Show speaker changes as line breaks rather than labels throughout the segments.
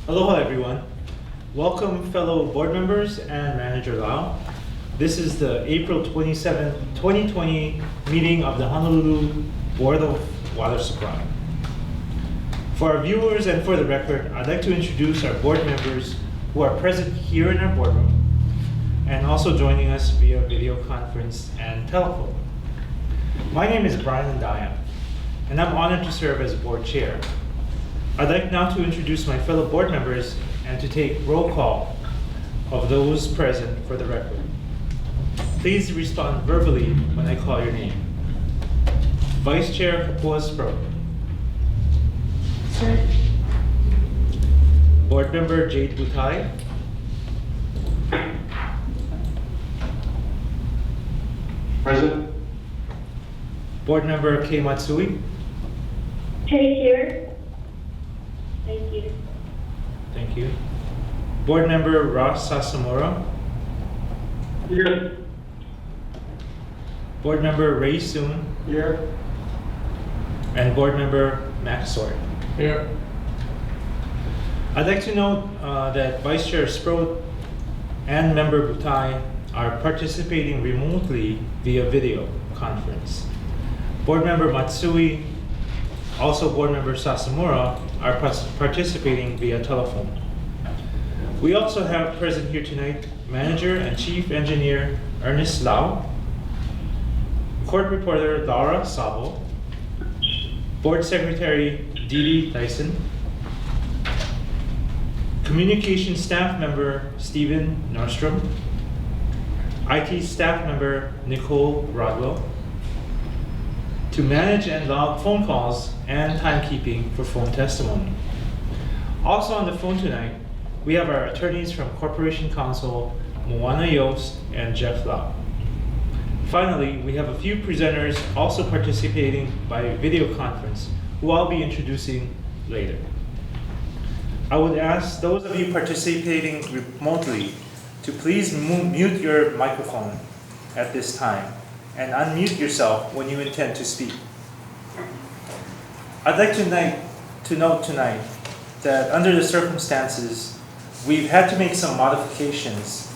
Aloha everyone. Welcome fellow board members and Manager Lau. This is the April 27, 2020 meeting of the Honolulu Board of Water Supply. For our viewers and for the record, I'd like to introduce our board members who are present here in our boardroom and also joining us via video conference and telephone. My name is Brian Landaya, and I'm honored to serve as board chair. I'd like now to introduce my fellow board members and to take roll call of those present for the record. Please respond verbally when I call your name. Vice Chair Kapua Spro.
Sir.
Board Member Jade Butai.
Present.
Board Member Kei Matsui.
Hey, here. Thank you.
Thank you. Board Member Ross Sasamura.
Here.
Board Member Ray Soon.
Here.
And Board Member Max Sword.
Here.
I'd like to note that Vice Chair Sproat and Member Butai are participating remotely via video conference. Board Member Matsui, also Board Member Sasamura, are participating via telephone. We also have present here tonight Manager and Chief Engineer Ernest Lau, Court Reporter Laura Sabo, Board Secretary Didi Dyson, Communication Staff Member Stephen Nordstrom, IT Staff Member Nicole Rodwell, to manage and log phone calls and timekeeping for phone testimony. Also on the phone tonight, we have our attorneys from Corporation Counsel, Moana Yost and Jeff Lau. Finally, we have a few presenters also participating by video conference, who I'll be introducing later. I would ask those of you participating remotely to please mute your microphone at this time and unmute yourself when you intend to speak. I'd like to note tonight that under the circumstances, we've had to make some modifications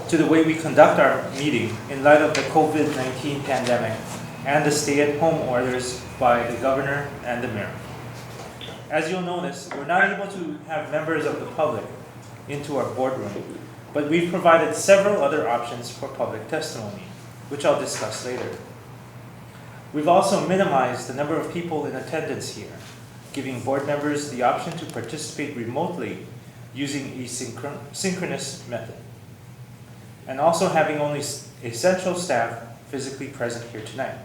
to the way we conduct our meeting in light of the COVID-19 pandemic and the stay-at-home orders by the governor and the mayor. As you'll notice, we're not able to have members of the public into our boardroom, but we've provided several other options for public testimony, which I'll discuss later. We've also minimized the number of people in attendance here, giving board members the option to participate remotely using a synchronous method, and also having only essential staff physically present here tonight.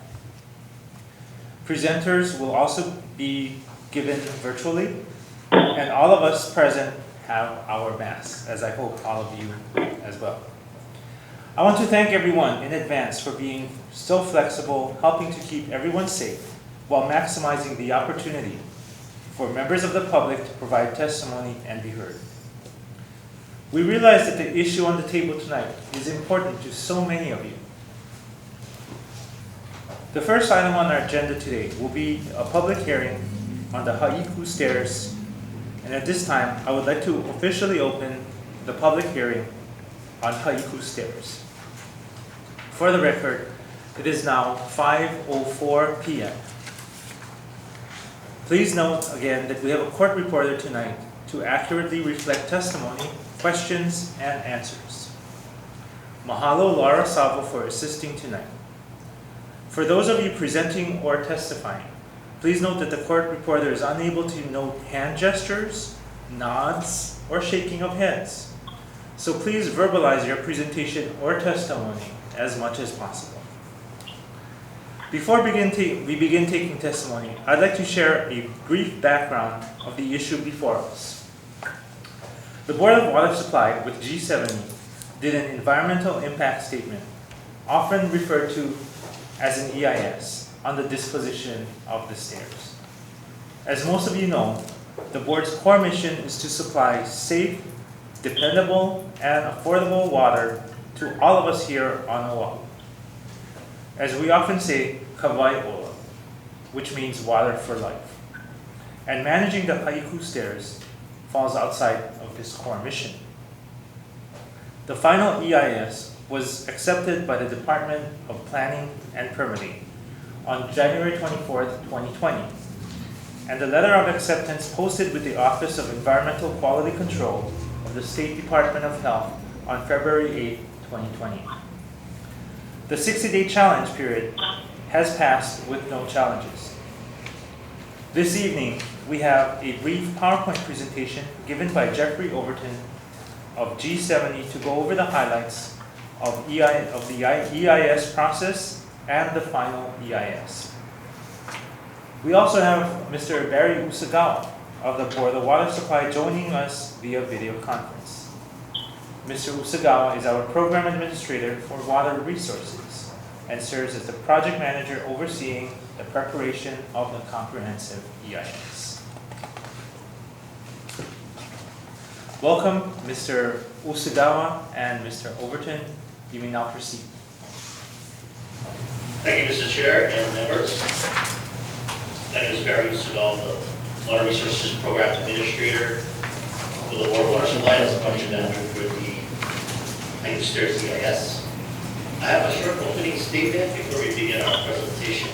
Presenters will also be given virtually, and all of us present have our masks, as I hope all of you as well. I want to thank everyone in advance for being so flexible, helping to keep everyone safe while maximizing the opportunity for members of the public to provide testimony and be heard. We realize that the issue on the table tonight is important to so many of you. The first item on our agenda today will be a public hearing on the Haiku Stairs, and at this time, I would like to officially open the public hearing on Haiku Stairs. For the record, it is now 5:04 p.m. Please note again that we have a court reporter tonight to accurately reflect testimony, questions, and answers. Mahalo Laura Savo for assisting tonight. For those of you presenting or testifying, please note that the court reporter is unable to note hand gestures, nods, or shaking of heads. So please verbalize your presentation or testimony as much as possible. Before we begin taking testimony, I'd like to share a brief background of the issue before us. The Board of Water Supply with G70 did an environmental impact statement, often referred to as an EIS, on the disposition of the stairs. As most of you know, the board's core mission is to supply safe, dependable, and affordable water to all of us here on Oahu. As we often say, kawai ola, which means water for life. And managing the Haiku Stairs falls outside of his core mission. The final EIS was accepted by the Department of Planning and Permitting on January 24th, 2020, and the letter of acceptance posted with the Office of Environmental Quality Control of the State Department of Health on February 8th, 2020. The 60-day challenge period has passed with no challenges. This evening, we have a brief PowerPoint presentation given by Jeffrey Overton of G70 to go over the highlights of the EIS process and the final EIS. We also have Mr. Barry Usagawa of the Board of Water Supply joining us via video conference. Mr. Usagawa is our Program Administrator for Water Resources and serves as the Project Manager overseeing the preparation of the comprehensive EIS. Welcome, Mr. Usagawa and Mr. Overton. You may now proceed.
Thank you, Mr. Chair and members. My name is Barry Usagawa, the Water Resources Program Administrator for the Board of Water Supply as the Project Manager for the Haiku Stairs EIS. I have a short opening statement before we begin our presentation.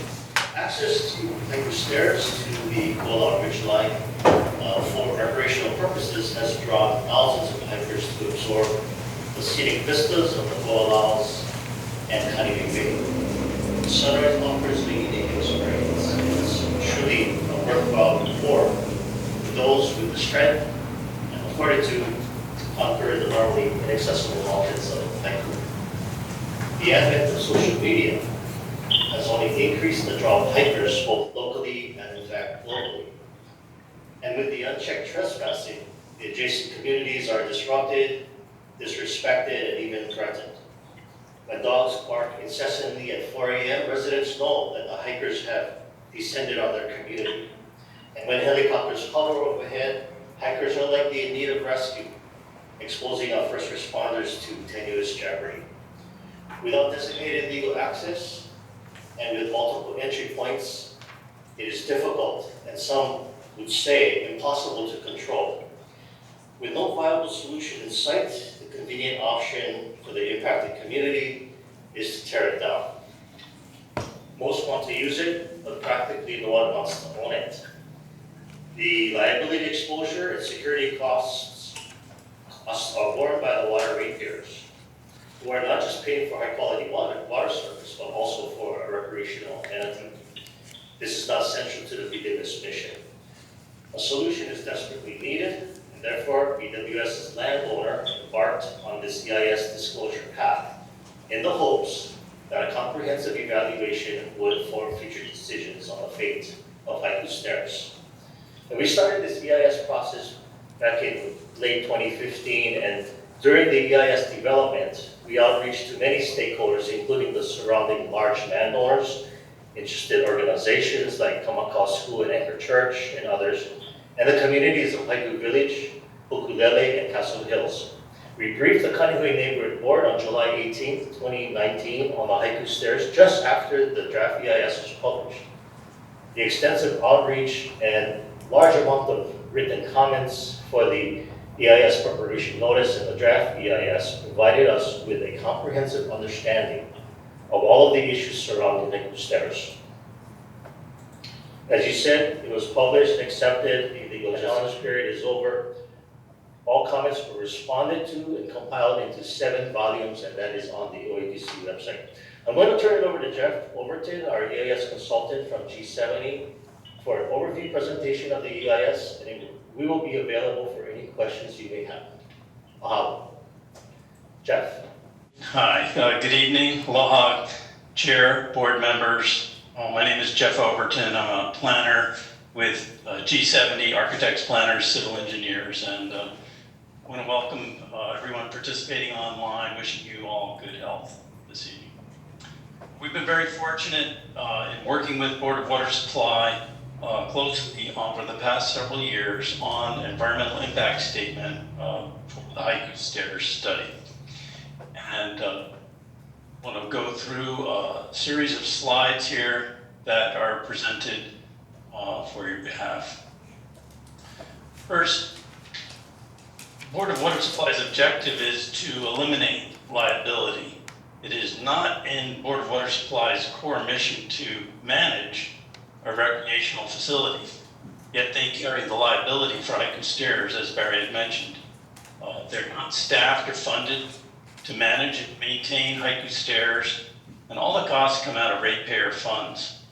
Access to Haiku Stairs to the Koala Ridge Line for recreational purposes has drawn thousands of hikers to absorb the scenic vistas of the Koala's and Kaneohe Bay. Sunrise offers a unique experience. It's truly a worthwhile reward for those with the strength and the fortitude to conquer the normally inaccessible mountains of Haiku. The advent of social media has only increased the draw of hikers both locally and in fact globally. And with the unchecked trespassing, the adjacent communities are disrupted, disrespected, and even threatened. When dogs bark incessantly at 4 a.m., residents know that the hikers have descended on their community. And when helicopters hover overhead, hikers are likely in need of rescue, exposing our first responders to tenuous jeopardy. Without designated legal access and with multiple entry points, it is difficult, and some would say impossible to control. With no viable solution in sight, the convenient option for the impacted community is to tear it down. Most want to use it, but practically no one wants to own it. The liability exposure and security costs are borne by the water ratepayers, who are not just paying for high-quality water service, but also for a recreational entity. This is not central to the BWS mission. A solution is desperately needed, and therefore BWS's landowner embarked on this EIS disclosure path in the hopes that a comprehensive evaluation would inform future decisions on the fate of Haiku Stairs. And we started this EIS process back in late 2015, and during the EIS development, we outreached to many stakeholders, including the surrounding large landowners, interested organizations like Kamakaua School and Anchor Church and others, and the communities of Haiku Village, Hokulele, and Castle Hills. We briefed the Kaneohe Neighborhood Board on July 18, 2019 on the Haiku Stairs just after the draft EIS was published. The extensive outreach and large amount of written comments for the EIS preparation notice and the draft EIS provided us with a comprehensive understanding of all of the issues surrounding Haiku Stairs. As you said, it was published, accepted, the legal challenge period is over. All comments were responded to and compiled into 7 volumes, and that is on the OADC website. I'm going to turn it over to Jeff Overton, our EIS consultant from G70, for an overview presentation of the EIS, and we will be available for any questions you may have. Mahalo. Jeff?
Hi, good evening. Aloha, Chair, board members. My name is Jeff Overton. I'm a planner with G70 Architects, Planners, Civil Engineers, and I want to welcome everyone participating online, wishing you all good health this evening. We've been very fortunate in working with Board of Water Supply closely over the past several years on environmental impact statement for the Haiku Stairs study. And I want to go through a series of slides here that are presented for your behalf. First, Board of Water Supply's objective is to eliminate liability. It is not in Board of Water Supply's core mission to manage a recreational facility, yet they carry the liability for Haiku Stairs, as Barry had mentioned. They're not staffed or funded to manage and maintain Haiku Stairs, and all the costs come out of ratepayer funds.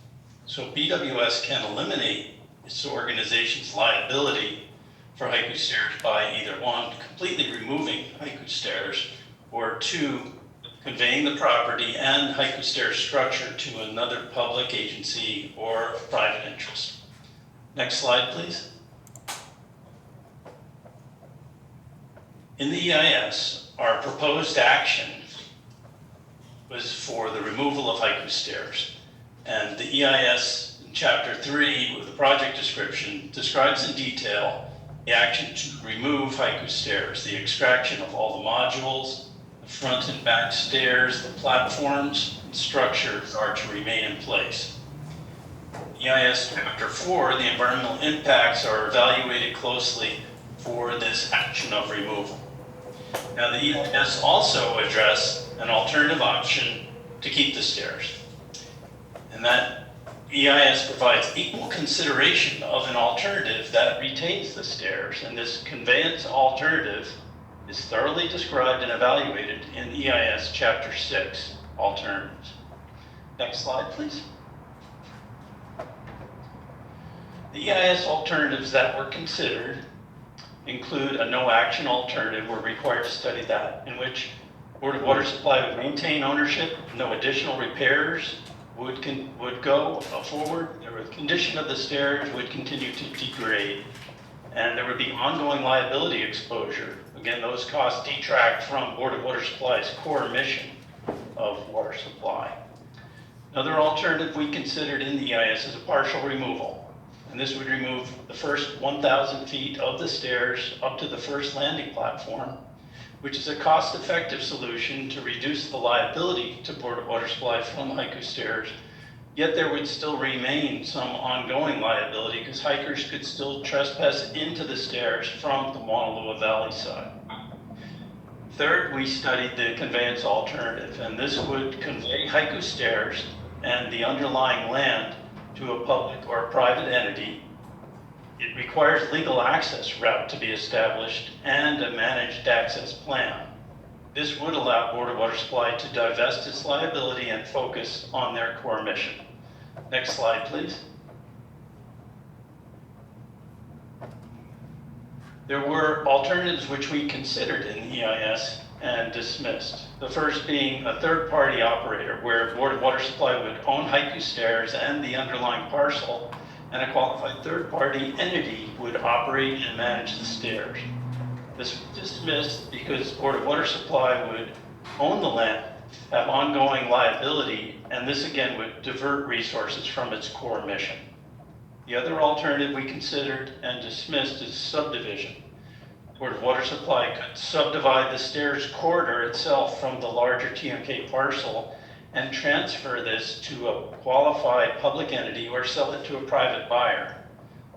So BWS can eliminate its organization's liability for Haiku Stairs by either one, completely removing Haiku Stairs, or two, conveying the property and Haiku Stairs structure to another public agency or private interest. Next slide, please. In the EIS, our proposed action was for the removal of Haiku Stairs. And the EIS in Chapter 3 with the project description describes in detail the action to remove Haiku Stairs, the extraction of all the modules, the front and back stairs, the platforms, and structures are to remain in place. EIS Chapter 4, the environmental impacts are evaluated closely for this action of removal. Now, the EIS also addressed an alternative option to keep the stairs. And that EIS provides equal consideration of an alternative that retains the stairs. And this conveyance alternative is thoroughly described and evaluated in EIS Chapter 6, Alternatives. Next slide, please. The EIS alternatives that were considered include a no-action alternative. We're required to study that, in which Board of Water Supply would maintain ownership, no additional repairs would go forward. The condition of the stairs would continue to degrade, and there would be ongoing liability exposure. Again, those costs detract from Board of Water Supply's core mission of water supply. Another alternative we considered in the EIS is a partial removal. And this would remove the first 1,000 feet of the stairs up to the first landing platform, which is a cost-effective solution to reduce the liability to Board of Water Supply from Haiku Stairs. Yet there would still remain some ongoing liability because hikers could still trespass into the stairs from the Mauna Loa Valley side. Third, we studied the conveyance alternative, and this would convey Haiku Stairs and the underlying land to a public or a private entity. It requires legal access route to be established and a managed access plan. This would allow Board of Water Supply to divest its liability and focus on their core mission. Next slide, please. There were alternatives which we considered in the EIS and dismissed. The first being a third-party operator, where Board of Water Supply would own Haiku Stairs and the underlying parcel, and a qualified third-party entity would operate and manage the stairs. This was dismissed because Board of Water Supply would own the land, have ongoing liability, and this again would divert resources from its core mission. The other alternative we considered and dismissed is subdivision. Board of Water Supply could subdivide the stairs corridor itself from the larger TMK parcel and transfer this to a qualified public entity or sell it to a private buyer.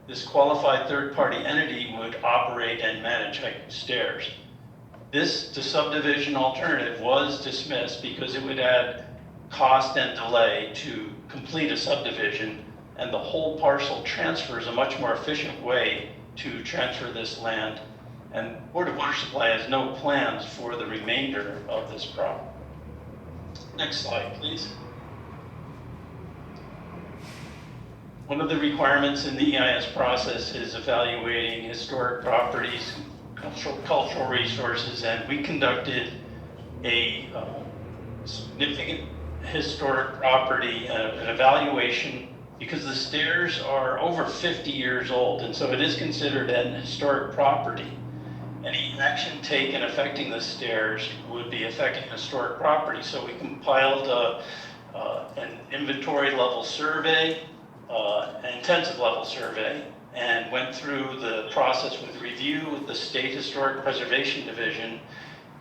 This qualified third-party entity would operate and manage Haiku Stairs. The subdivision alternative was dismissed because it would add cost and delay to complete a subdivision, and the whole parcel transfer is a much more efficient way to transfer this land. And Board of Water Supply has no plans for the remainder of this problem. Next slide, please. One of the requirements in the EIS process is evaluating historic properties, cultural resources, and we conducted a significant historic property, an evaluation, because the stairs are over 50 years old, and so it is considered an historic property. Any action taken affecting the stairs would be affecting historic property. So we compiled an inventory level survey, an intensive level survey, and went through the process with review with the State Historic Preservation Division,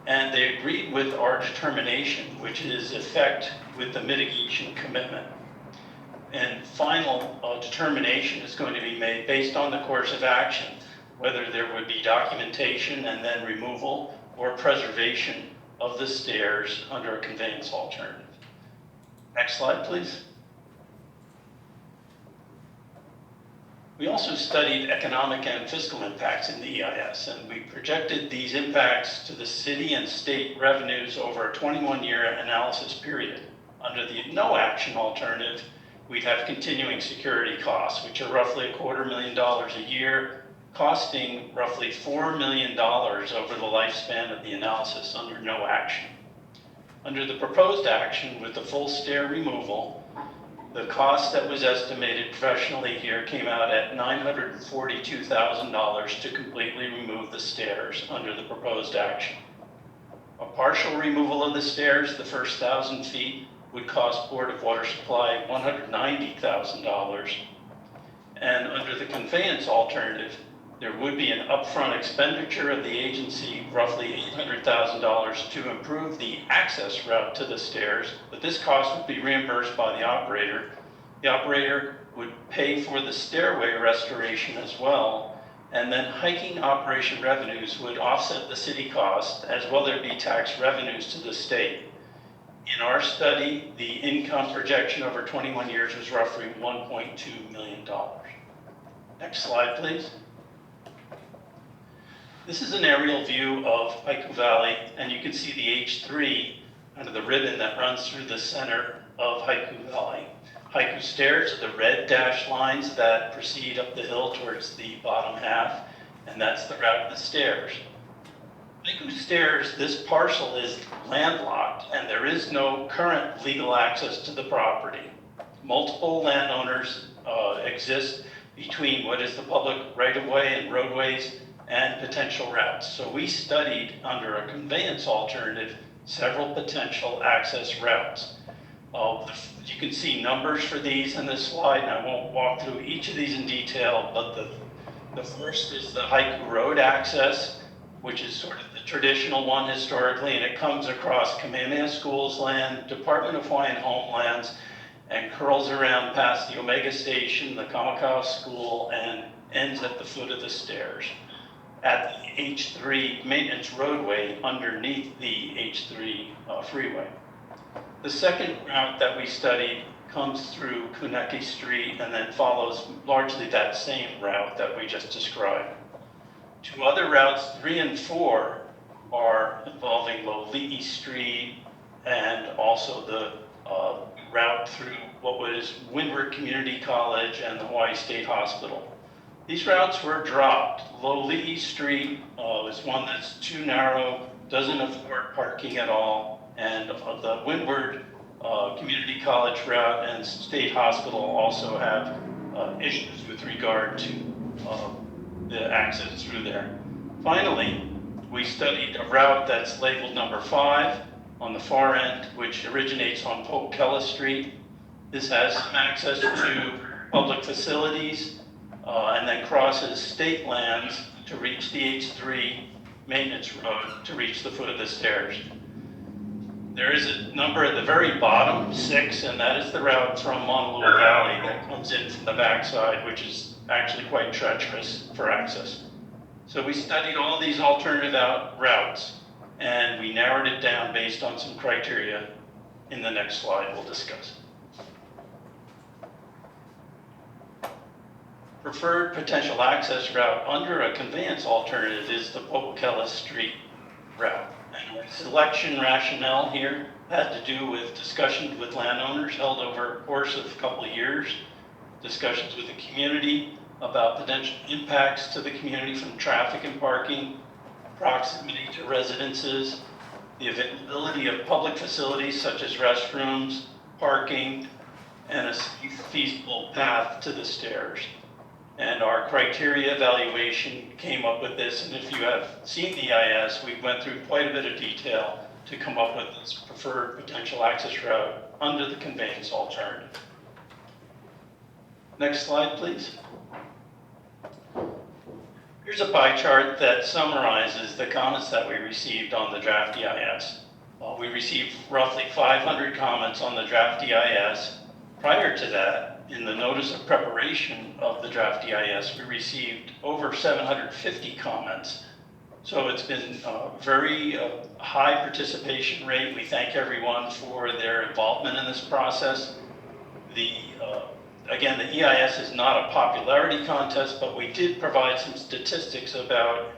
and they agreed with our determination, which is effect with the mitigation commitment. And final determination is going to be made based on the course of action. whether there would be documentation and then removal or preservation of the stairs under a conveyance alternative. Next slide, please. We also studied economic and fiscal impacts in the EIS, and we projected these impacts to the city and state revenues over a 21-year analysis period. Under the no action alternative, we'd have continuing security costs, which are roughly $250,000 a year, costing roughly $4 million over the lifespan of the analysis under no action. Under the proposed action with the full stair removal, the cost that was estimated professionally here came out at $942,000 to completely remove the stairs under the proposed action. A partial removal of the stairs, the first 1,000 feet, would cost Board of Water Supply $190,000. And under the conveyance alternative, there would be an upfront expenditure of the agency, roughly $800,000 to improve the access route to the stairs, but this cost would be reimbursed by the operator. The operator would pay for the stairway restoration as well, and then hiking operation revenues would offset the city cost, as well there'd be tax revenues to the state. In our study, the income projection over 21 years was roughly $1.2 million. Next slide, please. This is an aerial view of Haiku Valley, and you can see the H3 under the ribbon that runs through the center of Haiku Valley. Haiku Stairs are the red dashed lines that proceed up the hill towards the bottom half, and that's the route of the stairs. Haiku Stairs, this parcel is landlocked, and there is no current legal access to the property. Multiple landowners exist between what is the public right-of-way and roadways and potential routes. So we studied under a conveyance alternative several potential access routes. You can see numbers for these in this slide, and I won't walk through each of these in detail, but the first is the Haiku Road access, which is sort of the traditional one historically, and it comes across Kamehameha School's land, Department of Hawaiian Homelands, and curls around past the Omega Station, the Kamakaua School, and ends at the foot of the stairs at the H3 maintenance roadway underneath the H3 freeway. The second route that we studied comes through Kuneki Street and then follows largely that same route that we just described. Two other routes, 3 and 4, are involving Loli'i Street and also the route through what was Windward Community College and the Hawaii State Hospital. These routes were dropped. Loli'i Street is one that's too narrow, doesn't afford parking at all, and the Windward Community College route and State Hospital also have issues with regard to the access through there. Finally, we studied a route that's labeled number 5 on the far end, which originates on Pocatello Street. This has some access to public facilities and then crosses state lands to reach the H3 maintenance road to reach the foot of the stairs. There is a number at the very bottom, 6, and that is the route from Honolulu Valley that comes in from the backside, which is actually quite treacherous for access. So we studied all these alternative routes, and we narrowed it down based on some criteria in the next slide we'll discuss. Preferred potential access route under a conveyance alternative is the Pocatello Street route. And our selection rationale here had to do with discussions with landowners held over a course of a couple of years, discussions with the community about potential impacts to the community from traffic and parking, proximity to residences, the availability of public facilities such as restrooms, parking, and a feasible path to the stairs. And our criteria evaluation came up with this, and if you have seen the EIS, we went through quite a bit of detail to come up with this preferred potential access route under the conveyance alternative. Next slide, please. Here's a pie chart that summarizes the comments that we received on the draft EIS. We received roughly 500 comments on the draft EIS. Prior to that, in the notice of preparation of the draft EIS, we received over 750 comments. So it's been a very high participation rate. We thank everyone for their involvement in this process. Again, the EIS is not a popularity contest, but we did provide some statistics about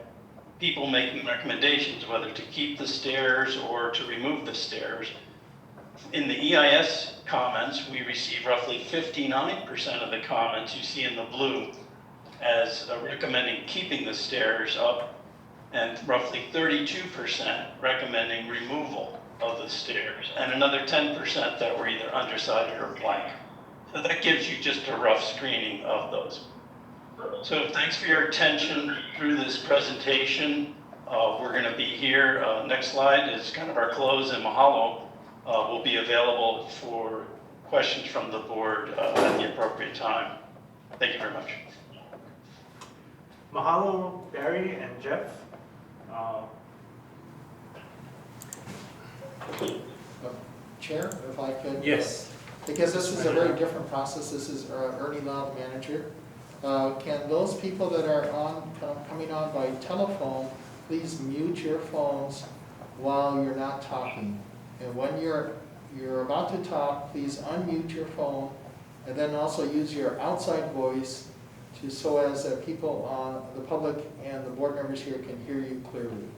people making recommendations, whether to keep the stairs or to remove the stairs. In the EIS comments, we received roughly 59% of the comments you see in the blue as recommending keeping the stairs up, and roughly 32% recommending removal of the stairs, and another 10% that were either undecided or blank. So that gives you just a rough screening of those. So thanks for your attention through this presentation. We're going to be here. Next slide is kind of our close, and mahalo will be available for questions from the board at the appropriate time. Thank you very much.
Mahalo, Barry and Jeff.
Chair, if I could?
Yes.
Because this is a very different process. This is Ernie Lau, the manager. Can those people that are coming on by telephone, please mute your phones while you're not talking. And when you're about to talk, please unmute your phone, and then also use your outside voice so as people, the public and the board members here can hear you clearly.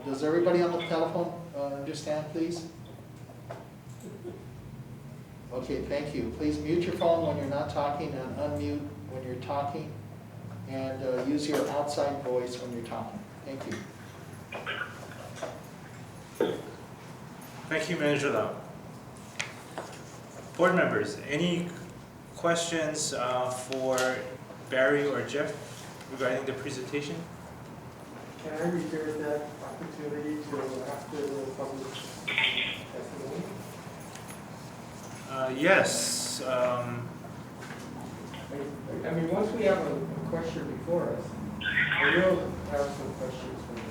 Does everybody on the telephone understand, please? Okay, thank you. Please mute your phone when you're not talking and unmute when you're talking, and use your outside voice when you're talking. Thank you.
Thank you, Manager Lau. Board members, any questions for Barry or Jeff regarding the presentation?
Can I reserve that opportunity till after the public testimony?
Yes.
I mean, once we have a question before us, I will have some questions for you.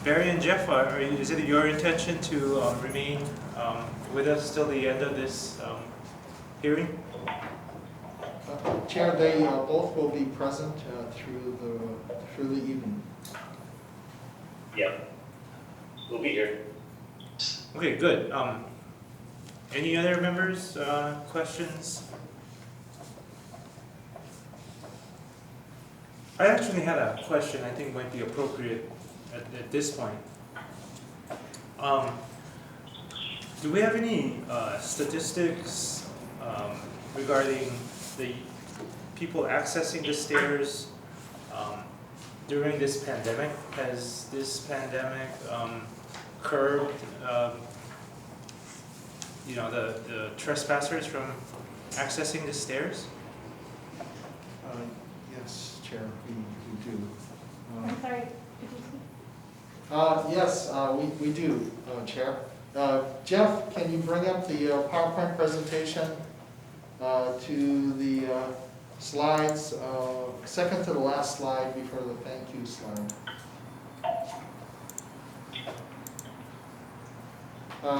Barry and Jeff, is it your intention to remain with us till the end of this hearing?
Chair, they both will be present through the evening.
Yeah, we'll be here.
Okay, good. Any other members, questions? I actually had a question I think might be appropriate at this point. Do we have any statistics regarding the people accessing the stairs during this pandemic? Has this pandemic curbed the trespassers from accessing the stairs?
Yes, Chair, we do.
I'm sorry, did you say?
Yes, we do, Chair. Jeff, can you bring up the PowerPoint presentation to the slides, second to the last slide before the thank you slide.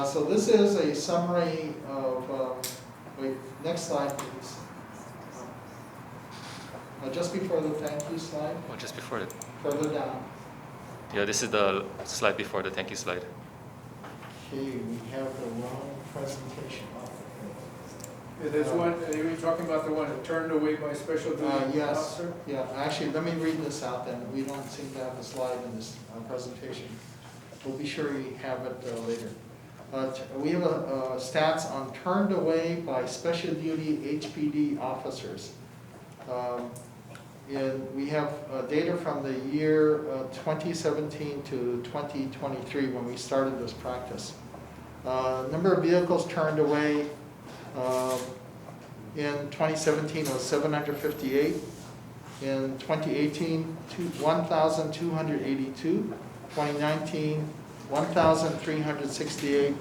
So this is a summary of, wait, next slide please. Just before the thank you slide.
Oh, just before it.
Further down.
Yeah, this is the slide before the thank you slide.
Okay, we have the wrong presentation.
Yeah, there's one, are you talking about the one that turned away by special duty
Yes,
officer?
yeah, actually, let me read this out then. We don't seem to have the slide in this presentation. We'll be sure we have it later. We have stats on turned away by special duty HPD officers. And we have data from the year 2017 to 2023 when we started this practice. Number of vehicles turned away in 2017 was 758. In 2018, 1,282. 2019, 1,368.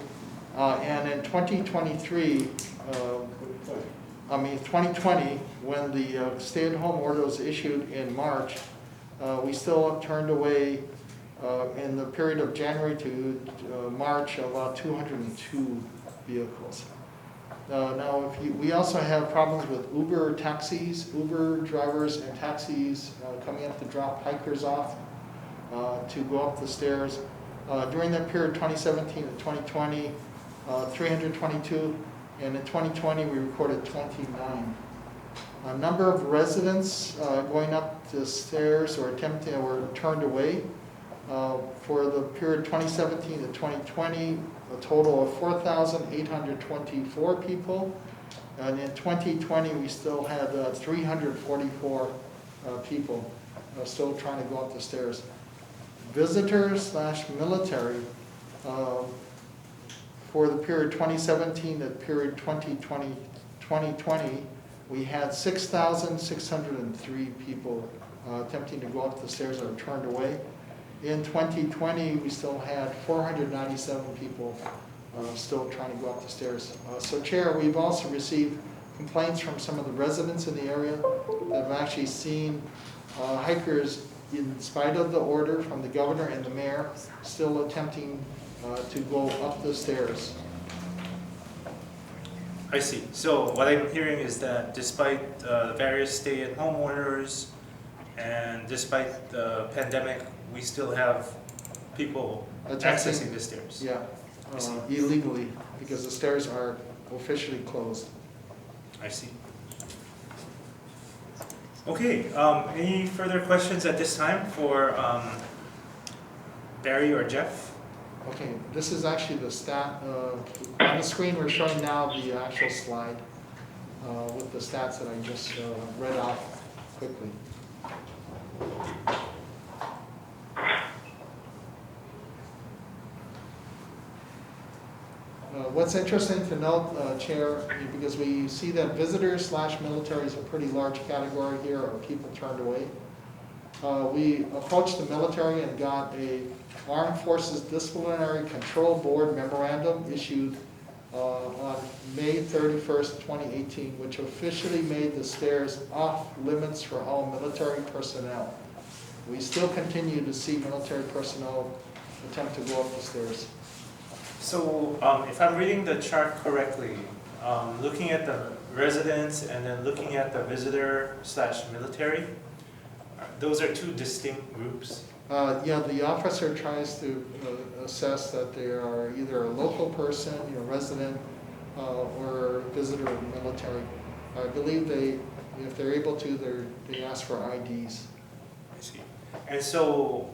And in 2023, 2020, when the stay-at-home order was issued in March, we still turned away in the period of January to March about 202 vehicles. Now, we also have problems with Uber taxis, Uber drivers and taxis coming up to drop hikers off to go up the stairs. During that period, 2017 to 2020, 322, and in 2020 we recorded 29. A number of residents going up the stairs or attempting were turned away. For the period 2017 to 2020, a total of 4,824 people. And in 2020, we still had 344 people still trying to go up the stairs. Visitors/military, for the period 2017 to period 2020, we had 6,603 people attempting to go up the stairs that were turned away. In 2020, we still had 497 people still trying to go up the stairs. So Chair, we've also received complaints from some of the residents in the area that have actually seen hikers, in spite of the order from the governor and the mayor, still attempting to go up the stairs.
I see. So what I'm hearing is that despite the various stay-at-home orders and despite the pandemic, we still have people accessing the stairs.
Yeah, illegally, because the stairs are officially closed.
I see. Okay, any further questions at this time for Barry or Jeff?
Okay, this is actually the stat. On the screen, we're showing now the actual slide with the stats that I just read off quickly. What's interesting to note, Chair, because we see that visitors/military is a pretty large category here of people turned away. We approached the military and got a Armed Forces Disciplinary Control Board memorandum issued on May 31st, 2018, which officially made the stairs off limits for all military personnel. We still continue to see military personnel attempt to go up the stairs.
So if I'm reading the chart correctly, looking at the residents and then looking at the visitor/military, those are two distinct groups.
Yeah, the officer tries to assess that they are either a local person, resident, or visitor of the military. I believe if they're able to, they ask for IDs.
I see. And so,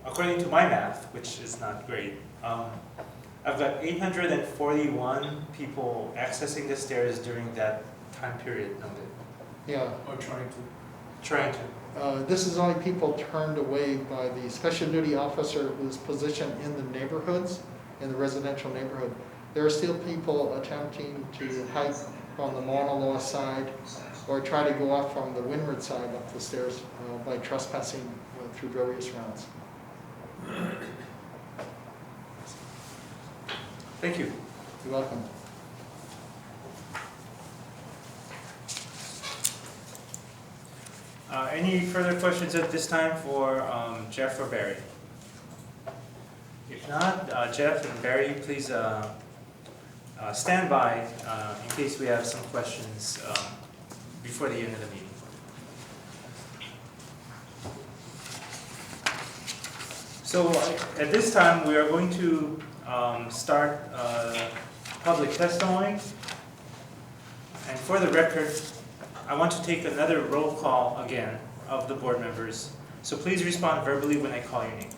according to my math, which is not great, I've got 841 people accessing the stairs during that time period noted.
Yeah.
Or trying to.
This is only people turned away by the special duty officer who's positioned in the neighborhoods, in the residential neighborhood. There are still people attempting to hike from the Mauna Loa side or try to go up from the windward side up the stairs by trespassing through various routes.
Thank you.
You're welcome.
Any further questions at this time for Jeff or Barry? If not, Jeff and Barry, please stand by in case we have some questions before the end of the meeting. So at this time, we are going to start public testimony. And for the record, I want to take another roll call again of the board members. So please respond verbally when I call your name.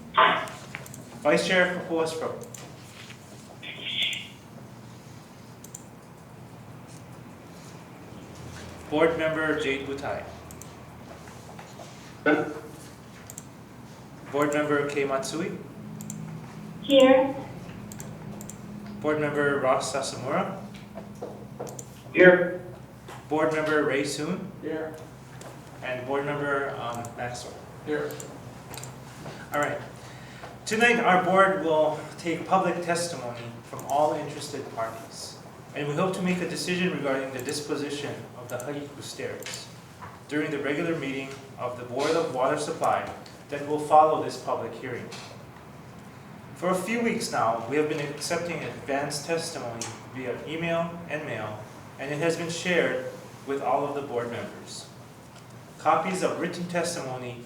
Vice Chair Kapuas-Pro. Board Member Jade Butai. Board Member Kei Matsui.
Here.
Board Member Ross Sasamura.
Here.
Board Member Ray Soon.
Here.
And Board Member Maxwell.
Here.
All right. Tonight, our board will take public testimony from all interested parties. And we hope to make a decision regarding the disposition of the Haiku Stairs during the regular meeting of the Board of Water Supply that will follow this public hearing. For a few weeks now, we have been accepting advanced testimony via email and mail, and it has been shared with all of the board members. Copies of written testimony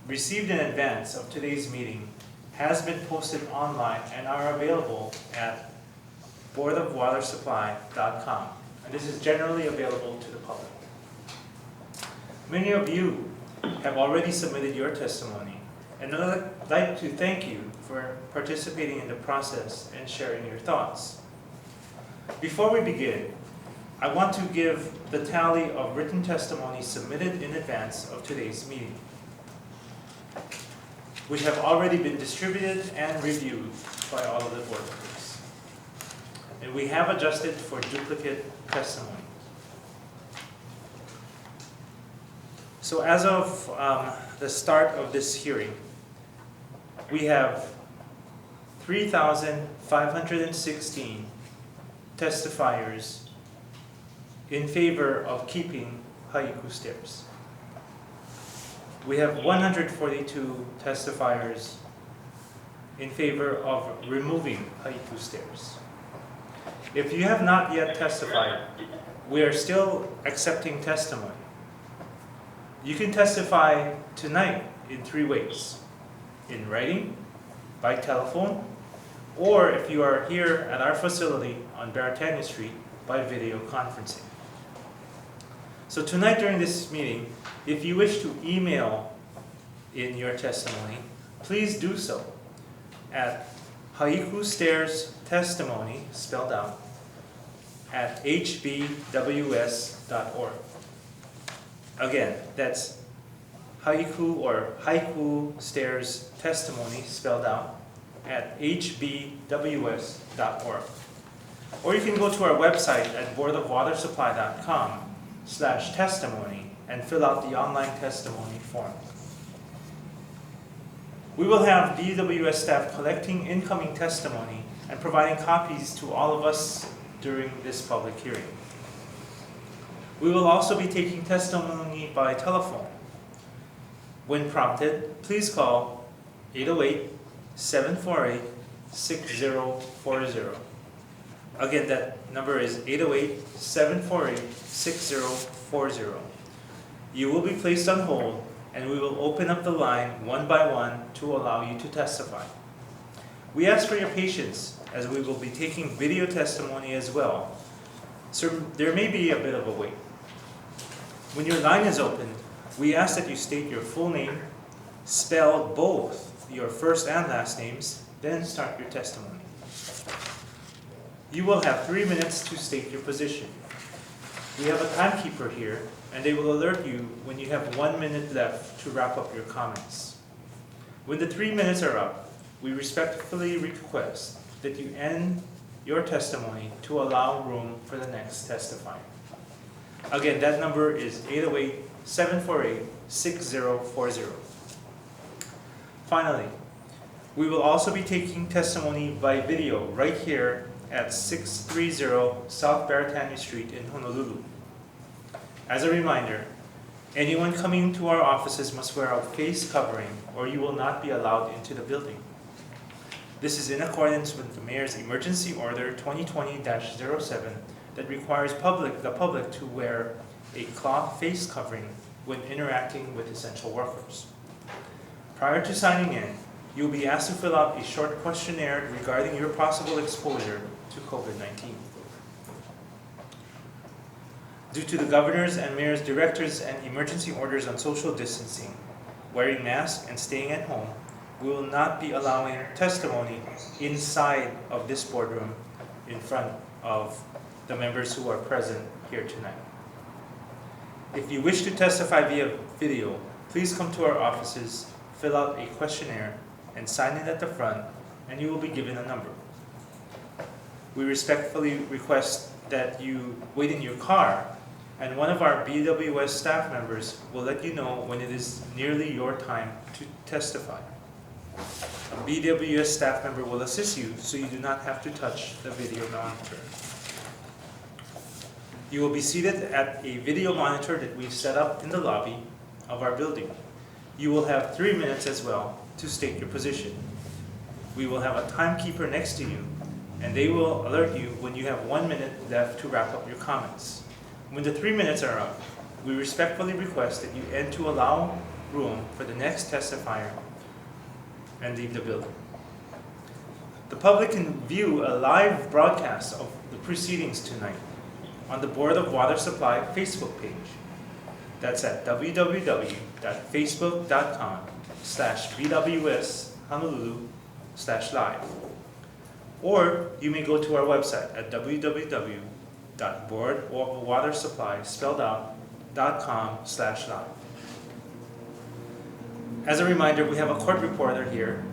received in advance of today's meeting has been posted online and are available at boardofwatersupply.com. And this is generally available to the public. Many of you have already submitted your testimony, and I'd like to thank you for participating in the process and sharing your thoughts. Before we begin, I want to give the tally of written testimony submitted in advance of today's meeting, which have already been distributed and reviewed by all of the board members. And we have adjusted for duplicate testimony. So as of the start of this hearing, we have 3,516 testifiers in favor of keeping Haiku Stairs. We have 142 testifiers in favor of removing Haiku Stairs. If you have not yet testified, we are still accepting testimony. You can testify tonight in 3 ways: in writing, by telephone, or if you are here at our facility on Baratania Street, by video conferencing. So tonight during this meeting, if you wish to email in your testimony, please do so at Haiku Stairs testimony, spelled out, at hbws.org. Again, that's Haiku or Haiku Stairs testimony, spelled out, at hbws.org. Or you can go to our website at boardofwatersupply.com/testimony and fill out the online testimony form. We will have BWS staff collecting incoming testimony and providing copies to all of us during this public hearing. We will also be taking testimony by telephone. When prompted, please call 808-748-6040. Again, that number is 808-748-6040. You will be placed on hold, and we will open up the line one by one to allow you to testify. We ask for your patience, as we will be taking video testimony as well, so there may be a bit of a wait. When your line is opened, we ask that you state your full name, spell both your first and last names, then start your testimony. You will have 3 minutes to state your position. We have a timekeeper here, and they will alert you when you have 1 minute left to wrap up your comments. When the 3 minutes are up, we respectfully request that you end your testimony to allow room for the next testifier. Again, that number is 808-748-6040. Finally, we will also be taking testimony by video right here at 630 South Baratania Street in Honolulu. As a reminder, anyone coming to our offices must wear a face covering or you will not be allowed into the building. This is in accordance with the Mayor's Emergency Order 2020-07 that requires the public to wear a cloth face covering when interacting with essential workers. Prior to signing in, you will be asked to fill out a short questionnaire regarding your possible exposure to COVID-19. Due to the Governor's and Mayor's directives and emergency orders on social distancing, wearing masks and staying at home, we will not be allowing testimony inside of this boardroom in front of the members who are present here tonight. If you wish to testify via video, please come to our offices, fill out a questionnaire, and sign in at the front, and you will be given a number. We respectfully request that you wait in your car, and one of our BWS staff members will let you know when it is nearly your time to testify. A BWS staff member will assist you so you do not have to touch the video monitor. You will be seated at a video monitor that we've set up in the lobby of our building. You will have 3 minutes as well to state your position. We will have a timekeeper next to you, and they will alert you when you have 1 minute left to wrap up your comments. When the 3 minutes are up, we respectfully request that you end to allow room for the next testifier and leave the building. The public can view a live broadcast of the proceedings tonight on the Board of Water Supply Facebook page. That's at www.facebook.com/BWS-Honolulu/live. Or you may go to our website at www.boardofwatersupply.com/live. As a reminder, we have a court reporter here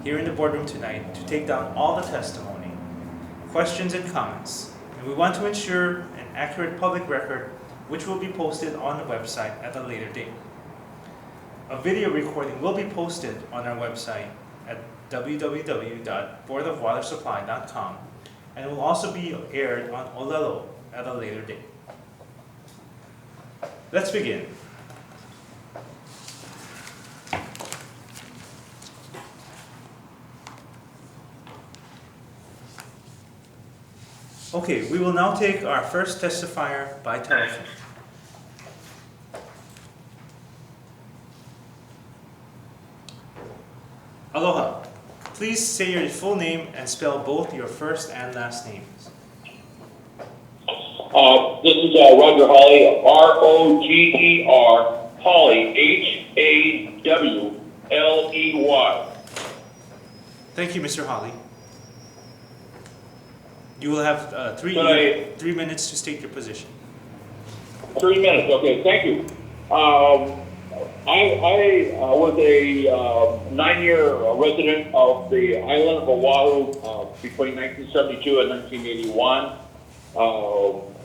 in the boardroom tonight to take down all the testimony, questions, and comments. And we want to ensure an accurate public record, which will be posted on the website at a later date. A video recording will be posted on our website at www.boardofwatersupply.com, and it will also be aired on Olelo at a later date. Let's begin. Okay, we will now take our first testifier by telephone. Aloha. Please say your full name and spell both your first and last names.
This is Roger Hawley, R-O-G-E-R, Hawley, H-A-W-L-E-Y.
Thank you, Mr. Hawley. You will have 3 minutes to state your position.
3 minutes, okay, thank you. I was a 9-year resident of the island of Oahu between 1972 and 1981.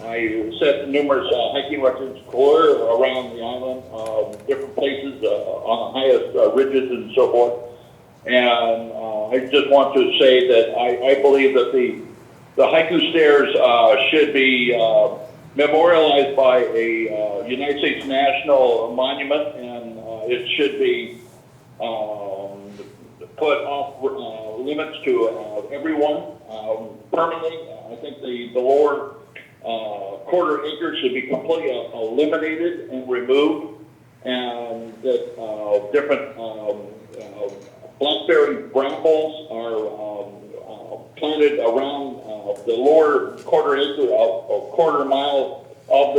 I set numerous hiking records around the island, different places on the highest ridges and so forth. And I just want to say that I believe that the Haiku Stairs should be memorialized by a United States national monument, and it should be put off limits to everyone permanently. I think the lower quarter acre should be completely eliminated and removed, and that different blackberry brambles are planted around the lower quarter acre of quarter mile of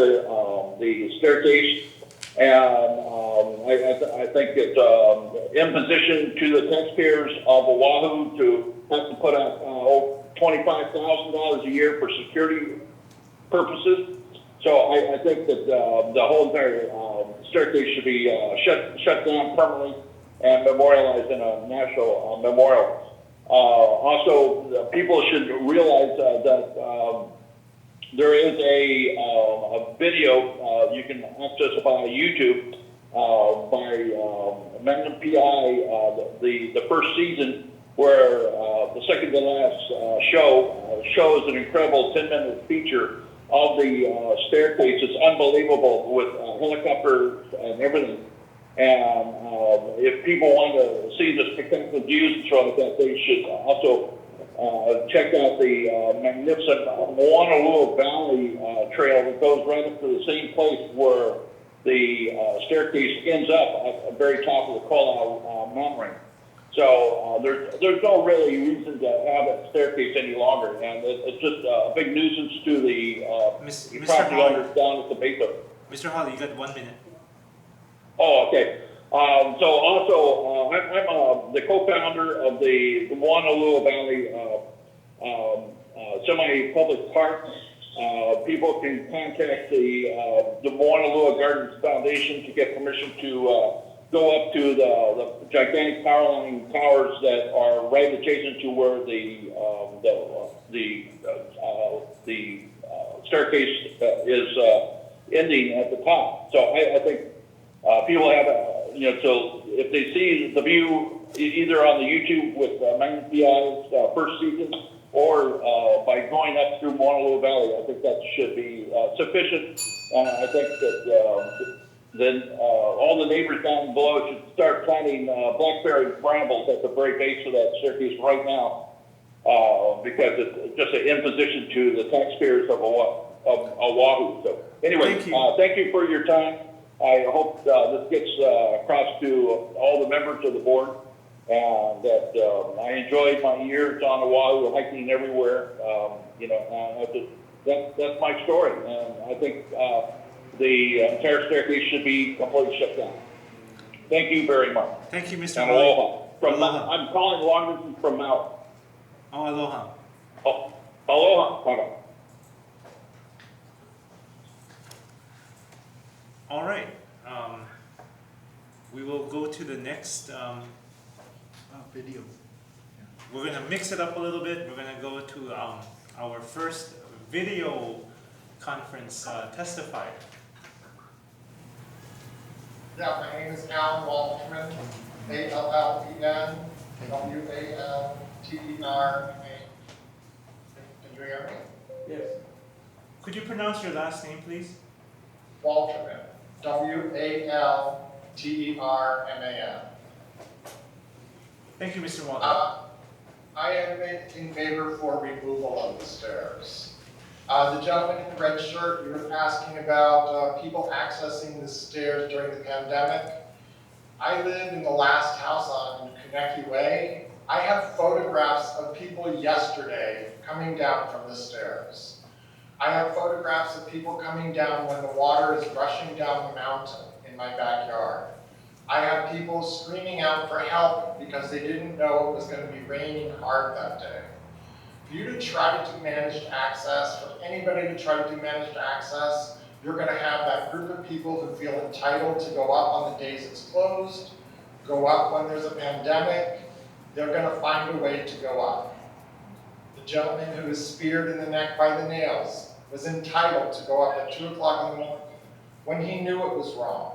the staircase, and I think it's imposition to the taxpayers of Oahu to have to put out $25,000 a year for security purposes. So I think that the whole entire staircase should be shut down permanently and memorialized in a national memorial. Also, people should realize that there is a video you can access by YouTube by Magnum PI, the first season, where the second to last show shows an incredible 10-minute feature of the staircase. It's unbelievable with helicopters and everything. And if people want to see the spectacular views and so like that, they should also check out the magnificent Moanalua Valley trail that goes right up to the same place where the staircase ends up at the very top of the Kolau mountain range. So there's no really reason to have that staircase any longer, and it's just a big nuisance to the property owners down at the base of it.
Mr. Hawley, you got 1 minute.
Oh, okay. So also, I'm the co-founder of the Moanalua Valley semi-public park. People can contact the Moanalua Gardens Foundation to get permission to go up to the gigantic power line towers that are right adjacent to where the staircase is ending at the top. So I think people have, so if they see the view either on the YouTube with Magnum PI's first season or by going up through Moanalua Valley, I think that should be sufficient. And I think that then all the neighbors down below should start planting blackberry brambles at the very base of that staircase right now, because it's just an imposition to the taxpayers of Oahu. So anyway, thank you for your time. I hope this gets across to all the members of the board, and that I enjoyed my years on Oahu, hiking everywhere. That's my story, and I think the entire staircase should be completely shut down. Thank you very much.
Thank you, Mr.
And
White.
aloha.
Aloha.
I'm calling long distance from Maui.
Oh, aloha.
Oh, aloha. Aloha.
All right. We will go to the next
Video.
We're going to mix it up a little bit. We're going to go to our first video conference testifier.
Yeah, my name is Alan Waldman, A-L-L-E-N, W-A-L-T-E-R-M-A. Can you hear me?
Yes.
Could you pronounce your last name, please?
Walterman, W-A-L-T-E-R-M-A-N.
Thank you, Mr. Walter.
I am in favor for removal of the stairs. The gentleman in the red shirt, you were asking about people accessing the stairs during the pandemic. I live in the last house on Konecki Way. I have photographs of people yesterday coming down from the stairs. I have photographs of people coming down when the water is rushing down the mountain in my backyard. I have people screaming out for help because they didn't know it was going to be raining hard that day. For you to try to do managed access, for anybody to try to do managed access, you're going to have that group of people who feel entitled to go up on the days it's closed, go up when there's a pandemic. They're going to find a way to go up. The gentleman who was speared in the neck by the nails was entitled to go up at 2 o'clock in the morning when he knew it was wrong.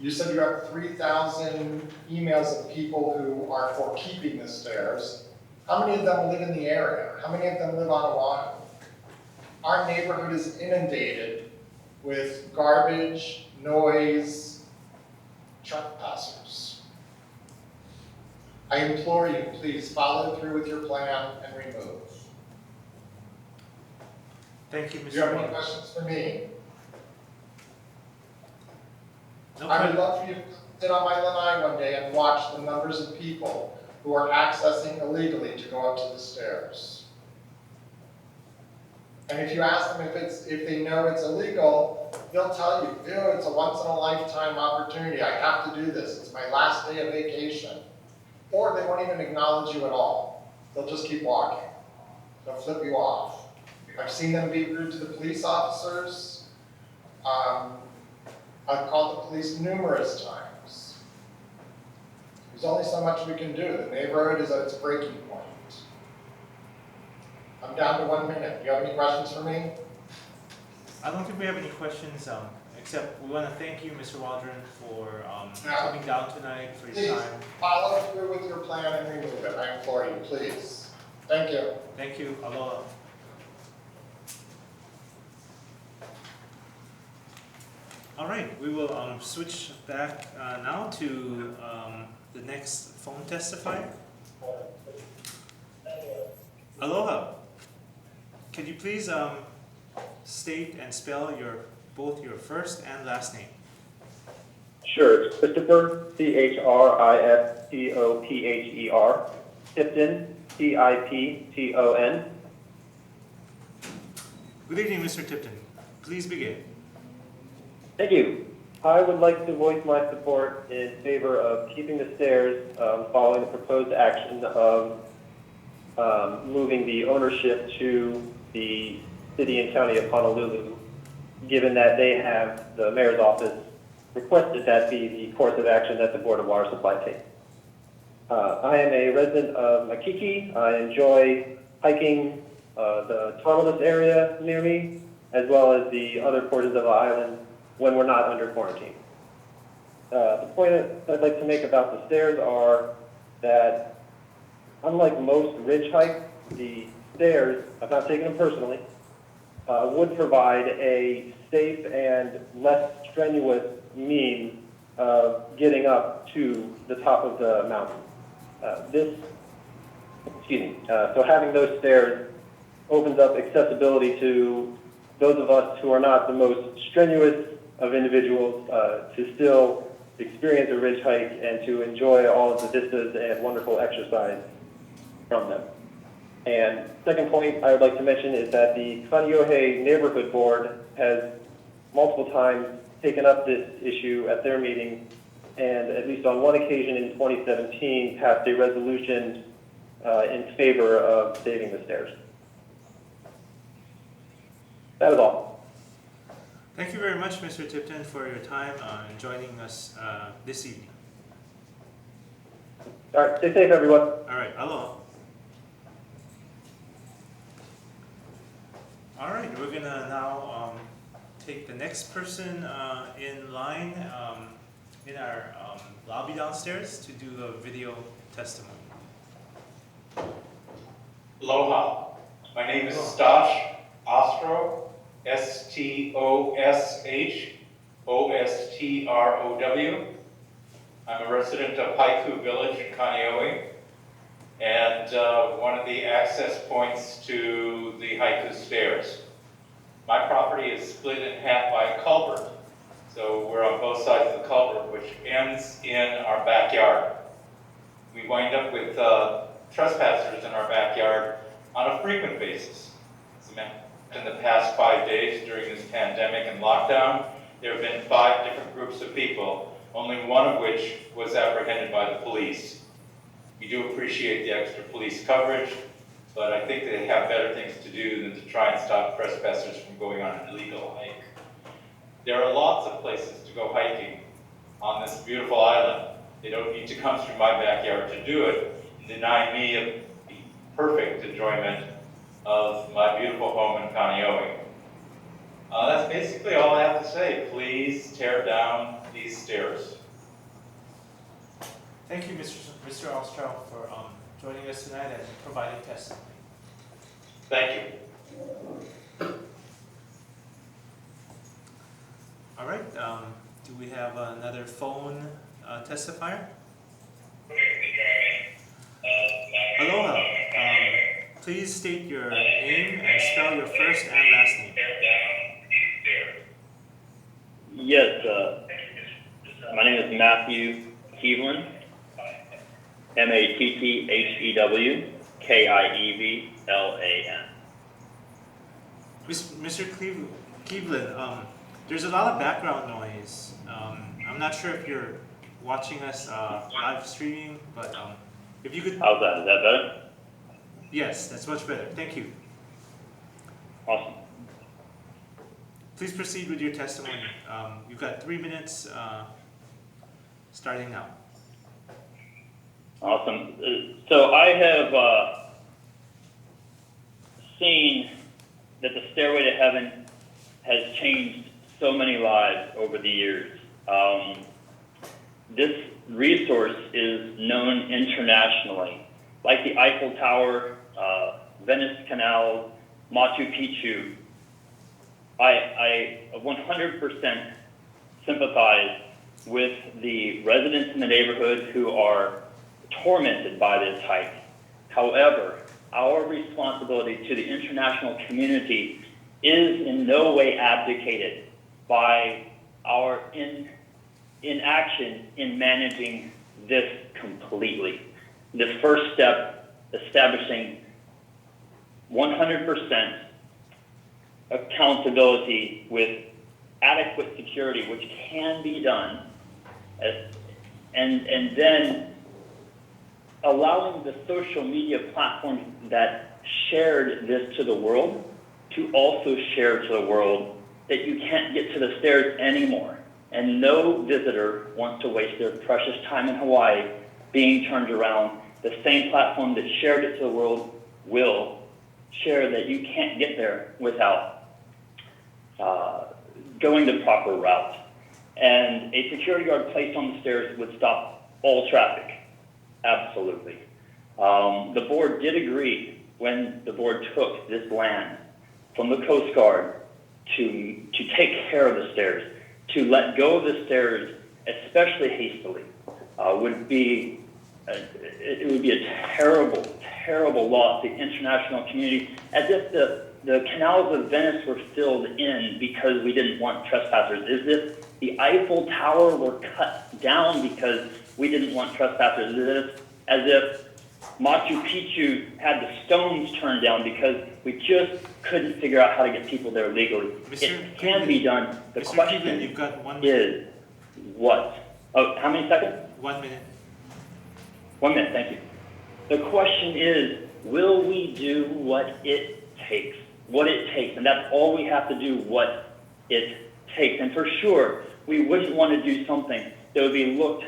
You said you have 3,000 emails of people who are for keeping the stairs. How many of them live in the area? How many of them live on Oahu? Our neighborhood is inundated with garbage, noise, trespassers. I implore you, please follow through with your plan and remove.
Thank you,
Do
Mr.
you have any
Walter.
questions for me?
No
I would
que-
love for you to sit on my lanai one day and watch the numbers of people who are accessing illegally to go up to the stairs. And if you ask them if they know it's illegal, they'll tell you, ew, it's a once in a lifetime opportunity. I have to do this. It's my last day of vacation. Or they won't even acknowledge you at all. They'll just keep walking. They'll flip you off. I've seen them be rude to the police officers. I've called the police numerous times. There's only so much we can do. The neighborhood is at its breaking point. I'm down to 1 minute. Do you have any questions for me?
I don't think we have any questions, except we want to thank you, Mr. Waldron, for
Yeah.
coming down tonight, for your
Please
time.
follow through with your plan and remove it. I implore you, please. Thank you.
Thank you. Aloha. All right, we will switch back now to the next phone testifier. Aloha. Can you please state and spell both your first and last name?
Sure, it's Christopher, C-H-R-I-S-T-O-P-H-E-R, Tipton, T-I-P-T-O-N.
Good evening, Mr. Tipton. Please begin.
Thank you. I would like to voice my support in favor of keeping the stairs following the proposed action of moving the ownership to the city and county of Honolulu, given that they have, the mayor's office requested that be the course of action that the Board of Water Supply takes. I am a resident of Makiki. I enjoy hiking the Tongalis area near me, as well as the other portions of the island when we're not under quarantine. The point I'd like to make about the stairs are that, unlike most ridge hikes, the stairs, I've not taken them personally, would provide a safe and less strenuous means of getting up to the top of the mountain. So having those stairs opens up accessibility to those of us who are not the most strenuous of individuals to still experience a ridge hike and to enjoy all of the vistas and wonderful exercise from them. And second point I would like to mention is that the Kaneohe Neighborhood Board has multiple times taken up this issue at their meeting, and at least on one occasion in 2017 passed a resolution in favor of saving the stairs. That is all.
Thank you very much, Mr. Tipton, for your time and joining us this evening.
All right, stay safe, everyone.
All right, aloha. All right, we're gonna now take the next person in line in our lobby downstairs to do the video testimony.
Aloha. My name is Stosh Ostrow, STOSH-OSTROW. I'm a resident of Haiku Village in Kaneohe, and one of the access points to the Haiku Stairs. My property is split in half by a culvert, so we're on both sides of the culvert, which ends in our backyard. We wind up with trespassers in our backyard on a frequent basis. In the past 5 days during this pandemic and lockdown, there have been 5 different groups of people, only one of which was apprehended by the police. We do appreciate the extra police coverage, but I think they have better things to do than to try and stop trespassers from going on an illegal hike. There are lots of places to go hiking on this beautiful island. They don't need to come through my backyard to do it and deny me of the perfect enjoyment of my beautiful home in Kaneohe. That's basically all I have to say. Please tear down these stairs.
Thank you, Mr. Ostrow, for joining us tonight and providing testimony.
Thank you.
All right, do we have another phone testifier? Aloha. Please state your name and spell your first and last name.
Yes, my name is Matthew Keevlin, MattheWKievlan.
Mr. Keevlin, there's a lot of background noise. I'm not sure if you're watching us live streaming, but if you could...
How's that? Is that better?
Yes, that's much better. Thank you.
Awesome.
Please proceed with your testimony. You've got 3 minutes starting now.
Awesome. So I have seen that the Stairway to Heaven has changed so many lives over the years. This resource is known internationally, like the Eiffel Tower, Venice Canal, Machu Picchu. I 100% sympathize with the residents in the neighborhood who are tormented by this hike. However, our responsibility to the international community is in no way abdicated by our inaction in managing this completely. The first step, establishing 100% accountability with adequate security, which can be done, and then allowing the social media platforms that shared this to the world to also share to the world that you can't get to the stairs anymore. And no visitor wants to waste their precious time in Hawaii being turned around. The same platform that shared it to the world will share that you can't get there without going the proper route. And a security guard placed on the stairs would stop all traffic. Absolutely. The board did agree when the board took this land from the Coast Guard to take care of the stairs, to let go of the stairs, especially hastily, would be it would be a terrible, terrible loss to the international community, as if the canals of Venice were filled in because we didn't want trespassers, as if the Eiffel Tower were cut down because we didn't want trespassers, as if Machu Picchu had the stones turned down because we just couldn't figure out how to get people there legally. It can be done. The question
you've got 1 minute.
is what? Oh, how many seconds?
1 minute.
1 minute, thank you. The question is, will we do what it takes? What it takes, and that's all we have to do, what it takes. And for sure, we wouldn't want to do something that would be looked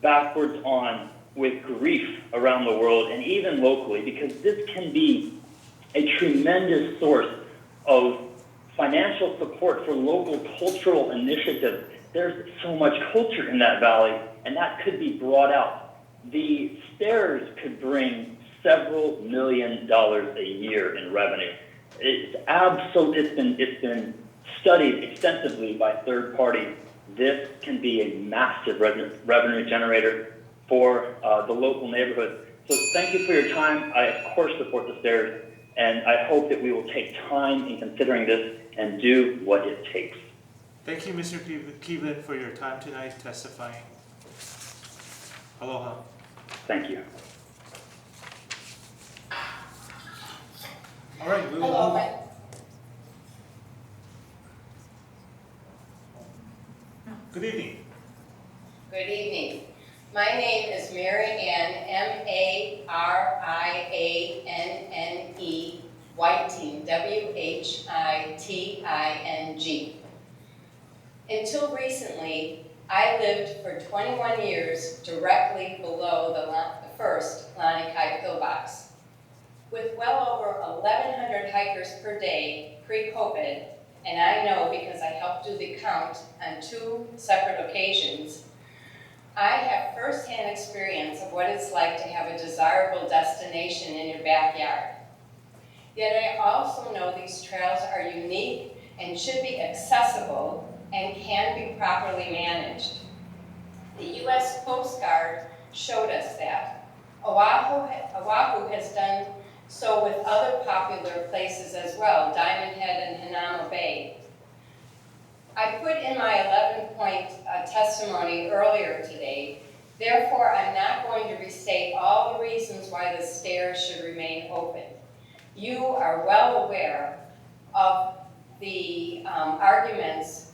backwards on with grief around the world and even locally, because this can be a tremendous source of financial support for local cultural initiatives. There's so much culture in that valley, and that could be brought out. The stairs could bring several $1 million a year in revenue. It's been studied extensively by third parties. This can be a massive revenue generator for the local neighborhood. So thank you for your time. I, of course, support the stairs, and I hope that we will take time in considering this and do what it takes.
Thank you, Mr. Cleveland, for your time tonight testifying. Aloha.
Thank you.
All right, we'll
Hello,
move. Good evening.
Good evening. My name is Mary Ann, M-A-R-I-A-N-N-E, Whiting, W-H-I-T-I-N-G. Until recently, I lived for 21 years directly below the first Lanikai pillbox. With well over 1,100 hikers per day pre-COVID, and I know because I helped do the count on 2 separate occasions, I have firsthand experience of what it's like to have a desirable destination in your backyard. Yet I also know these trails are unique and should be accessible and can be properly managed. The U.S. Coast Guard showed us that. Oahu has done so with other popular places as well, Diamond Head and Hanauma Bay. I put in my 11-point testimony earlier today, therefore I'm not going to restate all the reasons why the stairs should remain open. You are well aware of the arguments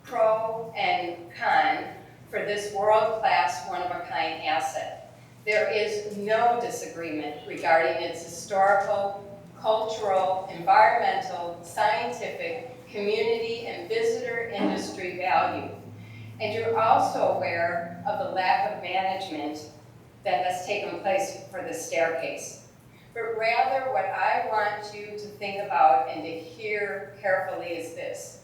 pro and con for this world-class, one-of-a-kind asset. There is no disagreement regarding its historical, cultural, environmental, scientific, community, and visitor industry value. And you're also aware of the lack of management that has taken place for the staircase. But rather, what I want you to think about and to hear carefully is this.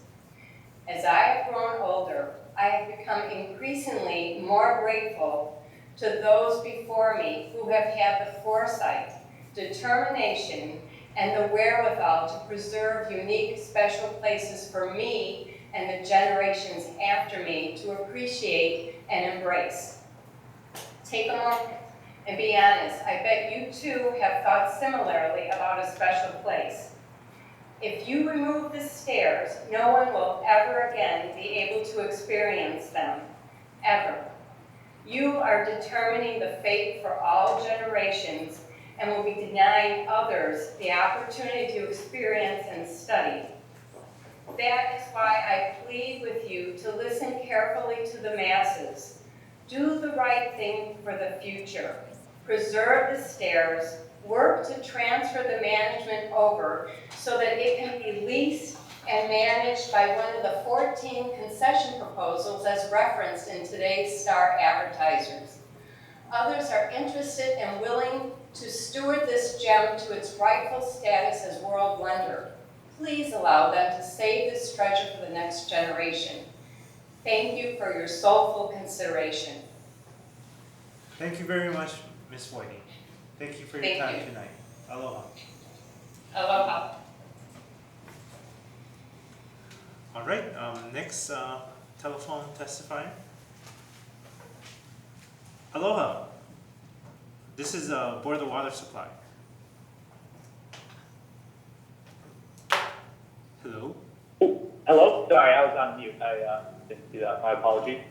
As I have grown older, I have become increasingly more grateful to those before me who have had the foresight, determination, and the wherewithal to preserve unique, special places for me and the generations after me to appreciate and embrace. Take a moment and be honest. I bet you too have thought similarly about a special place. If you remove the stairs, no one will ever again be able to experience them, ever. You are determining the fate for all generations and will be denying others the opportunity to experience and study. That is why I plead with you to listen carefully to the masses. Do the right thing for the future. Preserve the stairs. Work to transfer the management over so that it can be leased and managed by one of the 14 concession proposals as referenced in today's Star Advertisers. Others are interested and willing to steward this gem to its rightful status as world wonder. Please allow them to save this treasure for the next generation. Thank you for your soulful consideration.
Thank you very much, Ms. Whiting. Thank you for your time tonight. Aloha.
Aloha.
next telephone testifier. Aloha. This is Board of Water Supply. Hello?
Hello? Sorry, I was on mute. I didn't see that. My apologies.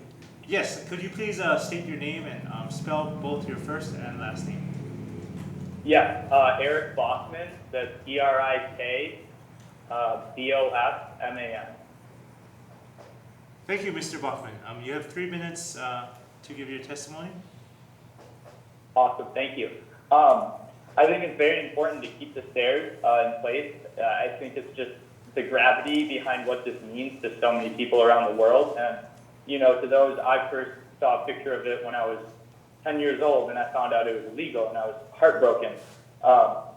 Yes, could you please state your name and spell both your first and last name?
Yeah, Eric Bosman, that's ERIK BOSMAN.
Thank you, Mr. Bachman. You have 3 minutes to give your testimony.
Awesome, thank you. I think it's very important to keep the stairs in place. I think it's just the gravity behind what this means to so many people around the world. And, you know, to those, I first saw a picture of it when I was 10 years old and I found out it was illegal and I was heartbroken.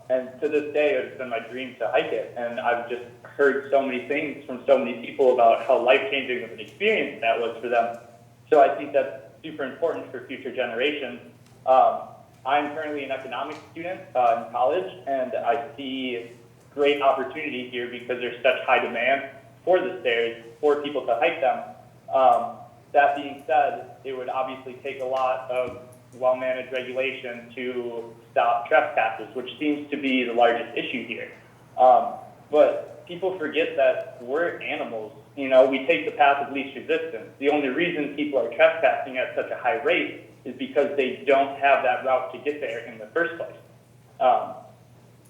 And to this day, it's been my dream to hike it. And I've just heard so many things from so many people about how life-changing of an experience that was for them. So I think that's super important for future generations. I'm currently an economics student in college, and I see great opportunity here because there's such high demand for the stairs, for people to hike them. That being said, it would obviously take a lot of well-managed regulation to stop trespassers, which seems to be the largest issue here. But people forget that we're animals. You know, we take the path of least resistance. The only reason people are trespassing at such a high rate is because they don't have that route to get there in the first place,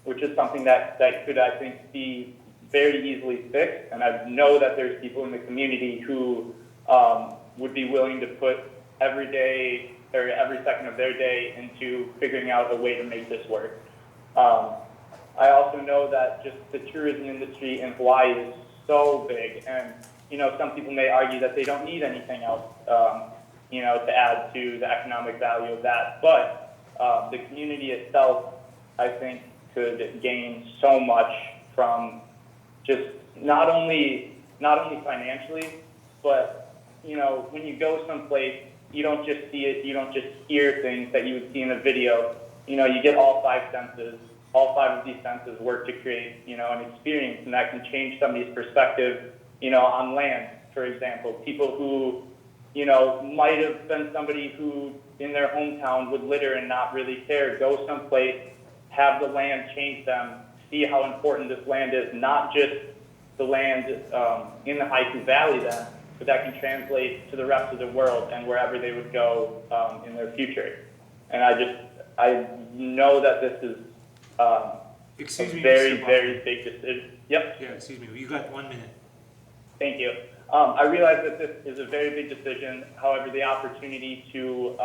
which is something that could, I think, be very easily fixed. And I know that there's people in the community who would be willing to put every day or every second of their day into figuring out a way to make this work. I also know that just the tourism industry in Hawaii is so big, and you know, some people may argue that they don't need anything else, you know, to add to the economic value of that. But the community itself, I think, could gain so much from just not only financially, but you know, when you go someplace, you don't just see it, you don't just hear things that you would see in a video. You know, you get all 5 senses. All 5 of these senses work to create, you know, an experience, and that can change somebody's perspective, you know, on land, for example. People who, you know, might have been somebody who in their hometown would litter and not really care, go someplace, have the land change them, see how important this land is, not just the land in the Haiku Valley then, but that can translate to the rest of the world and wherever they would go in their future. And I know that this is
Excuse me,
very,
Mr.
very big decision. Yep.
Yeah, excuse me. You got 1 minute.
Thank you. I realize that this is a very big decision. However, the opportunity to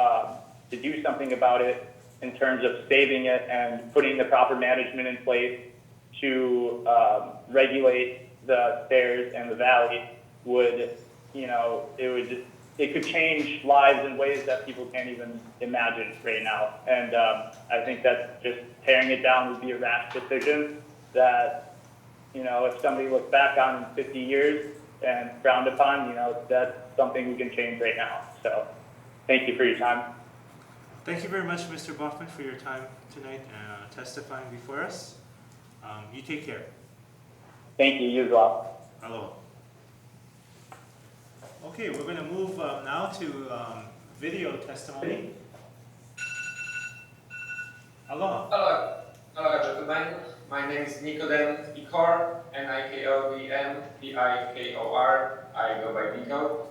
do something about it in terms of saving it and putting the proper management in place to regulate the stairs and the valley would, you know, it could change lives in ways that people can't even imagine right now. And I think that just tearing it down would be a rash decision that, you know, if somebody looks back on in 50 years and frowned upon, you know, that's something we can change right now. So thank you for your time.
Thank you very much, Mr. Bachman, for your time tonight testifying before us. You take care.
Thank you. You as well.
Aloha. Okay, we're going to move now to video testimony. Aloha.
Hello, hello gentlemen. My name is Nicodem Ikor, Nikodem Bikor. I go by Nico.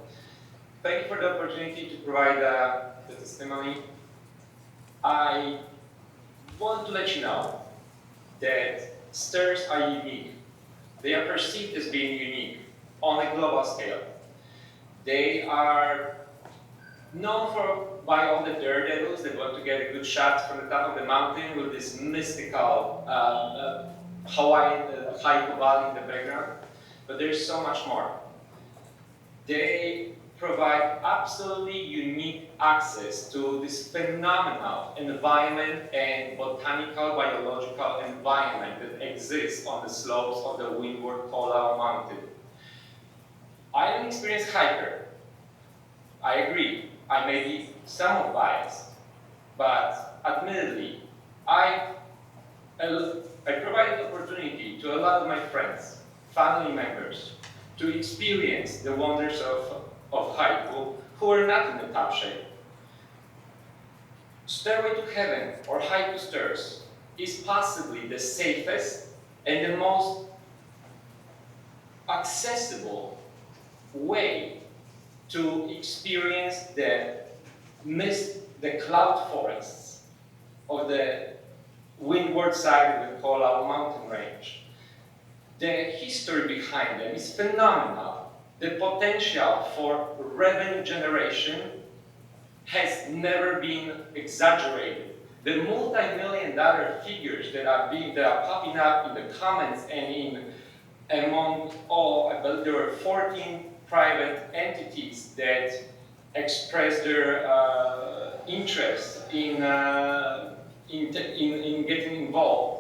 Thank you for the opportunity to provide the testimony. I want to let you know that stairs are unique. They are perceived as being unique on a global scale. They are known by all the daredevils that want to get a good shot from the top of the mountain with this mystical Hawaiian Haiku Valley in the background. But there's so much more. They provide absolutely unique access to this phenomenal environment and botanical, biological environment that exists on the slopes of the windward Kolau Mountain. I am an experienced hiker. I agree, I may be somewhat biased, but admittedly, I provided opportunity to a lot of my friends, family members, to experience the wonders of Haiku who are not in the top shape. Stairway to Heaven, or Haiku Stairs, is possibly the safest and the most accessible way to experience the cloud forests of the windward side of the Kolau mountain range. The history behind them is phenomenal. The potential for revenue generation has never been exaggerated. The multi-million-dollar figures that are popping up in the comments and among all, I believe there were 14 private entities that expressed their interest in getting involved.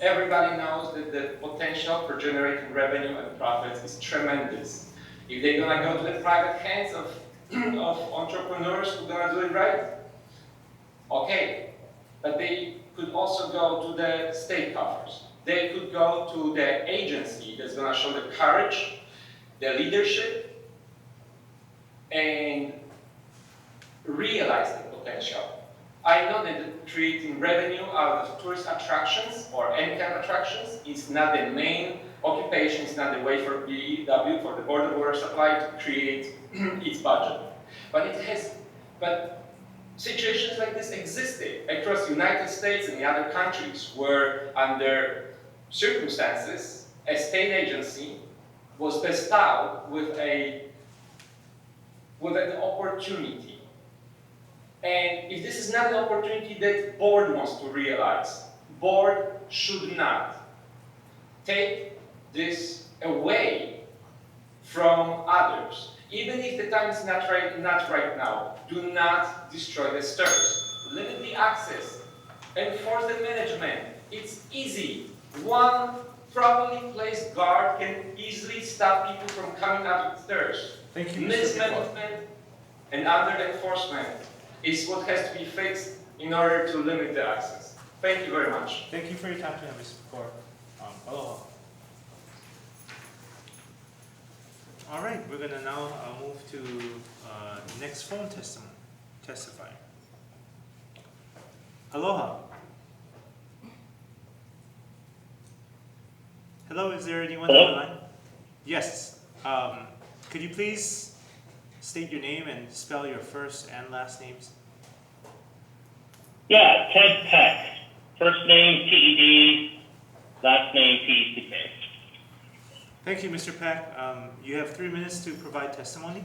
Everybody knows that the potential for generating revenue and profits is tremendous. If they're gonna go to the private hands of entrepreneurs who are gonna do it right, okay. But they could also go to the state coffers. They could go to the agency that's gonna show the courage, the leadership, and realize the potential. I know that creating revenue out of tourist attractions or any kind of attractions is not the main occupation, it's not the way for BW, for the Board of Water Supply, to create its budget. But situations like this existed across the United States and the other countries where, under circumstances, a state agency was bestowed with an opportunity. And if this is not an opportunity that board wants to realize, board should not take this away from others. Even if the time is not right now, do not destroy the stairs. Limit the access. Enforce the management. It's easy. One properly placed guard can easily stop people from coming out of the stairs.
Thank you, Mr.
Mismanagement and under-enforcement is what has to be fixed in order to limit the access. Thank you very much.
Thank you for your time tonight, Mr. Pecor. Aloha. All right, we're gonna now move to next phone testifying. Aloha. Hello, is there anyone on the line? Yes. Could you please state your name and spell your first and last names?
Yeah, Ted Peck. First name T-E-D, last name P-E-C-K.
Thank you, Mr. Peck. You have 3 minutes to provide testimony.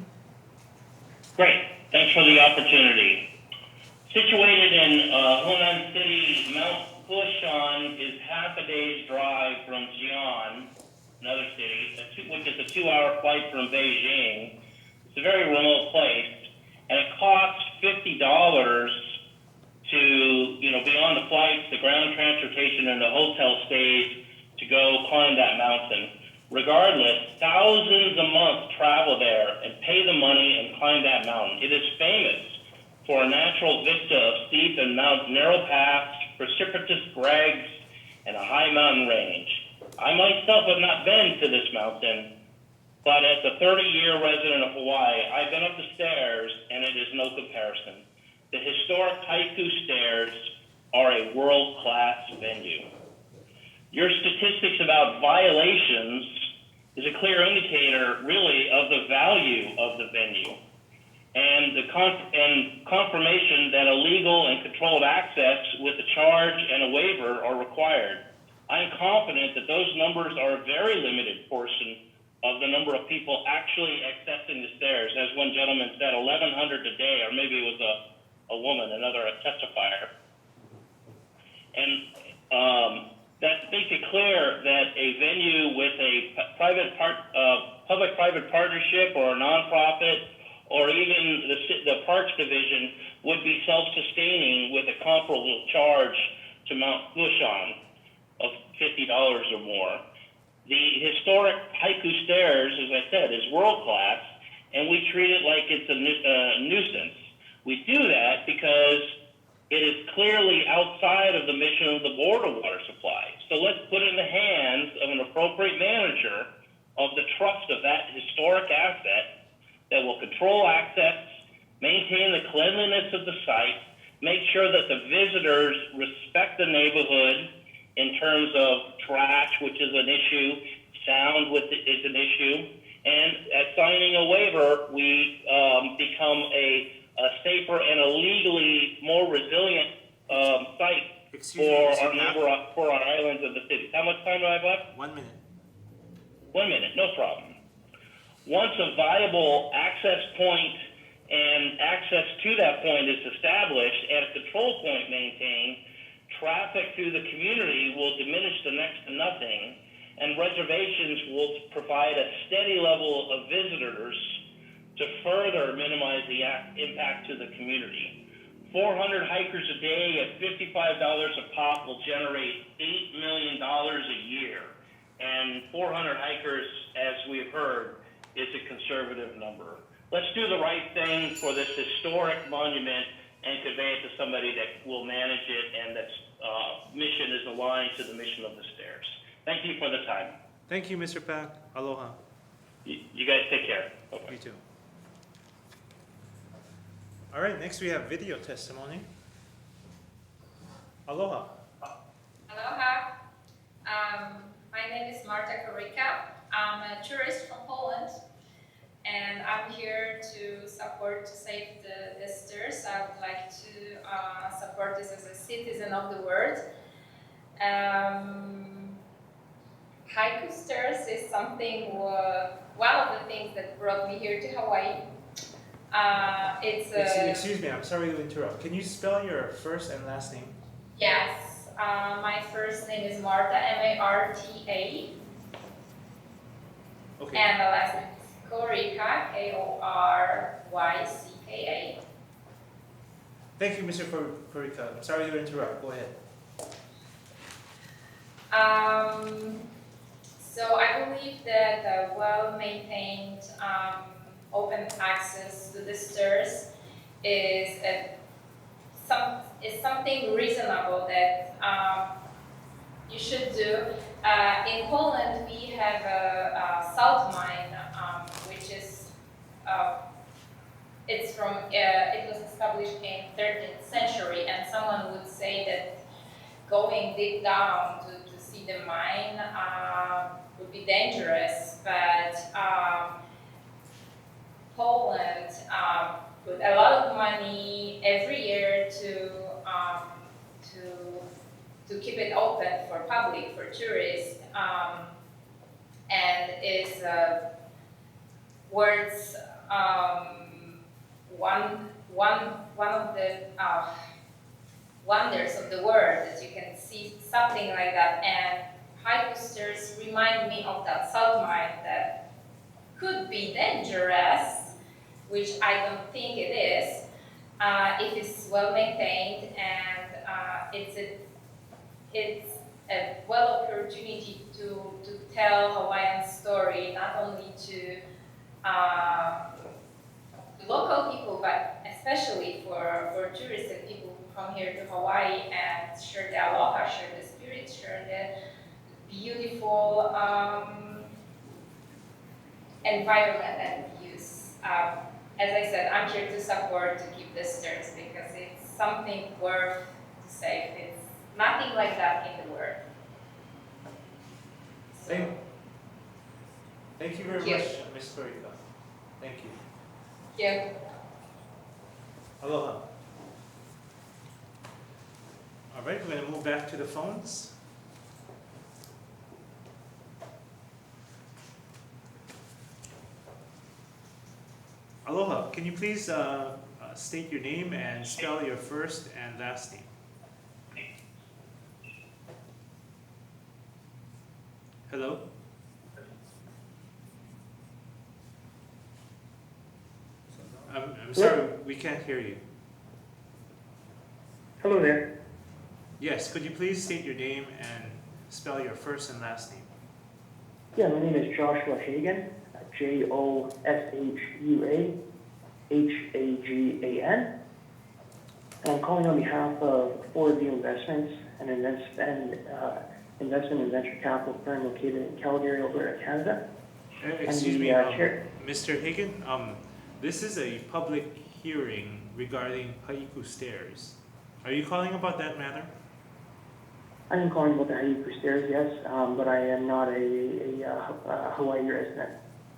Great, thanks for the opportunity. Situated in Hunan City, Mount Pushon is half a day's drive from Xi'an, another city, which is a 2-hour flight from Beijing. It's a very remote place, and it costs $50 to, be on the flights, the ground transportation, and the hotel stays to go climb that mountain. Regardless, thousands a month travel there and pay the money and climb that mountain. It is famous for a natural vista of steep and narrow paths, precipitous crags, and a high mountain range. I myself have not been to this mountain, but as a 30-year resident of Hawaii, I've been up the stairs, and it is no comparison. The historic Haiku Stairs are a world-class venue. Your statistics about violations is a clear indicator, really, of the value of the venue and the confirmation that a legal and controlled access with a charge and a waiver are required. I am confident that those numbers are a very limited portion of the number of people actually accessing the stairs. As one gentleman said, 1,100 a day, or maybe it was a woman, another testifier. And that makes it clear that a venue with a public-private partnership or a nonprofit or even the Parks Division would be self-sustaining with a comparable charge to Mount Pushon of $50 or more. The historic Haiku Stairs, as I said, is world-class, and we treat it like it's a nuisance. We do that because it is clearly outside of the mission of the Board of Water Supply. So let's put it in the hands of an appropriate manager of the trust of that historic asset that will control access, maintain the cleanliness of the site, make sure that the visitors respect the neighborhood in terms of trash, which is an issue, sound, which is an issue, and at signing a waiver, we become a safer and a legally more resilient site for our islands of the city. How much time do I have left?
1 minute.
1 minute, no problem. Once a viable access point and access to that point is established and a control point maintained, traffic through the community will diminish to next to nothing, and reservations will provide a steady level of visitors to further minimize the impact to the community. 400 hikers a day at $55 a pop will generate $8 million a year. And 400 hikers, as we've heard, is a conservative number. Let's do the right thing for this historic monument and convey it to somebody that will manage it and that's mission is aligned to the mission of the stairs. Thank you for the time.
Thank you, Mr. Pak. Aloha.
You guys take care. Bye-bye.
You too. All right, next we have video testimony. Aloha.
Aloha. My name is Marta Korika. I'm a tourist from Poland, and I'm here to support to save the stairs. I would like to support this as a citizen of the world. Haiku Stairs is something, one of the things that brought me here to Hawaii.
Excuse me, I'm sorry to interrupt. Can you spell your first and last name?
Yes, my first name is Marta, M-A-R-T-A.
Okay.
And the last name is Korika, K-O-R-Y-C-K-A.
Thank you, Mr. Korika. I'm sorry to interrupt. Go ahead.
So I believe that a well-maintained open access to the stairs is something reasonable that you should do. In Poland, we have a salt mine, which is it was established in 13th century, and someone would say that going deep down to see the mine would be dangerous, but Poland put a lot of money every year to keep it open for public, for tourists, and is worth one of the wonders of the world that you can see something like that. And Haiku Stairs remind me of that salt mine that could be dangerous, which I don't think it is, if it's well maintained, and it's a well opportunity to tell Hawaiian story, not only to local people, but especially for tourists and people who come here to Hawaii and share the aloha, share the spirit, share the beautiful environment and views. As I said, I'm here to support, to keep the stairs, because it's something worth to save. It's nothing like that in the world. So,
Thank you very much, Ms. Korika. Thank you.
yeah.
Aloha. All right, we're going to move back to the phones. Aloha, can you please state your name and spell your first and last name? Hello? I'm sorry, we can't hear you.
Hello there.
Yes, could you please state your name and spell your first and last name?
Yeah, my name is Joshua Hagan, Joshua-Hagan. And I'm calling on behalf of Forward View Investments, an investment and venture capital firm located in Calgary, Alberta, Canada.
Excuse me,
chair.
Mr. Hagan, this is a public hearing regarding Haiku Stairs. Are you calling about that matter?
I am calling about the Haiku Stairs, yes, but I am not a Hawaii resident.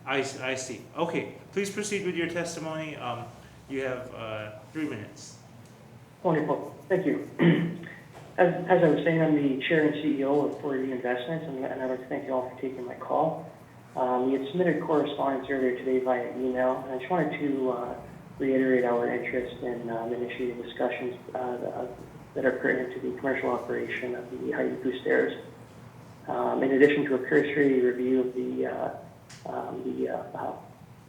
I see. Okay, please proceed with your testimony. You have 3 minutes.
Wonderful, thank you. As I was saying, I'm the chair and CEO of 4D Investments, and I'd like to thank you all for taking my call. We had submitted correspondence earlier today via email, and I just wanted to reiterate our interest in initiating discussions that are pertinent to the commercial operation of the Haiku Stairs. In addition to a cursory review of the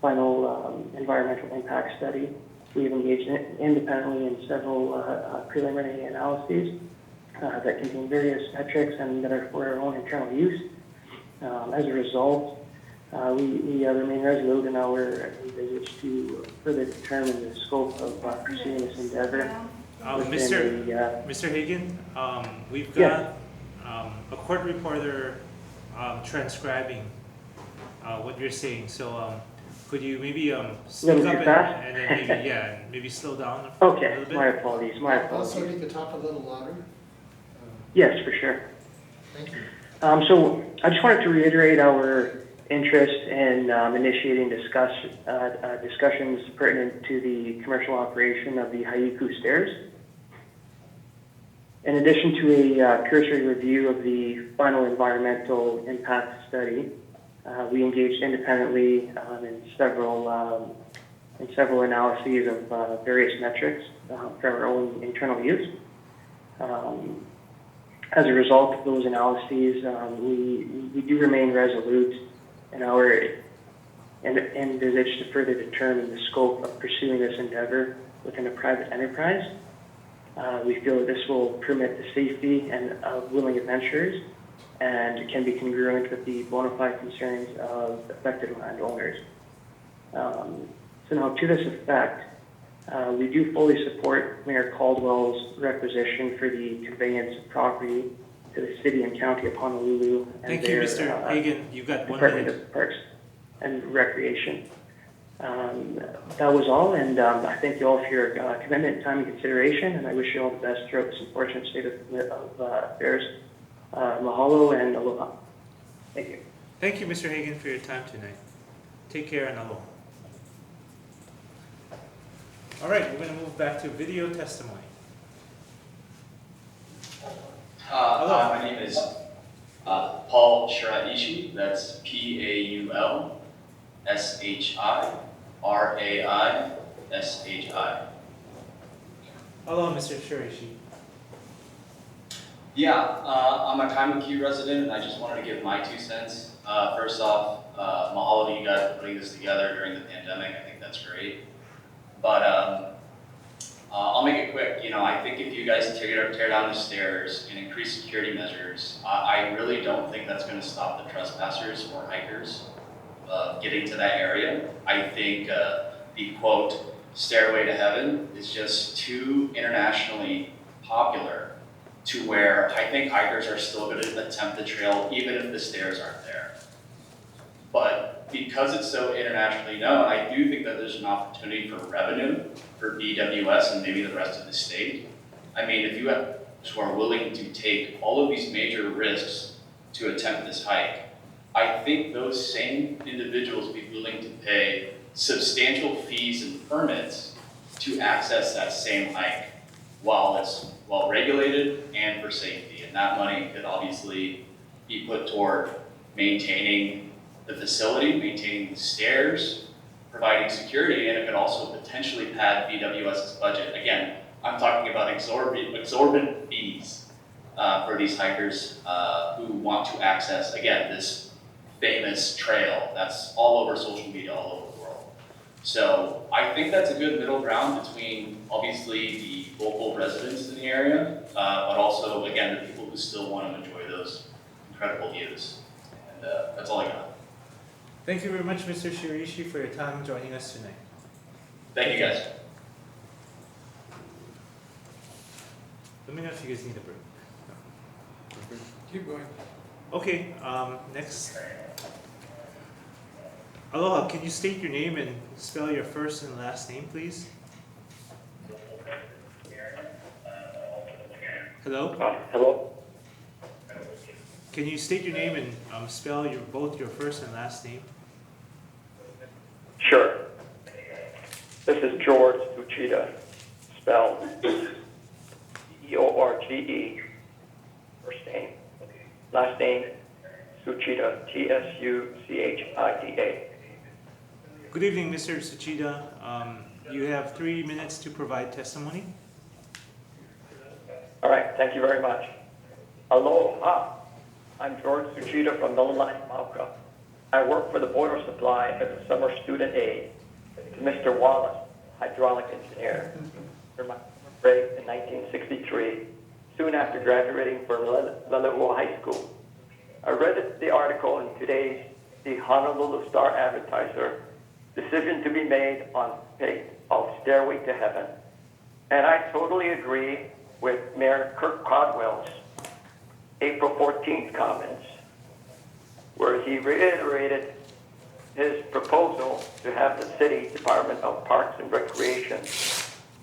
final environmental impact study, we have engaged independently in several preliminary analyses that contain various metrics and that are for our own internal use. As a result, we remain resolute in our endeavors to further determine the scope of pursuing this endeavor.
Mr. Hagan, we've got a court reporter transcribing what you're saying. So could you maybe speak up and then maybe slow down a little bit?
My apologies.
Also, you could talk a little louder.
Yes, for sure.
Thank you.
So I just wanted to reiterate our interest in initiating discussions pertinent to the commercial operation of the Haiku Stairs. In addition to a cursory review of the final environmental impact study, we engaged independently in several analyses of various metrics for our own internal use. As a result of those analyses, we do remain resolute in our envisage to further determine the scope of pursuing this endeavor within a private enterprise. We feel that this will permit the safety of willing adventurers and can be congruent with the bona fide concerns of affected landowners. So now, to this effect, we do fully support Mayor Caldwell's requisition for the conveyance of property to the city and county of Honolulu and
Thank you, Mr. Hagan. You've got 1
Department
minute.
of Parks and Recreation. That was all, and I thank you all for your commitment, time, and consideration, and I wish you all the best throughout this unfortunate state of affairs. Mahalo and aloha. Thank you.
Thank you, Mr. Hagan, for your time tonight. Take care and aloha. All right, we're going to move back to video testimony.
My name is Paul Shiraishi. That's Paul Shiraishi.
Hello, Mr. Shiraishi.
Yeah, I'm a Kaimuki resident, and I just wanted to give my 2 cents. First off, mahalo to you guys for putting this together during the pandemic. I think that's great. But I'll make it quick. You know, I think if you guys tear down the stairs and increase security measures, I really don't think that's going to stop the trespassers or hikers getting to that area. I think the quote stairway to heaven is just too internationally popular to where I think hikers are still going to attempt the trail even if the stairs aren't there. But because it's so internationally known, I do think that there's an opportunity for revenue for BWS and maybe the rest of the state. I mean, if you have who are willing to take all of these major risks to attempt this hike, I think those same individuals will be willing to pay substantial fees and permits to access that same hike while it's well regulated and for safety. And that money could obviously be put toward maintaining the facility, maintaining the stairs, providing security, and it could also potentially pad BWS's budget. Again, I'm talking about exorbitant fees for these hikers who want to access, again, this famous trail that's all over social media, all over the world. So I think that's a good middle ground between obviously the local residents in the area, but also, again, the people who still want to enjoy those incredible views. And that's all I got.
Thank you very much, Mr. Shiraishi, for your time joining us tonight.
Thank you, guys.
Let me know if you guys need a break. No.
Keep going.
Okay, next. Aloha, can you state your name and spell your first and last name, please? Hello?
Hello?
Can you state your name and spell both your first and last name?
Sure. This is George Tsuchida, spelled Eorge, first name. Last name, Tsuchida, Tsuchida.
Good evening, Mr. Tsuchida. You have 3 minutes to provide testimony.
All right, thank you very much. Aloha. I'm George Tsuchida from Mililani, Mauka. I work for the boiler supply as a summer student aide to Mr. Wallace, hydraulic engineer, for my break in 1963, soon after graduating from Lalua High School. I read the article in today's The Honolulu Star Advertiser, Decision to be Made on Fate of Stairway to Heaven, and I totally agree with Mayor Kirk Caldwell's April 14th comments, where he reiterated his proposal to have the City Department of Parks and Recreation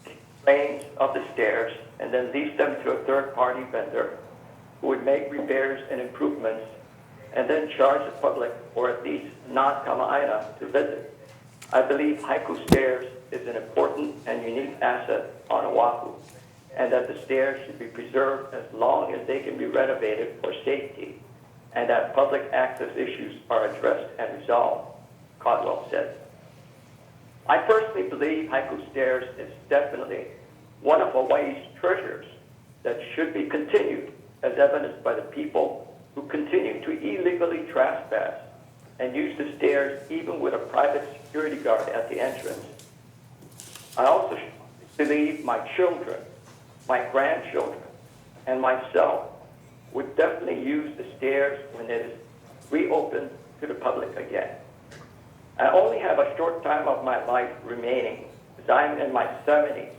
take reins of the stairs and then lease them to a third-party vendor who would make repairs and improvements and then charge the public, or at least non-Kama'aina, to visit. I believe Haiku Stairs is an important and unique asset on Oahu, and that the stairs should be preserved as long as they can be renovated for safety, and that public access issues are addressed and resolved, Caldwell said. I personally believe Haiku Stairs is definitely one of Hawaii's treasures that should be continued, as evidenced by the people who continue to illegally trespass and use the stairs even with a private security guard at the entrance. I also believe my children, my grandchildren, and myself would definitely use the stairs when it is reopened to the public again. I only have a short time of my life remaining, as I'm in my 70s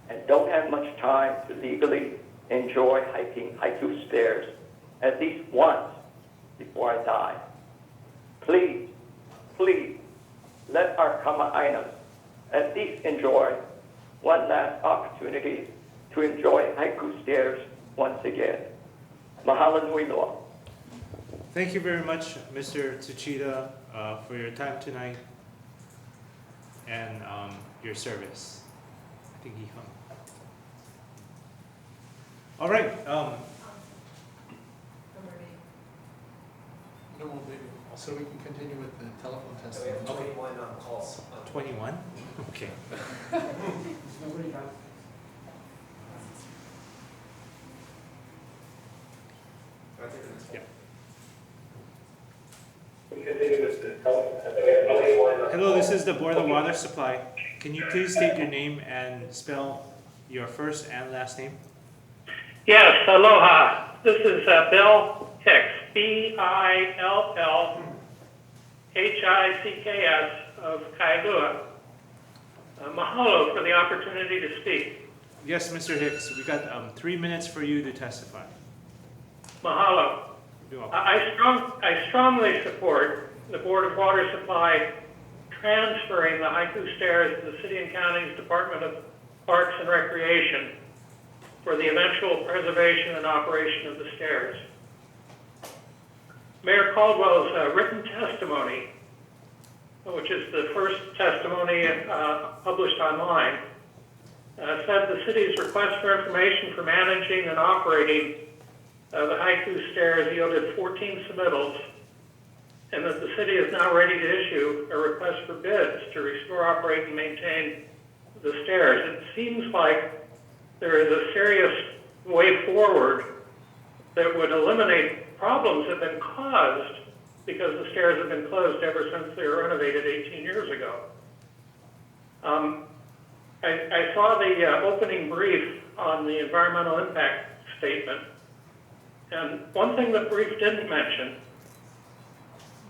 and don't have much time to legally enjoy hiking Haiku Stairs at least once before I die. Please, please, let our Kama'ainas at least enjoy one last opportunity to enjoy Haiku Stairs once again. Mahalo nui loa.
Thank you very much, Mr. Tsuchida, for your time tonight and your service. I think he hung. All right.
No, maybe. So we can continue with the telephone testimony.
Okay. 21 on calls. 21? Okay.
Nobody has.
Yeah. Hello, this is the Board of Water Supply. Can you please state your name and spell your first and last name?
Yes, aloha. This is Bill Hicks, BILLHICKS of Kailua. Mahalo for the opportunity to speak.
Yes, Mr. Hicks, we got 3 minutes for you to testify.
Mahalo.
You're welcome.
I strongly support the Board of Water Supply transferring the Haiku Stairs to the City and County's Department of Parks and Recreation for the eventual preservation and operation of the stairs. Mayor Caldwell's written testimony, which is the first testimony published online, said the city's request for information for managing and operating the Haiku Stairs yielded 14 submittals, and that the city is now ready to issue a request for bids to restore, operate, and maintain the stairs. It seems like there is a serious way forward that would eliminate problems that have been caused because the stairs have been closed ever since they were renovated 18 years ago. I saw the opening brief on the environmental impact statement, and one thing the brief didn't mention,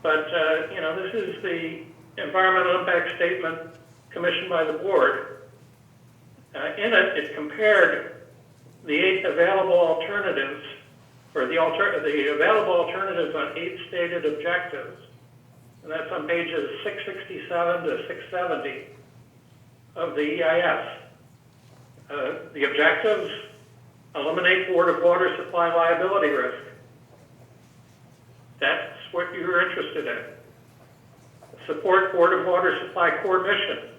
but this is the environmental impact statement commissioned by the board. In it, it compared the 8 available alternatives, or the available alternatives on 8 stated objectives. and that's on pages 667 to 670 of the EIS. The objectives: eliminate Board of Water Supply liability risk. That's what you're interested in. Support Board of Water Supply core mission.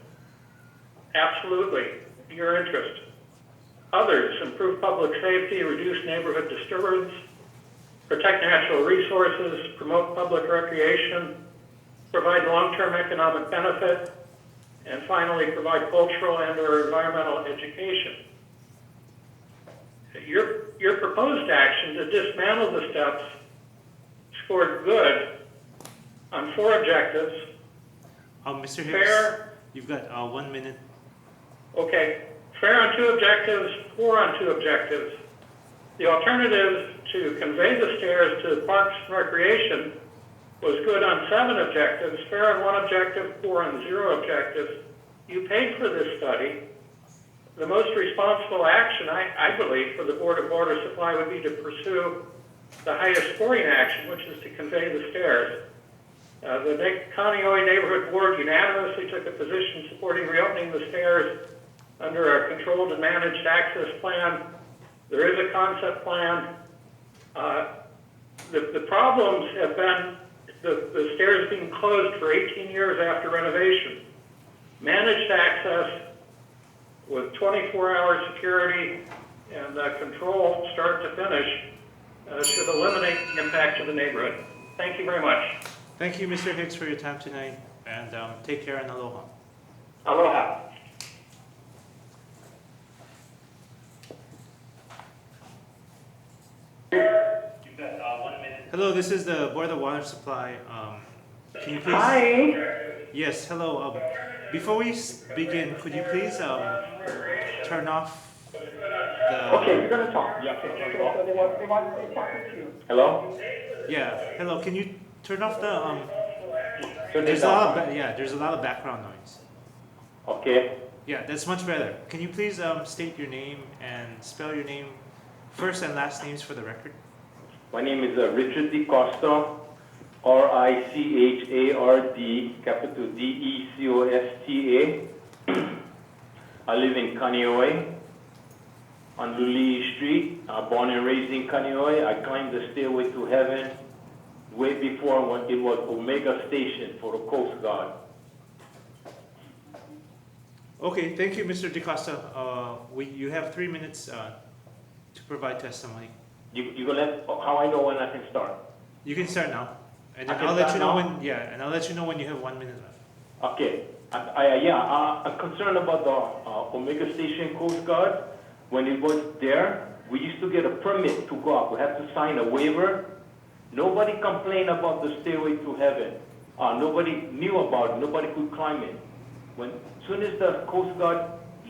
Absolutely, your interest. Others: improve public safety, reduce neighborhood disturbance, protect natural resources, promote public recreation, provide long-term economic benefit, and finally, provide cultural and/or environmental education. Your proposed action to dismantle the steps scored good on 4 objectives.
Mr. Hicks,
Fair.
you've got 1 minute.
Okay, fair on 2 objectives, poor on 2 objectives. The alternative to convey the stairs to Parks and Recreation was good on 7 objectives, fair on 1 objective, poor on 0 objectives. You paid for this study. The most responsible action, I believe, for the Board of Water Supply would be to pursue the highest scoring action, which is to convey the stairs. The Kaneohe Neighborhood Board unanimously took a position supporting reopening the stairs under a controlled and managed access plan. There is a concept plan. The problems have been the stairs being closed for 18 years after renovation. Managed access with 24-hour security and control start to finish should eliminate the impact to the neighborhood. Thank you very much.
Thank you, Mr. Hicks, for your time tonight, and take care and aloha.
Aloha. You've got 1 minute.
Hello, this is the Board of Water Supply. Can you please?
Hi.
Yes, hello. Before we begin, could you please turn off the...
Okay, you're gonna talk. Yeah. Okay, so they want to talk to you.
Hello?
Yeah, hello, can you turn off the...
Turn it
there's
down.
there's a lot of background noise.
Okay.
Yeah, that's much better. Can you please state your name and spell your name, first and last names for the record?
My name is Richard DeCosta, R-I-C-H-A-R-D, capital D-E-C-O-S-T-A. I live in Kaneohe on Luli Street. Born and raised in Kaneohe. I climbed the stairway to heaven way before when it was Omega Station for the Coast Guard.
Okay, thank you, Mr. DeCosta. You have 3 minutes to provide testimony.
You gonna let, how I know when I can start?
You can start now, and then
I can
I'll let
start
you know
now?
when. Yeah, and I'll let you know when you have 1 minute left.
Okay. I'm concerned about the Omega Station Coast Guard. When it was there, we used to get a permit to go up. We had to sign a waiver. Nobody complained about the stairway to heaven. Nobody knew about it. Nobody could climb it. As soon as the Coast Guard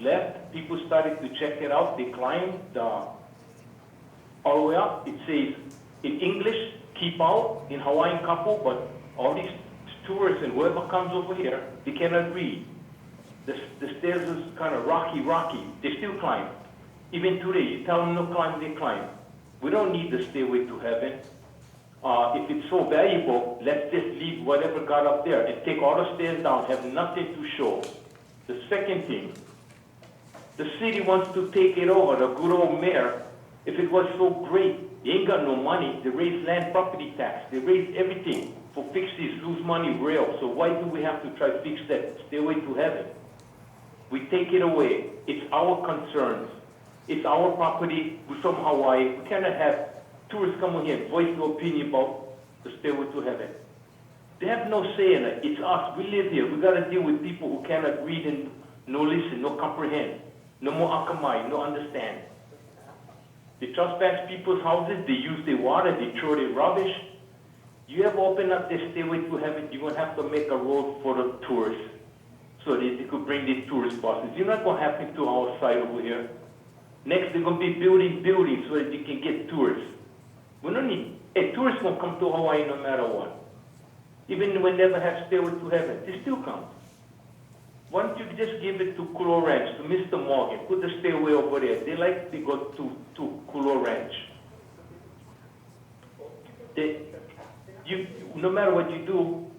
left, people started to check it out. They climbed all the way up. It says in English, keep out, in Hawaiian couple, but all these tourists and whoever comes over here, they cannot read. The stairs is kind of rocky. They still climb. Even today, you tell them no climb, they climb. We don't need the stairway to heaven. If it's so valuable, let's just leave whatever got up there and take all the stairs down, have nothing to show. The second thing, the city wants to take it over, the good old mayor. If it was so great, they ain't got no money. They raise land property tax. They raise everything for fix these lose money rails. So why do we have to try to fix that stairway to heaven? We take it away. It's our concerns. It's our property. We're from Hawaii. We cannot have tourists come here and voice their opinion about the stairway to heaven. They have no say in it. It's us. We live here. We got to deal with people who cannot read and no listen, no comprehend, no more akamai, no understand. They trespass people's houses. They use their water. They throw their rubbish. You have opened up this stairway to heaven. You're going to have to make a road for the tourists so that they could bring these tourist buses. You're not going to happen to our side over here. Next, they're going to be building buildings so that you can get tourists. We don't need, tourists won't come to Hawaii no matter what. Even when they never have stairway to heaven, they still come. Why don't you just give it to Kulo Ranch, to Mr. Morgan, put the stairway over there. They like to go to Kulo Ranch. No matter what you do,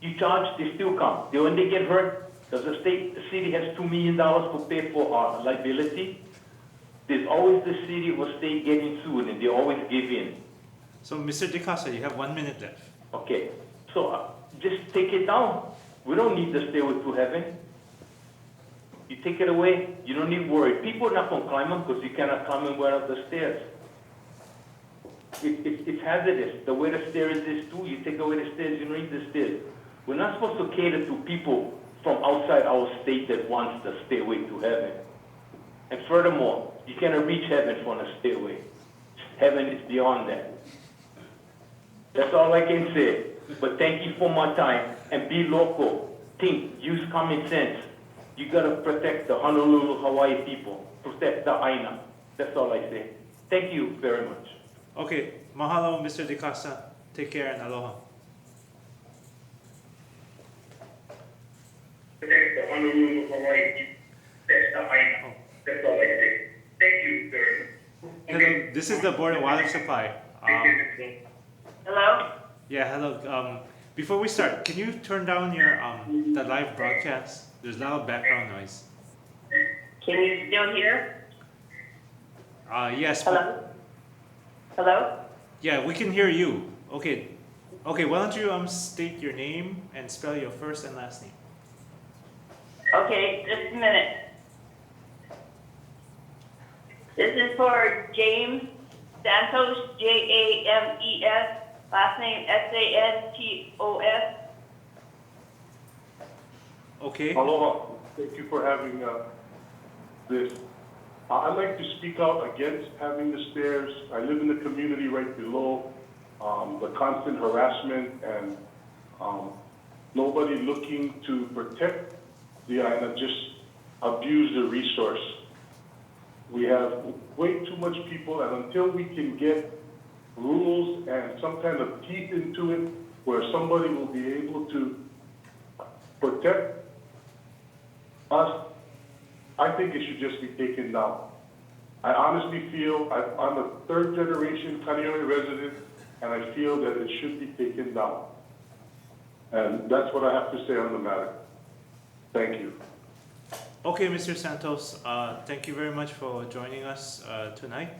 You charge, they still come. Then when they get hurt, does the city has $2 million to pay for liability? There's always the city or state getting sued, and they always give in.
So, Mr. DeCosta, you have 1 minute left.
Okay, so just take it down. We don't need the stairway to heaven. You take it away, you don't need worry. People are not going to climb them because you cannot climb them without the stairs. It's hazardous. The way the stairs is too, you take away the stairs, you don't need the stairs. We're not supposed to cater to people from outside our state that wants the stairway to heaven. And furthermore, you cannot reach heaven from a stairway. Heaven is beyond that. That's all I can say. But thank you for my time. And be local. Think. Use common sense. You gotta protect the Honolulu, Hawaii people. Protect the Aina. That's all I say. Thank you very much.
Okay, mahalo, Mr. DeCosta. Take care and aloha.
Protect the Honolulu, Hawaii people. Protect the Aina. That's all I say. Thank you very much.
Hello, this is the Board of Water Supply.
Hello?
Yeah, hello. Before we start, can you turn down your the live broadcast? There's a lot of background noise.
Can you still hear?
Yes.
Hello? Hello?
Yeah, we can hear you. Okay. Okay, why don't you state your name and spell your first and last name?
Okay, just a minute. This is for James Santos, James, last name Santos.
Okay.
Aloha. Thank you for having this. I'd like to speak out against having the stairs. I live in the community right below. The constant harassment and nobody looking to protect the island, just abuse the resource. We have way too much people, and until we can get rules and some kind of teeth into it where somebody will be able to protect us, I think it should just be taken down. I honestly feel, I'm a third generation Kaneohe resident, and I feel that it should be taken down. And that's what I have to say on the matter. Thank you.
Okay, Mr. Santos, thank you very much for joining us tonight.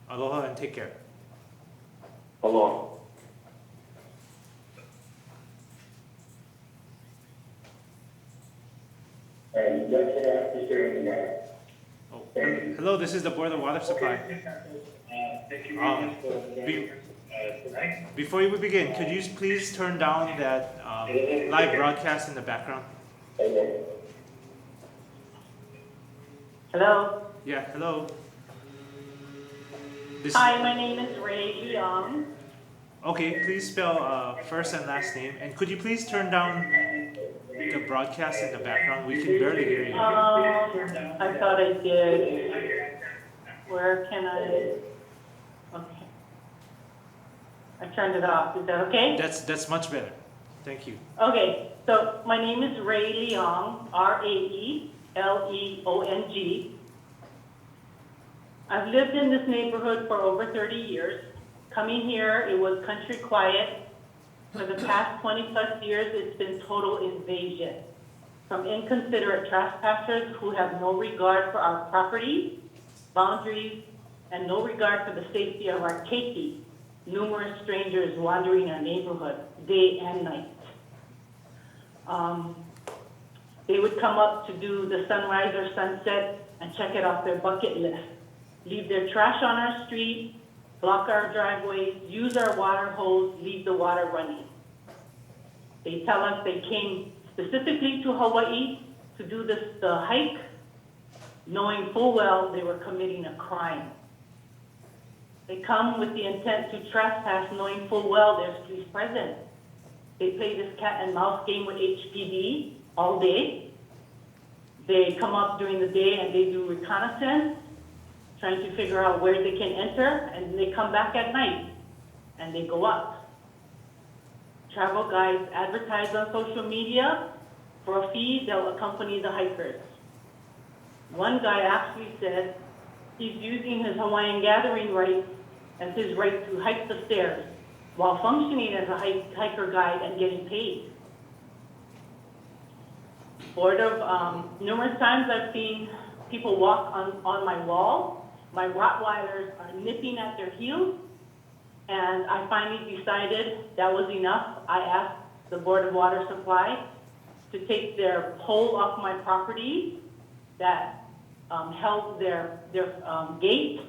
Aloha and take care.
Aloha.
And that's what I have to say on the matter.
Oh, hello, this is the Board of Water Supply.
Thank you very much for tonight.
Before we begin, could you please turn down that live broadcast in the background?
Hello?
Yeah, hello.
Hi, my name is Ray Leong.
Okay, please spell first and last name. And could you please turn down the broadcast in the background? We can barely hear you.
I thought I did. Where can I? Okay. I turned it off. Is that okay?
That's much better. Thank you.
Okay, so my name is Ray Leong, Raeleong. I've lived in this neighborhood for over 30 years. Coming here, it was country quiet. For the past 20 plus years, it's been total invasion from inconsiderate trespassers who have no regard for our property, boundaries, and no regard for the safety of our keiki. Numerous strangers wandering our neighborhood day and night. They would come up to do the sunrise or sunset and check it off their bucket list. Leave their trash on our street, block our driveways, use our water hose, leave the water running. They tell us they came specifically to Hawaii to do the hike, knowing full well they were committing a crime. They come with the intent to trespass, knowing full well there's police present. They play this cat and mouse game with HPD all day. They come up during the day and they do reconnaissance, trying to figure out where they can enter, and they come back at night and they go up. Travel guides advertise on social media. For a fee, they'll accompany the hikers. One guy actually said he's using his Hawaiian gathering rights as his right to hike the stairs while functioning as a hiker guide and getting paid. Numerous times I've seen people walk on my wall. My Rottweilers are nipping at their heels, and I finally decided that was enough. I asked the Board of Water Supply to take their pole off my property that held their gate,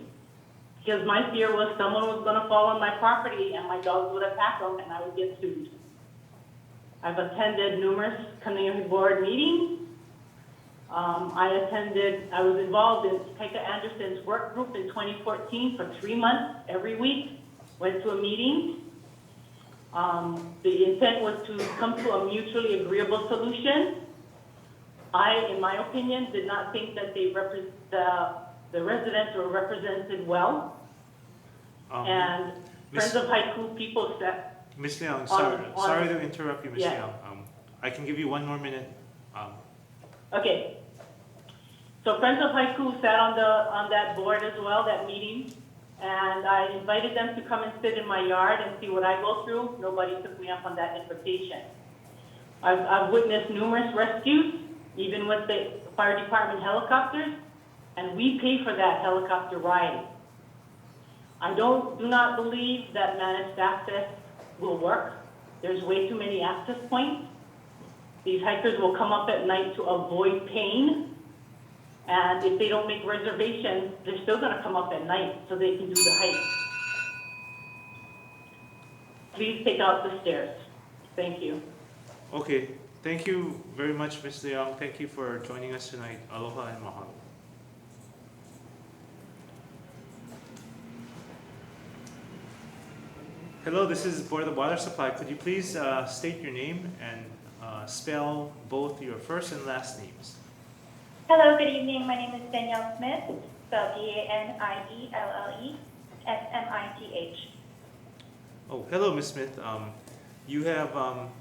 because my fear was someone was going to fall on my property and my dogs would attack them and I would get sued. I've attended numerous community board meetings. I was involved in Pekka Anderson's work group in 2014 for 3 months every week, went to a meeting. The intent was to come to a mutually agreeable solution. I, in my opinion, did not think that the residents were represented well. And Friends of Haiku people said...
Ms. Leong, sorry to interrupt you, Ms. Leong. I can give you 1 more minute.
Okay. So Friends of Haiku sat on that board as well, that meeting, and I invited them to come and sit in my yard and see what I go through. Nobody took me up on that invitation. I've witnessed numerous rescues, even with the fire department helicopters, and we pay for that helicopter ride. I do not believe that managed access will work. There's way too many access points. These hikers will come up at night to avoid pain. And if they don't make reservations, they're still going to come up at night so they can do the hike. Please take out the stairs. Thank you.
Okay. Thank you very much, Ms. Leong. Thank you for joining us tonight. Aloha and mahalo. Hello, this is Board of Water Supply. Could you please state your name and spell both your first and last names?
Hello, good evening. My name is Danielle Smith, spelled D-A-N-I-E-L-L-E-S-M-I-T-H.
Oh, hello, Ms. Smith. You have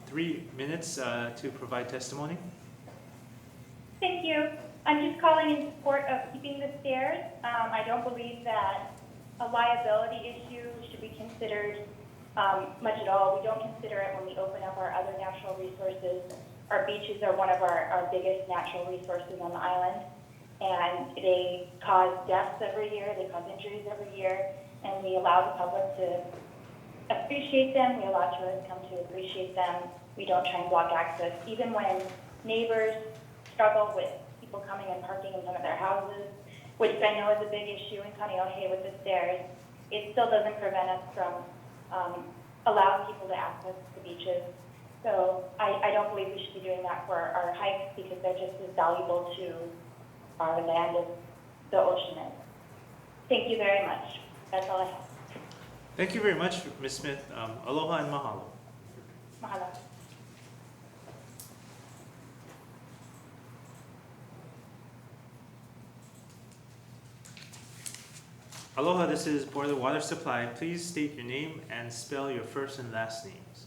3 minutes to provide testimony.
Thank you. I'm just calling in support of keeping the stairs. I don't believe that a liability issue should be considered much at all. We don't consider it when we open up our other natural resources. Our beaches are one of our biggest natural resources on the island, and they cause deaths every year, they cause injuries every year, and we allow the public to appreciate them, we allow tourists come to appreciate them. We don't try and block access. Even when neighbors struggle with people coming and parking in front of their houses, which I know is a big issue in Kaneohe with the stairs, it still doesn't prevent us from allowing people to access the beaches. So I don't believe we should be doing that for our hikes because they're just as valuable to our land as the ocean is. Thank you very much. That's all I have.
Thank you very much, Ms. Smith. Aloha and mahalo.
Mahalo.
Aloha, this is Board of Water Supply. Please state your name and spell your first and last names.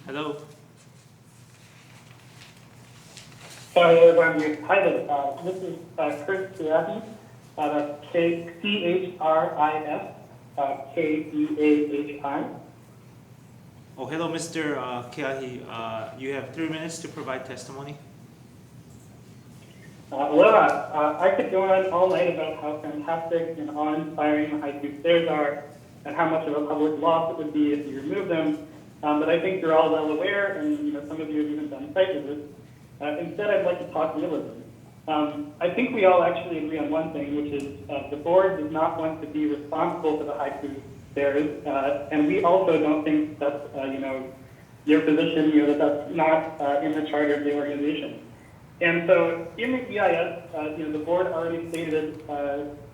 Hello.
Sorry, everyone. Hi there. This is Chris Keahi. That's K-C-H-R-I-S-K-E-A-H-I.
Oh, hello, Mr. Keahi. You have 3 minutes to provide testimony.
I could go on all night about how fantastic and awe-inspiring the Haiku Stairs are and how much of a public loss it would be if you remove them. But I think you're all well aware, and some of you have even done site visits. Instead, I'd like to talk realism. I think we all actually agree on one thing, which is the board does not want to be responsible for the Haiku Stairs, and we also don't think that's your position, that's not in the charter of the organization. And so in the EIS, the board already stated,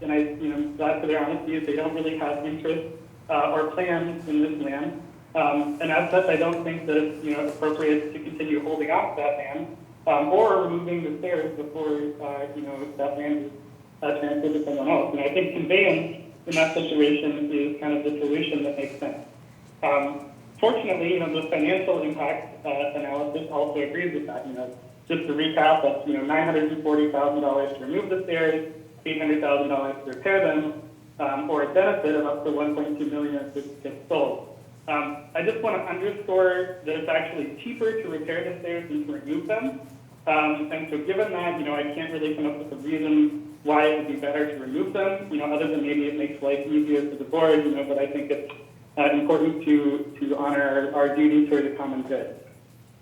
and I'm glad for their honesty, they don't really have interest or plans in this land. And as such, I don't think that it's appropriate to continue holding on to that land or removing the stairs before that land is transferred to someone else. And I think conveyance in that situation is kind of the solution that makes sense. Fortunately, the financial impact analysis also agrees with that. Just to recap, that's $940,000 to remove the stairs, $800,000 to repair them, or a benefit of up to 1.2 million if it gets sold. I just want to underscore that it's actually cheaper to repair the stairs than to remove them. And so given that, I can't really come up with a reason why it would be better to remove them, other than maybe it makes life easier for the board, but I think it's important to honor our duty toward the common good.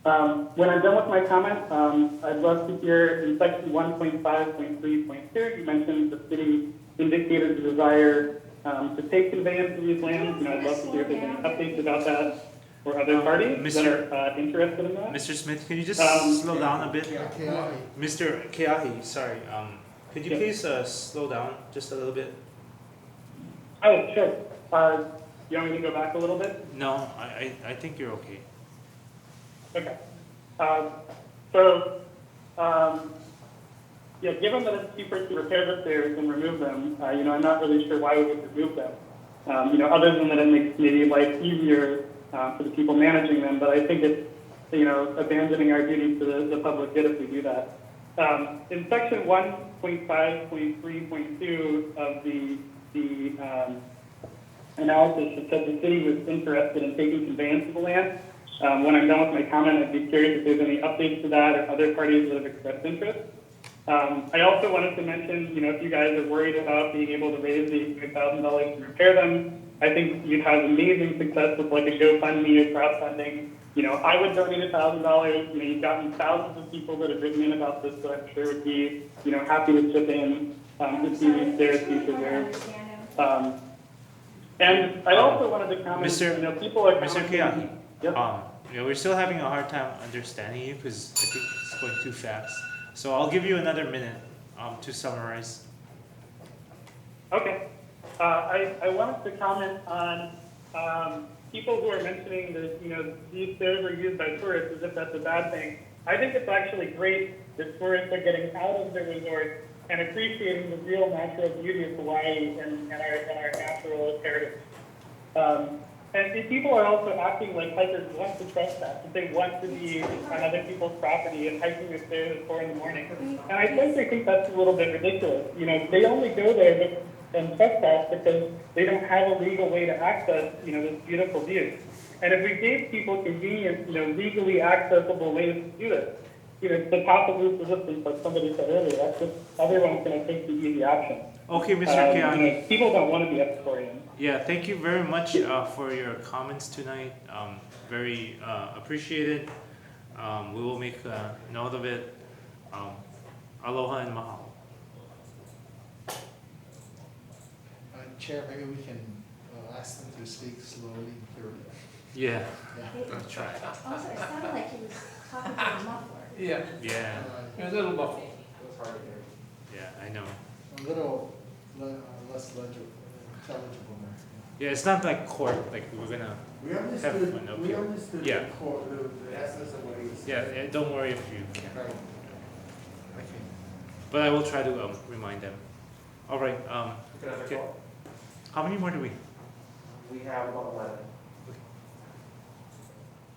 When I'm done with my comment, I'd love to hear in section 1.5.3.2, you mentioned the city indicated the desire to take conveyance of these lands. I'd love to hear if there's any updates about that or other parties that are interested in that.
Mr. Smith, can you just slow down a bit? Mr. Keahi, sorry. Could you please slow down just a little bit?
Oh, sure. You want me to go back a little bit?
No, I think you're okay.
Okay. Given that it's cheaper to repair the stairs than remove them, I'm not really sure why we would remove them. Other than that it makes maybe life easier for the people managing them, but I think it's, abandoning our duty to the public good if we do that. In section 1.5.3.2 of the analysis, it says the city was interested in taking conveyance of the land. When I'm done with my comment, I'd be curious if there's any updates to that or other parties that have expressed interest. I also wanted to mention, if you guys are worried about being able to raise the $1,000 to repair them, I think you'd have amazing success with like a GoFundMe or crowdfunding. I would donate $1,000. You've gotten thousands of people that have written in about this, so I'm sure would be, happy to chip in to see these stairs be preserved. And I also wanted to comment, people are
Mr. Keahi, we're still having a hard time understanding you because I think it's going too fast. So I'll give you another minute to summarize.
Okay. I wanted to comment on people who are mentioning that, these stairs are used by tourists as if that's a bad thing. I think it's actually great that tourists are getting out of their resorts and appreciating the real natural beauty of Hawaii and our natural heritage. And people are also acting like hikers want to trespass, that they want to be on other people's property and hiking the stairs at 4 in the morning. And I think that's a little bit ridiculous. They only go there and trespass because they don't have a legal way to access, this beautiful view. And if we gave people convenient, legally accessible ways to do this, the path of least resistance, like somebody said earlier, that's just everyone's going to take the easy option.
Okay, Mr. Keahi.
People don't want to be Ecuadorian.
Yeah, thank you very much for your comments tonight. Very appreciated. We will make a note of it. Aloha and mahalo.
Chair, maybe we can ask them to speak slowly and clearly.
Yeah, I'll try.
Also, it sounded like he was talking to a muffler.
Yeah.
It was a little muffled.
It was hard to hear.
Yeah, I know.
A little less intelligible there.
Yeah, it's not like court, like we're gonna have one up here.
understood
Yeah.
the essence of what he was saying.
Yeah, don't worry if you can't.
Right.
Okay. But I will try to remind them. All right. Okay. How many more do we?
We have about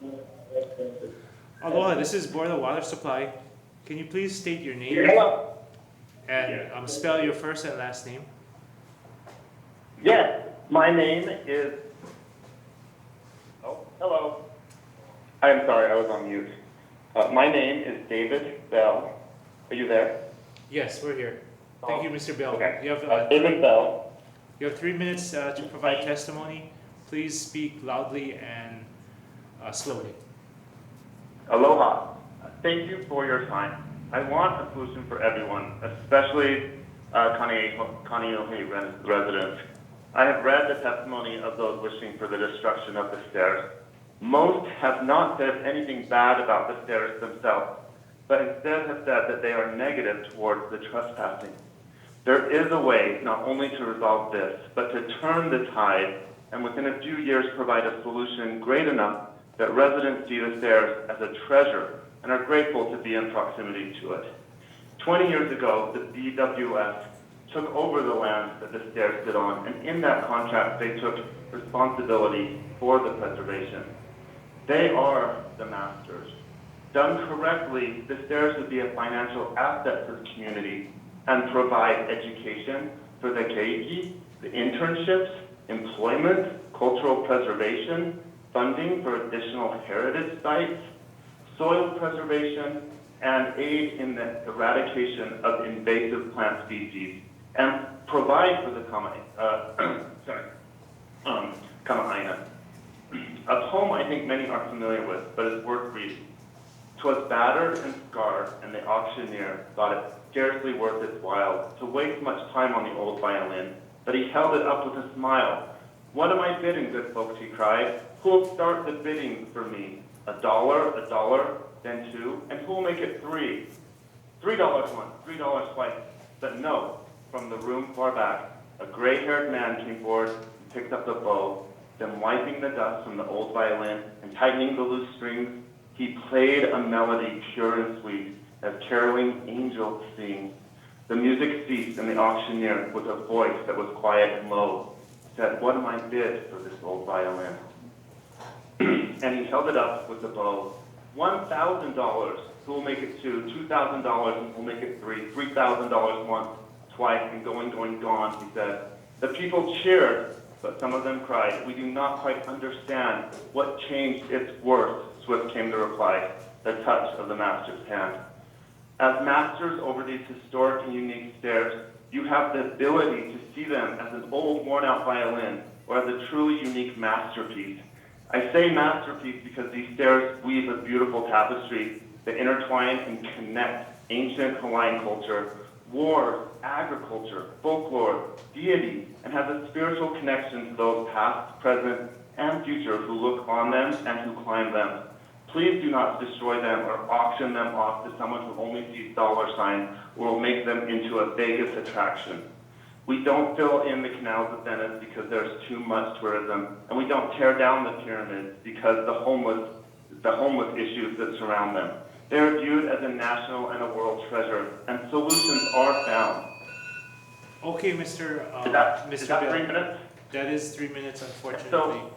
11.
Aloha, this is Board of Water Supply. Can you please state your name?
Hello.
And spell your first and last name.
Yes, my name is. Oh, hello. I'm sorry, I was on mute. My name is David Bell. Are you there?
Yes, we're here. Thank you, Mr. Bell.
Okay.
You have
David Bell.
You have 3 minutes to provide testimony. Please speak loudly and slowly.
Aloha. Thank you for your time. I want a solution for everyone, especially Kaneohe residents. I have read the testimony of those wishing for the destruction of the stairs. Most have not said anything bad about the stairs themselves, but instead have said that they are negative towards the trespassing. There is a way not only to resolve this, but to turn the tide and within a few years provide a solution great enough that residents see the stairs as a treasure and are grateful to be in proximity to it. 20 years ago, the BWS took over the land that the stairs sit on, and in that contract, they took responsibility for the preservation. They are the masters. Done correctly, the stairs would be a financial asset for the community and provide education for the keiki The internships, employment, cultural preservation, funding for additional heritage sites, soil preservation, and aid in the eradication of invasive plant species, and provide for the Kama'aina. A poem I think many are familiar with, but it's worth reading. 'Twas battered and scarred, and the auctioneer thought it scarcely worth its while to waste much time on the old violin, but he held it up with a smile. What am I bidding, good folks, he cried. Who'll start the bidding for me? $1, then 2, and who'll make it 3? $3 once, $3 twice. But no, from the room far back, a gray-haired man came forward and picked up the bow, then wiping the dust from the old violin and tightening the loose strings, he played a melody pure and sweet, as caroling angels sing. The music ceased, and the auctioneer, with a voice that was quiet and low, said, what am I bid for this old violin? And he held it up with the bow. $1,000, who will make it 2? $2,000, and who'll make it 3? $3,000 once, twice, and going, gone, he said. The people cheered, but some of them cried. We do not quite understand what changed its worth. Swift came the reply, the touch of the master's hand. As masters over these historic and unique stairs, you have the ability to see them as an old, worn-out violin or as a truly unique masterpiece. I say masterpiece because these stairs weave a beautiful tapestry that intertwine and connect ancient Hawaiian culture, wars, agriculture, folklore, deity, and has a spiritual connection to those past, present, and future who look on them and who climb them. Please do not destroy them or auction them off to someone who only sees dollar signs or will make them into a Vegas attraction. We don't fill in the canals of Venice because there's too much tourism, and we don't tear down the pyramids because the homeless issues that surround them. They are viewed as a national and a world treasure, and solutions are found.
Okay, Mr.
Is that
Bill.
3 minutes?
That is 3 minutes, unfortunately.
So,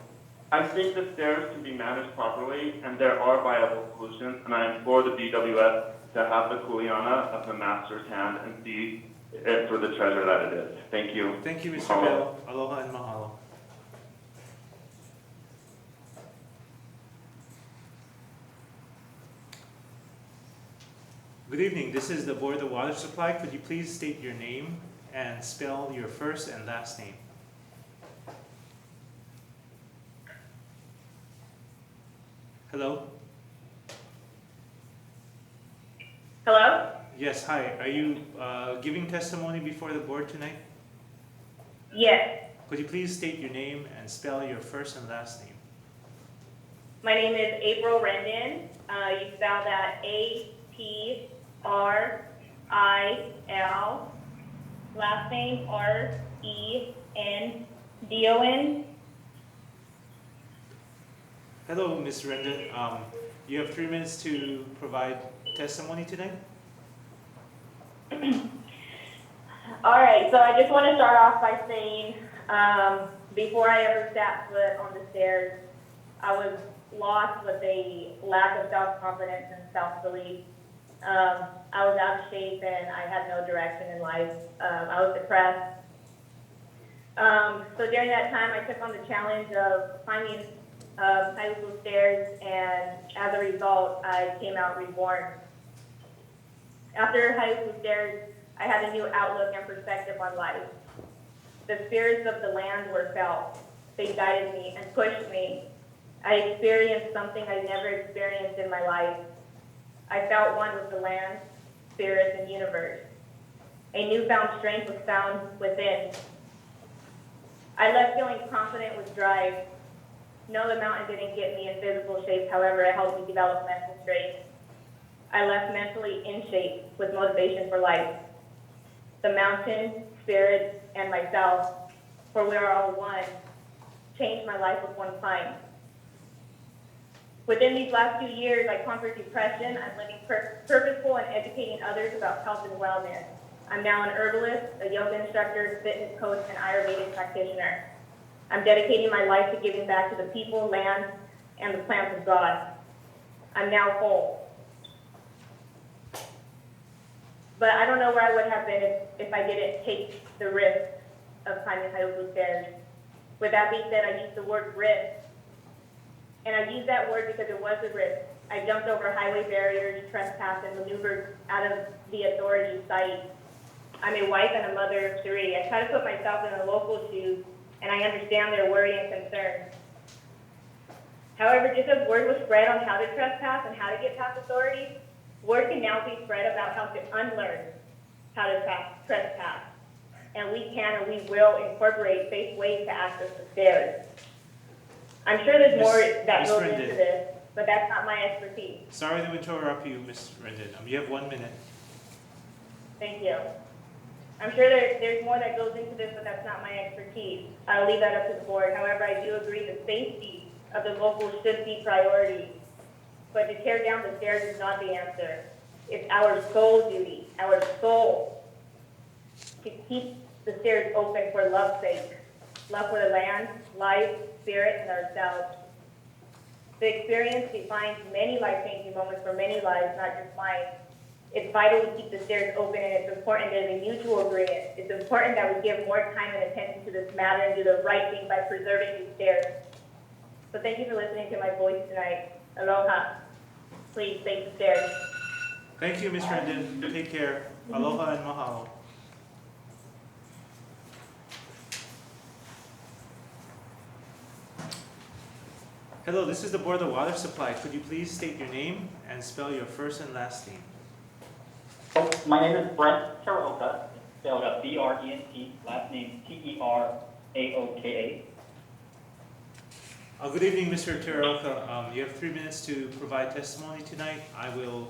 I think the stairs can be managed properly, and there are viable solutions, and I implore the BWS to have the kuleana of the master's hand and see it for the treasure that it is. Thank you.
Thank you, Mr. Bill. Aloha and mahalo. Good evening. This is the Board of Water Supply. Could you please state your name and spell your first and last name? Hello?
Hello?
Yes, hi. Are you giving testimony before the board tonight?
Yes.
Could you please state your name and spell your first and last name?
My name is April Rendon. You spell that A-P-R-I-L. Last name R-E-N-D-O-N.
Hello, Ms. Rendon. You have 3 minutes to provide testimony today.
All right, so I just want to start off by saying, before I ever stepped foot on the stairs, I was lost with a lack of self-confidence and self-belief. I was out of shape and I had no direction in life. I was depressed. So during that time, I took on the challenge of climbing Haiku Stairs, and as a result, I came out reborn. After Haiku Stairs, I had a new outlook and perspective on life. The spirits of the land were felt. They guided me and pushed me. I experienced something I never experienced in my life. I felt one with the land, spirits, and universe. A newfound strength was found within. I left feeling confident with drive. No, the mountain didn't get me in physical shape, however, it helped me develop mental strength. I left mentally in shape with motivation for life. The mountain, spirit, and myself, for we are all one, changed my life with one climb. Within these last 2 years, I conquered depression. I'm living purposeful and educating others about health and wellness. I'm now an herbalist, a yoga instructor, fitness coach, and Ayurvedic practitioner. I'm dedicating my life to giving back to the people, land, and the plants of God. I'm now whole. But I don't know where I would have been if I didn't take the risk of climbing Haiku Stairs. With that being said, I used the word risk. And I use that word because it was a risk. I jumped over highway barriers, trespassed, and maneuvered out of the authority site. I'm a wife and a mother of 3. I try to put myself in the local shoes, and I understand their worry and concern. However, just as word was spread on how to trespass and how to get past authority, word can now be spread about how to unlearn how to trespass. And we can and we will incorporate safe ways to access the stairs. I'm sure there's more that
Ms.
goes
Rendon.
into this, but that's not my expertise.
Sorry to interrupt you, Ms. Rendon. You have 1 minute.
Thank you. I'm sure there's more that goes into this, but that's not my expertise. I'll leave that up to the board. However, I do agree that safety of the locals should be priority. But to tear down the stairs is not the answer. It's our sole duty, our soul, to keep the stairs open for love's sake. Love for the land, life, spirit, and ourselves. The experience defines many life-changing moments for many lives, not just mine. It's vital to keep the stairs open, and it's important there's a mutual agreement. It's important that we give more time and attention to this matter and do the right thing by preserving these stairs. So thank you for listening to my voice tonight. Aloha. Please save the stairs.
Thank you, Ms. Rendon. Take care. Aloha and mahalo. Hello, this is the Board of Water Supply. Could you please state your name and spell your first and last name?
My name is Brent Teraoka, spelled out B-R-E-N-T, last name T-E-R-A-O-K-A.
Good evening, Mr. Teraoka. You have 3 minutes to provide testimony tonight. I will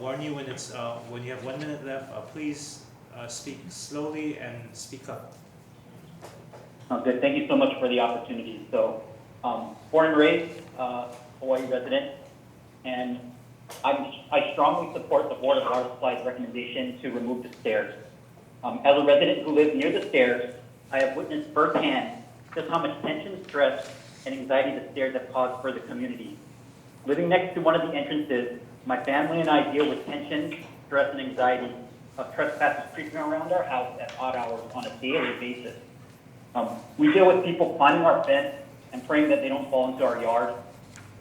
warn you when you have 1 minute left. Please speak slowly and speak up.
Good. Thank you so much for the opportunity. So, born and raised Hawaii resident, and I strongly support the Board of Water Supply's recommendation to remove the stairs. As a resident who lives near the stairs, I have witnessed firsthand just how much tension, stress, and anxiety the stairs have caused for the community. Living next to one of the entrances, my family and I deal with tension, stress, and anxiety of trespassers creeping around our house at odd hours on a daily basis. We deal with people climbing our fence and praying that they don't fall into our yard.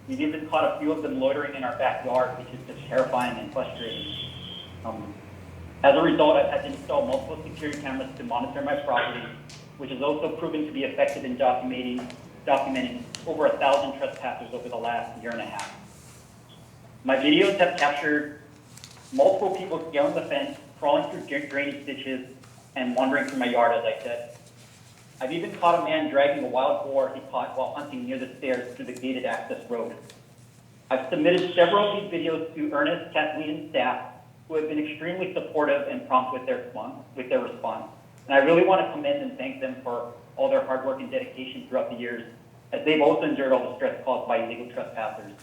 We've even caught a few of them loitering in our backyard, which is just terrifying and frustrating. As a result, I've had to install multiple security cameras to monitor my property, which has also proven to be effective in documenting over 1,000 trespassers over the last year and a half. My videos have captured multiple people scaling the fence, crawling through drainage ditches, and wandering through my yard, as I said. I've even caught a man dragging a wild boar he caught while hunting near the stairs through the gated access road. I've submitted several of these videos to Ernest, Kathleen, and staff, who have been extremely supportive and prompt with their response. And I really want to commend and thank them for all their hard work and dedication throughout the years, as they've also endured all the stress caused by illegal trespassers.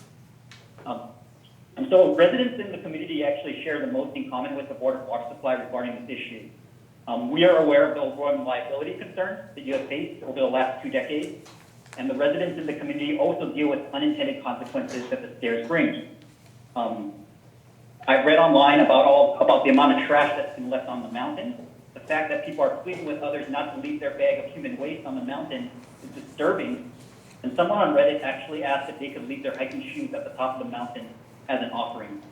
And so residents in the community actually share the most in common with the Board of Water Supply regarding this issue. We are aware of the overall liability concerns that you have faced over the last 2 decades, and the residents in the community also deal with unintended consequences that the stairs bring. I've read online about the amount of trash that's been left on the mountain. The fact that people are pleading with others not to leave their bag of human waste on the mountain is disturbing. And someone on Reddit actually asked if they could leave their hiking shoes at the top of the mountain as an offering.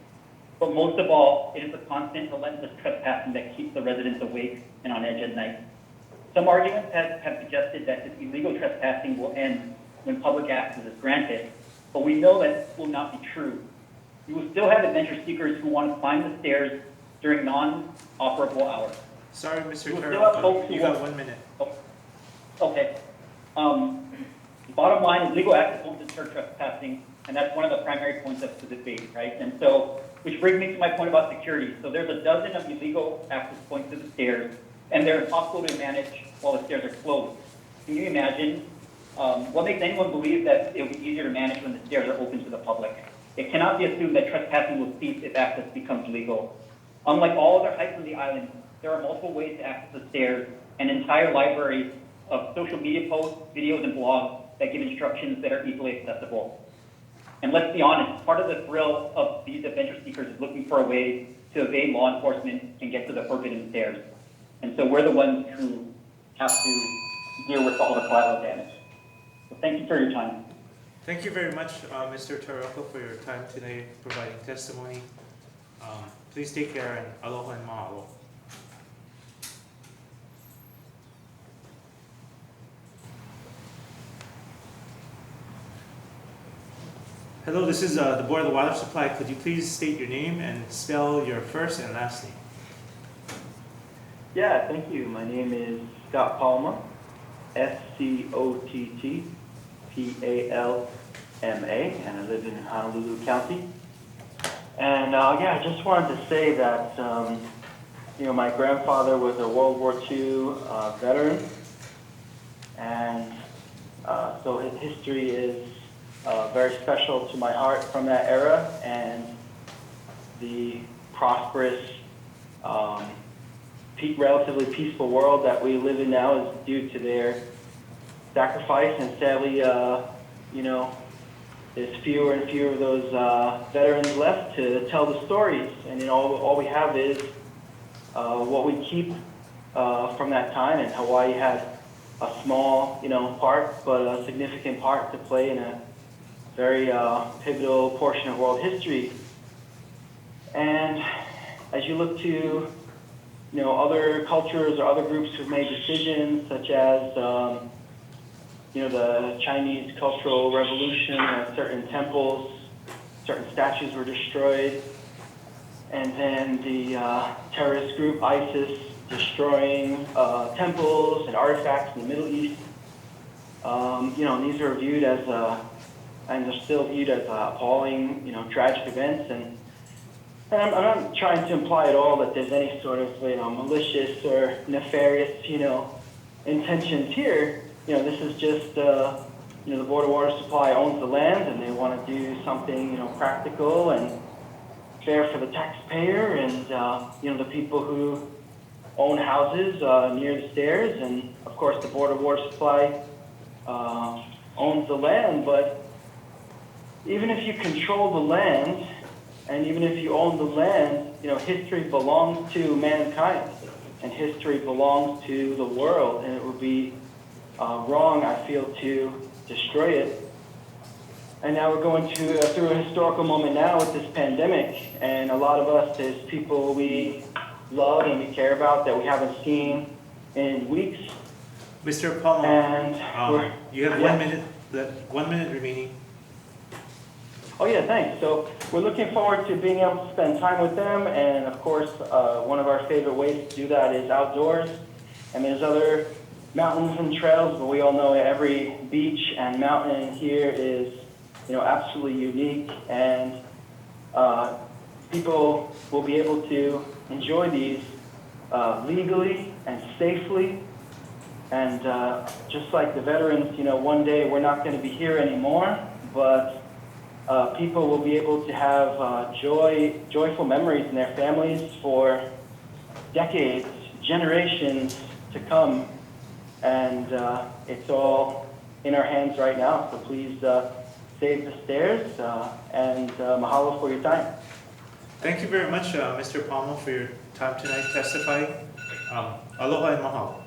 But most of all, it is the constant, relentless trespassing that keeps the residents awake and on edge at night. Some arguments have suggested that this illegal trespassing will end when public access is granted, but we know that this will not be true. You will still have adventure seekers who want to climb the stairs during non-operable hours.
Sorry, Mr.
Turner,
you got 1 minute.
Okay. Bottom line is legal access won't deter trespassing, and that's one of the primary points of the debate, right? And so, which brings me to my point about security. So there's a dozen of illegal access points to the stairs, and they're impossible to manage while the stairs are closed. Can you imagine? What makes anyone believe that it will be easier to manage when the stairs are open to the public? It cannot be assumed that trespassing will cease if access becomes legal. Unlike all other hikes on the island, there are multiple ways to access the stairs, an entire library of social media posts, videos, and blogs that give instructions that are easily accessible. And let's be honest, part of the thrill of these adventure seekers is looking for a way to evade law enforcement and get to the forbidden stairs. And so we're the ones who have to deal with all the collateral damage. So thank you for your time.
Thank you very much, Mr. Taroko, for your time today providing testimony. Please take care and aloha and mahalo. Hello, this is the Board of the Water Supply. Could you please state your name and spell your first and last name?
Yeah, thank you. My name is Scott Palma, Scottpalma, and I live in Honolulu County. And yeah, I just wanted to say that, you know, my grandfather was a World War II veteran, and so his history is very special to my heart from that era, and the prosperous, relatively peaceful world that we live in now is due to their sacrifice, and sadly, you know, there's fewer and fewer of those veterans left to tell the stories, and you know, all we have is what we keep from that time, and Hawaii had a small, you know, part, but a significant part to play in a very pivotal portion of world history. And as you look to, you know, other cultures or other groups who've made decisions, such as, you know, the Chinese Cultural Revolution, certain temples, certain statues were destroyed, and then the terrorist group ISIS destroying temples and artifacts in the Middle East. You know, these are viewed as, and they're still viewed as appalling, you know, tragic events. And I'm not trying to imply at all that there's any sort of, you know, malicious or nefarious, you know, intentions here. You know, this is just, you know, the Board of Water Supply owns the land, and they want to do something, you know, practical and fair for the taxpayer and, you know, the people who own houses near the stairs. And of course, the Board of Water Supply owns the land. But even if you control the land, and even if you own the land, you know, history belongs to mankind, and history belongs to the world, and it would be wrong, I feel, to destroy it. And now we're going through a historical moment now with this pandemic, and a lot of us, there's people we love and we care about that we haven't seen in weeks.
Mr. Palma,
and
you have 1 minute, 1 minute remaining.
Oh yeah, thanks. So we're looking forward to being able to spend time with them, and of course, one of our favorite ways to do that is outdoors. And there's other mountains and trails, but we all know every beach and mountain here is, you know, absolutely unique, and people will be able to enjoy these legally and safely. And just like the veterans, you know, one day we're not going to be here anymore, but people will be able to have joyful memories in their families for decades, generations to come. And it's all in our hands right now. So please save the stairs, and mahalo for your time.
Thank you very much, Mr. Palma, for your time tonight testifying. Aloha and mahalo.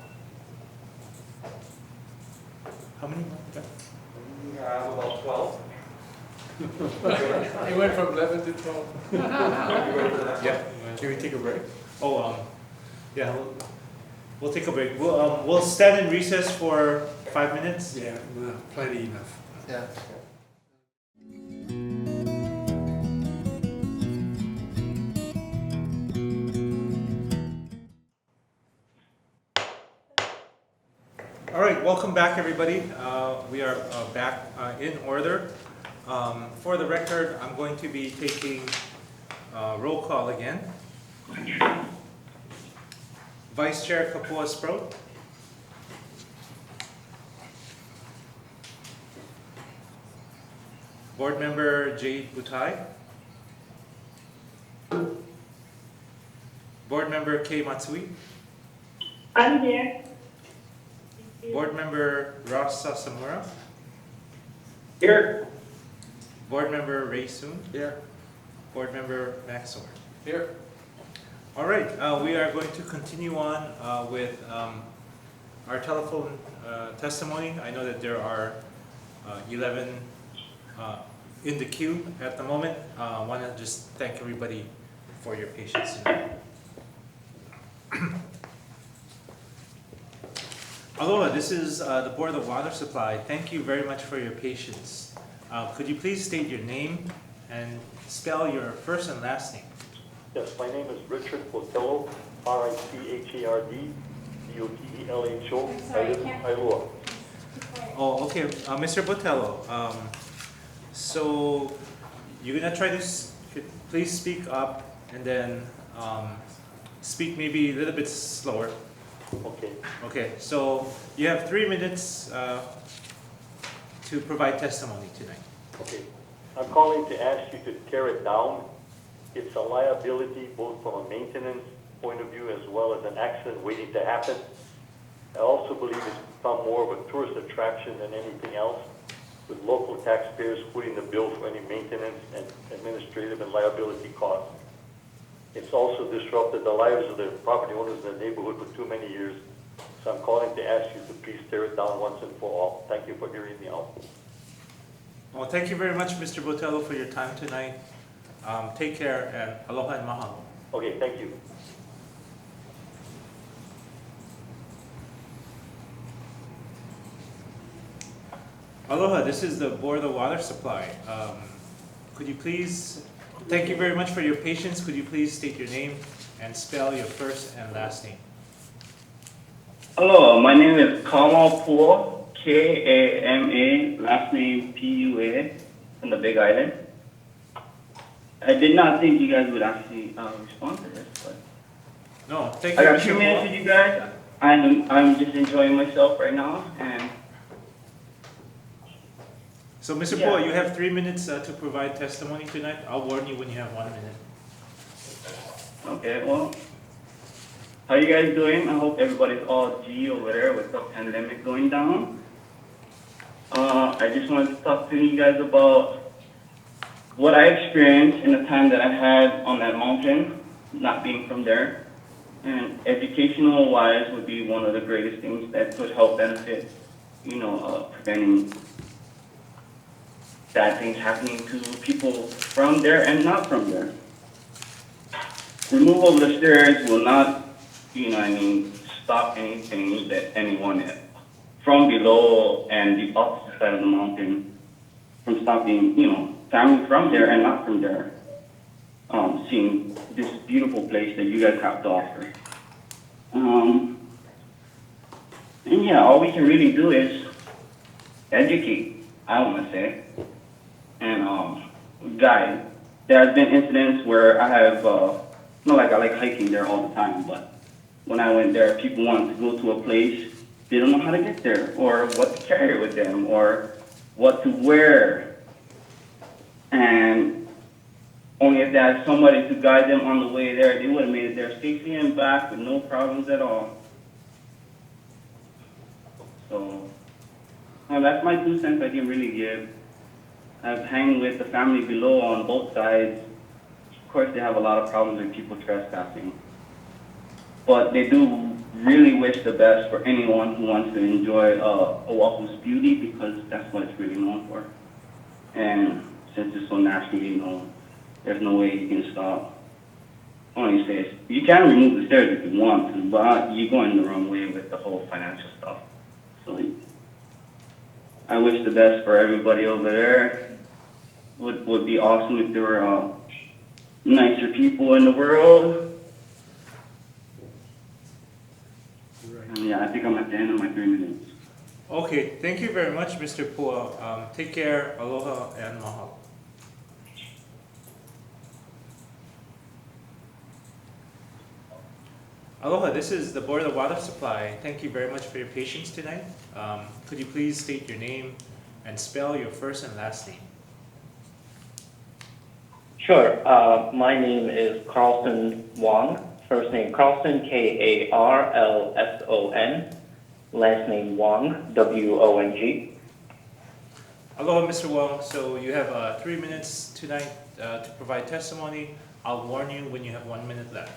How many more?
About 12.
It went from 11 to 12.
Yeah.
Can we take a break?
Oh, yeah. We'll take a break. We'll stand in recess for 5 minutes.
Yeah, no, plenty enough.
Yeah.
All right, welcome back, everybody. We are back in order. For the record, I'm going to be taking roll call again. Vice Chair Kapua Sprout. Board Member Jade Butai. Board Member Kei Matsui.
I'm here.
Board Member Ross Sasamura.
Here.
Board Member Ray Soon.
Here.
Board Member Max Orr.
Here.
All right, we are going to continue on with our telephone testimony. I know that there are 11 in the queue at the moment. I want to just thank everybody for your patience tonight. Aloha, this is the Board of Water Supply. Thank you very much for your patience. Could you please state your name and spell your first and last name?
Yes, my name is Richard Botello, R-I-C-H-A-R-D, B-O-T-E-L-H-O. I live in Kailua.
Oh, okay. Mr. Botello, so you're gonna try to please speak up and then speak maybe a little bit slower.
Okay.
Okay, so you have 3 minutes to provide testimony tonight.
Okay. I'm calling to ask you to tear it down. It's a liability both from a maintenance point of view as well as an accident waiting to happen. I also believe it's become more of a tourist attraction than anything else, with local taxpayers footing the bill for any maintenance and administrative and liability costs. It's also disrupted the lives of the property owners in the neighborhood for too many years. So I'm calling to ask you to please tear it down once and for all. Thank you for hearing me out.
Well, thank you very much, Mr. Botello, for your time tonight. Take care and aloha and mahalo.
Okay, thank you.
Aloha, this is the Board of Water Supply. Could you please, thank you very much for your patience. Could you please state your name and spell your first and last name?
Hello, my name is Kamal Pua, K-A-M-A, last name P-U-A, from the Big Island. I did not think you guys would actually respond to this, but
no, thank you.
I got 2 minutes with you guys. I'm just enjoying myself right now, and
so, Mr. Pua, you have 3 minutes to provide testimony tonight. I'll warn you when you have 1 minute.
okay, well, how you guys doing? I hope everybody's all G over there with the pandemic going down. I just wanted to talk to you guys about what I experienced in the time that I had on that mountain, not being from there. And educational wise would be one of the greatest things that could help benefit, preventing bad things happening to people from there and not from there. Removal of the stairs will not, stop anything that anyone from below and the opposite side of the mountain from stopping, family from there and not from there, seeing this beautiful place that you guys have to offer. And yeah, all we can really do is educate, I want to say, and guide. There has been incidents where I have, I like hiking there all the time, but when I went there, people wanted to go to a place, they don't know how to get there, or what to carry with them, or what to wear. And only if they had somebody to guide them on the way there, they would have made it there safely and back with no problems at all. So, that's my 2 cents I can really give. I've hanged with the family below on both sides. Of course, they have a lot of problems with people trespassing. But they do really wish the best for anyone who wants to enjoy Oahu's beauty, because that's what it's really known for. And since it's so naturally known, there's no way you can stop. Only says you can remove the stairs if you want to, but you're going the wrong way with the whole financial stuff. So I wish the best for everybody over there. Would be awesome if there were nicer people in the world. And yeah, I think I'm at the end of my 3 minutes.
Okay, thank you very much, Mr. Pua. Take care, aloha, and mahalo. Aloha, this is the Board of Water Supply. Thank you very much for your patience tonight. Could you please state your name and spell your first and last name?
Sure. My name is Carlson Wong. First name Carlson, K-A-R-L-S-O-N. Last name Wong, W-O-N-G.
Aloha, Mr. Wong. So you have 3 minutes tonight to provide testimony. I'll warn you when you have 1 minute left.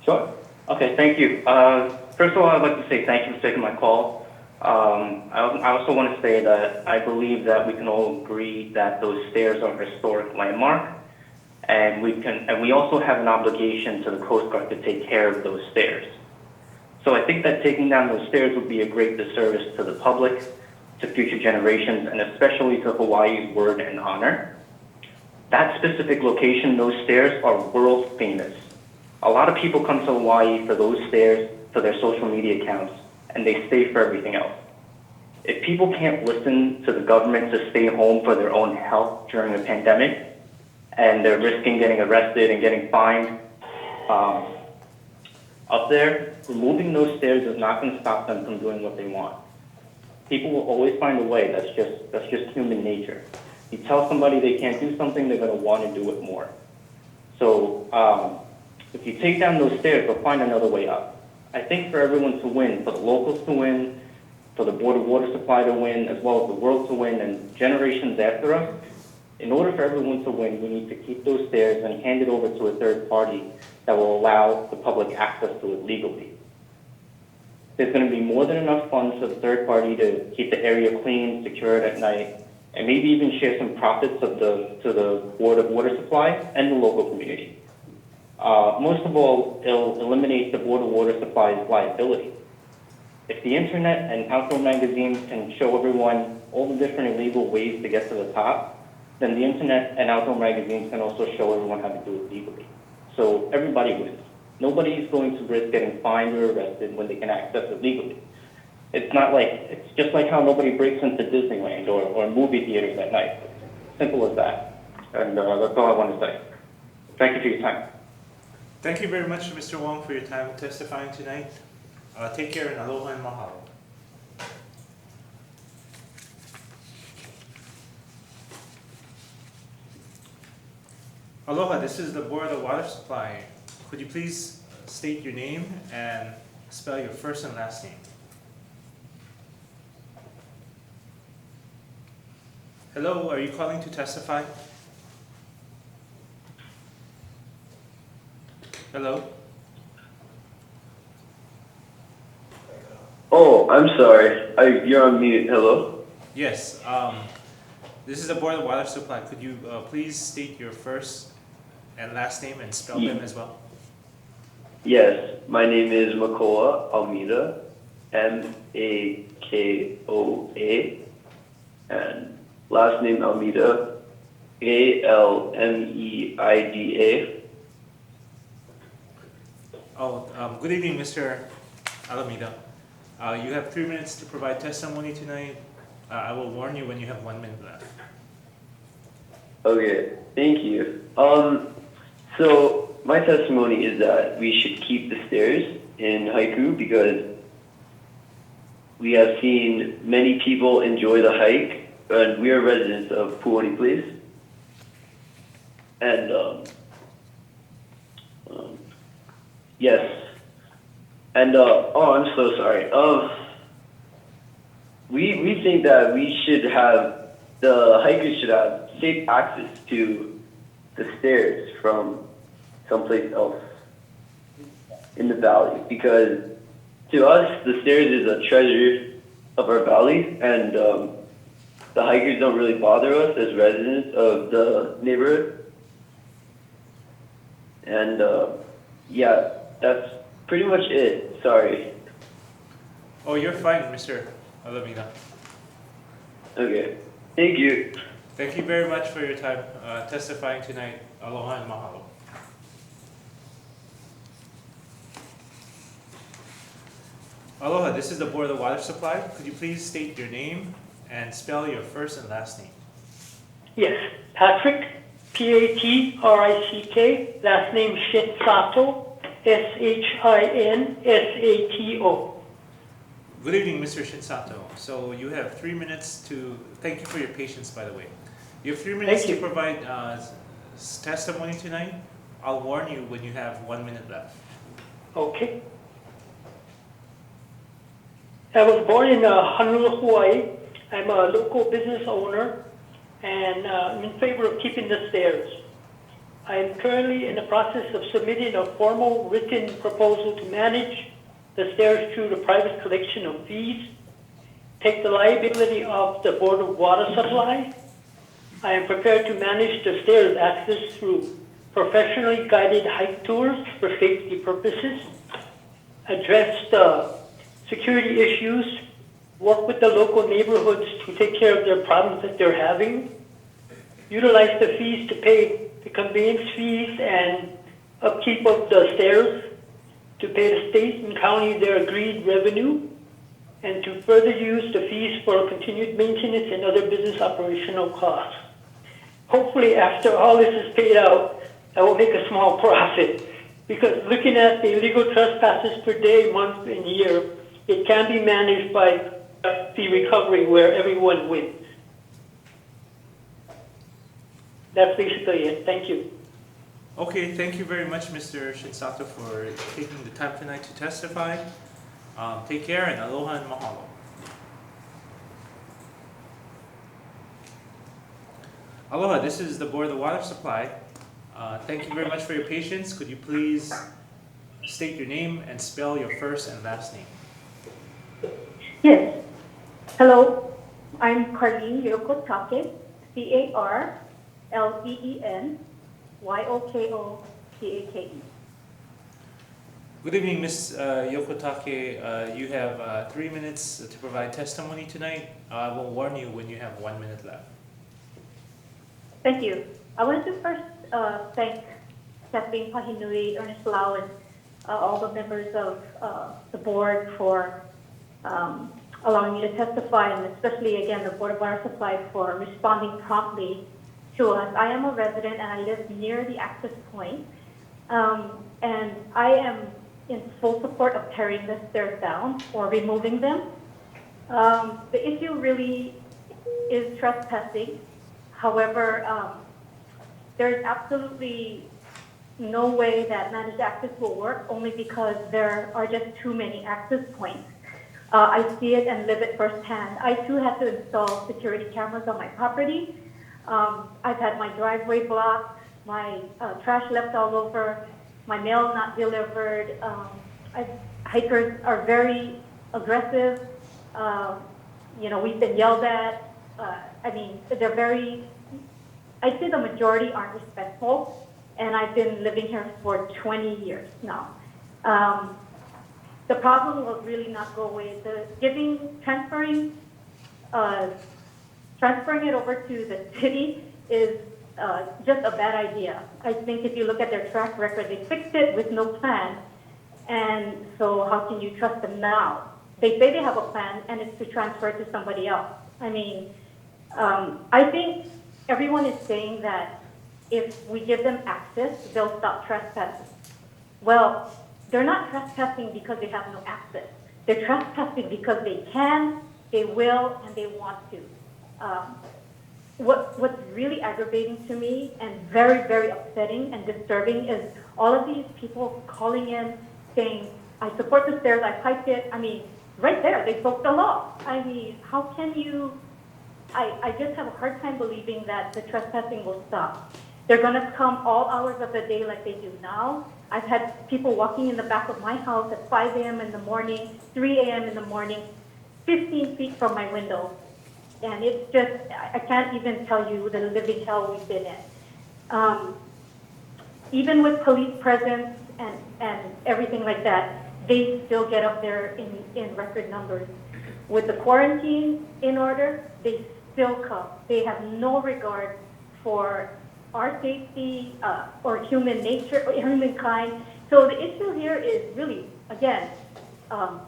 Sure. Okay, thank you. First of all, I'd like to say thank you for taking my call. I also want to say that I believe that we can all agree that those stairs are a historic landmark, and we also have an obligation to the Coast Guard to take care of those stairs. So I think that taking down those stairs would be a great disservice to the public, to future generations, and especially to Hawaii's word and honor. That specific location, those stairs, are world famous. A lot of people come to Hawaii for those stairs, for their social media accounts, and they stay for everything else. If people can't listen to the government to stay home for their own health during a pandemic, and they're risking getting arrested and getting fined, up there, removing those stairs is not going to stop them from doing what they want. People will always find a way. That's just human nature. You tell somebody they can't do something, they're going to want to do it more. So if you take down those stairs, they'll find another way up. I think for everyone to win, for the locals to win, for the Board of Water Supply to win, as well as the world to win, and generations after us, in order for everyone to win, we need to keep those stairs and hand it over to a third party that will allow the public access to it legally. There's going to be more than enough funds for the third party to keep the area clean, secured at night, and maybe even share some profits to the Board of Water Supply and the local community. Most of all, it'll eliminate the Board of Water Supply's liability. If the internet and outdoor magazines can show everyone all the different illegal ways to get to the top, then the internet and outdoor magazines can also show everyone how to do it legally. So everybody wins. Nobody's going to risk getting fined or arrested when they can access it legally. It's just like how nobody breaks into Disneyland or movie theaters at night. Simple as that. And that's all I want to say. Thank you for your time.
Thank you very much, Mr. Wong, for your time testifying tonight. Take care and aloha and mahalo. Aloha, this is the Board of Water Supply. Could you please state your name and spell your first and last name? Hello, are you calling to testify? Hello?
Oh, I'm sorry. You're on mute. Hello?
Yes, this is the Board of Water Supply. Could you please state your first and last name and spell them as well?
Yes, my name is Makoa Almeida, M-A-K-O-A, and last name Almeida, A-L-M-E-I-D-A.
Good evening, Mr. Alameda. You have 3 minutes to provide testimony tonight. I will warn you when you have 1 minute left.
Okay, thank you. So my testimony is that we should keep the stairs in Haiku because we have seen many people enjoy the hike, and we are residents of Puoni Place. And yes. And oh, I'm so sorry. We think that the hikers should have safe access to the stairs from someplace else in the valley, because to us the stairs is a treasure of our valley, and the hikers don't really bother us as residents of the neighborhood. And yeah, that's pretty much it. Sorry.
Oh, you're fine, Mr. Alameda.
Okay. Thank you.
Thank you very much for your time testifying tonight. Aloha and mahalo. Aloha, this is the Board of Water Supply. Could you please state your name and spell your first and last name?
Yes, Patrick, P-A-T-R-I-C-K, last name Shinsato, S-H-I-N-S-A-T-O.
Good evening, Mr. Shinsato. So you have 3 minutes to, thank you for your patience, by the way. You have 3 minutes to provide testimony tonight. I'll warn you when you have 1 minute left.
Okay. I was born in Honolulu, Hawaii. I'm a local business owner, and I'm in favor of keeping the stairs. I am currently in the process of submitting a formal written proposal to manage the stairs through the private collection of fees, take the liability of the Board of Water Supply. I am prepared to manage the stairs access through professionally guided hike tours for safety purposes, address the security issues, work with the local neighborhoods to take care of their problems that they're having, utilize the fees to pay the conveyance fees and upkeep of the stairs, to pay the state and county their agreed revenue, and to further use the fees for continued maintenance and other business operational costs. Hopefully, after all this is paid out, I will make a small profit, because looking at the illegal trespasses per day, month, and year, it can be managed by fee recovery where everyone wins. That's basically it. Thank you.
Okay, thank you very much, Mr. Shitsato, for taking the time tonight to testify. Take care and aloha and mahalo. Aloha, this is the Board of Water Supply. Thank you very much for your patience. Could you please state your name and spell your first and last name?
Yes. Hello, I'm Carleen Yokotake, CarleneYokotake.
Good evening, Ms. Yokotake. You have 3 minutes to provide testimony tonight. I will warn you when you have 1 minute left.
Thank you. I want to first thank Kathleen Pahinui, Ernest Lau, and all the members of the board for allowing me to testify, and especially, again, the Board of Water Supply for responding promptly to us. I am a resident, and I live near the access point, and I am in full support of tearing the stairs down or removing them. The issue really is trespassing. However, there's absolutely no way that managed access will work, only because there are just too many access points. I see it and live it firsthand. I too had to install security cameras on my property. I've had my driveway blocked, my trash left all over, my mail not delivered. Hikers are very aggressive. We've been yelled at. They're very, I'd say the majority aren't respectful, and I've been living here for 20 years now. The problem will really not go away. Transferring it over to the city is just a bad idea. I think if you look at their track record, they fixed it with no plan, and so how can you trust them now? They say they have a plan, and it's to transfer it to somebody else. I think everyone is saying that if we give them access, they'll stop trespassing. Well, they're not trespassing because they have no access. They're trespassing because they can, they will, and they want to. What's really aggravating to me and very, very upsetting and disturbing is all of these people calling in saying, I support the stairs, I piped it. Right there, they broke the law. How can you, I just have a hard time believing that the trespassing will stop. They're gonna come all hours of the day like they do now. I've had people walking in the back of my house at 5 a.m. in the morning, 3 a.m. in the morning, 15 feet from my window. And it's just, I can't even tell you the living hell we've been in. Even with police presence and everything like that, they still get up there in record numbers. With the quarantine in order, they still come. They have no regard for our safety or human nature or humankind. So the issue here is really, again,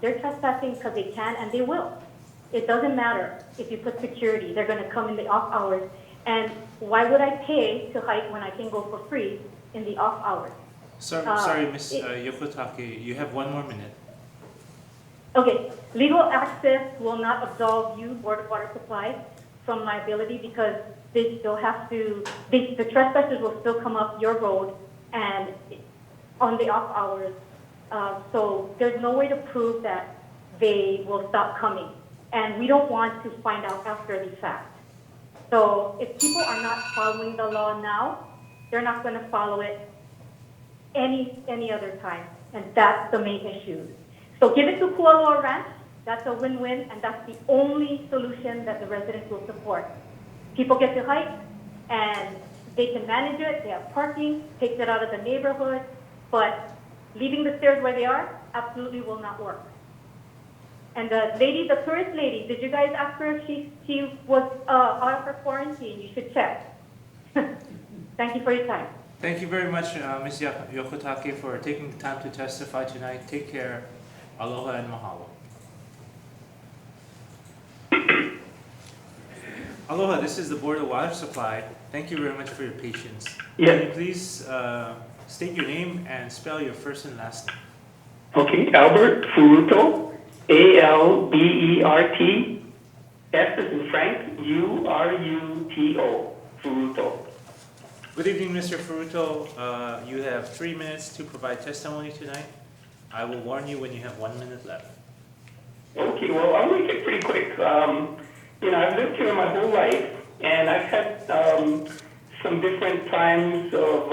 they're trespassing because they can and they will. It doesn't matter if you put security. They're going to come in the off hours. And why would I pay to hike when I can go for free in the off hours?
Sorry, Ms. Yokotake, you have 1 more minute.
Okay, legal access will not absolve you, Board of Water Supply, from liability because they still have to, the trespassers will still come up your road and on the off hours. So there's no way to prove that they will stop coming. And we don't want to find out after the fact. So if people are not following the law now, they're not going to follow it any other time. And that's the main issue. So give it to Kualoa Ranch. That's a win-win, and that's the only solution that the residents will support. People get to hike, and they can manage it. They have parking, takes it out of the neighborhood, but leaving the stairs where they are absolutely will not work. And the lady, the tourist lady, did you guys ask her if she was out of her quarantine? You should check. Thank you for your time.
Thank you very much, Ms. Yokotake, for taking the time to testify tonight. Take care. Aloha and mahalo. Aloha, this is the Board of Water Supply. Thank you very much for your patience.
Yes.
Can you please state your name and spell your first and last name?
Okay, Albert Furuto, A-L-B-E-R-T, F as in Frank, U-R-U-T-O, Furuto.
Good evening, Mr. Furuto. You have 3 minutes to provide testimony tonight. I will warn you when you have 1 minute left.
Okay, well, I'll make it pretty quick. I've lived here my whole life, and I've had some different times of,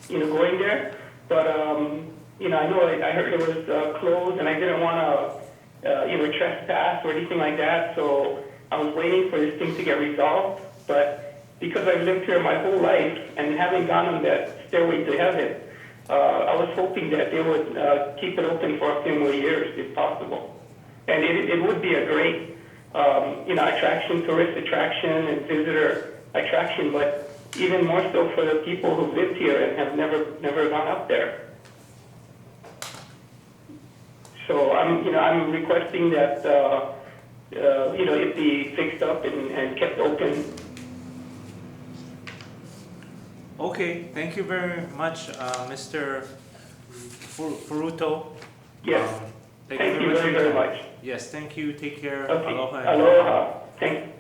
going there. But, I know I heard it was closed, and I didn't want to, trespass or anything like that. So I was waiting for this thing to get resolved. But because I've lived here my whole life and having gone on that stairway to heaven, I was hoping that they would keep it open for a few more years, if possible. And it would be a great, attraction, tourist attraction and visitor attraction, but even more so for the people who lived here and have never gone up there. So I'm requesting that, it be fixed up and kept open.
Okay, thank you very much, Mr. Furuto.
Yes. Thank you very much.
Yes, thank you. Take care.
Okay.
Aloha.
Aloha. Thank you.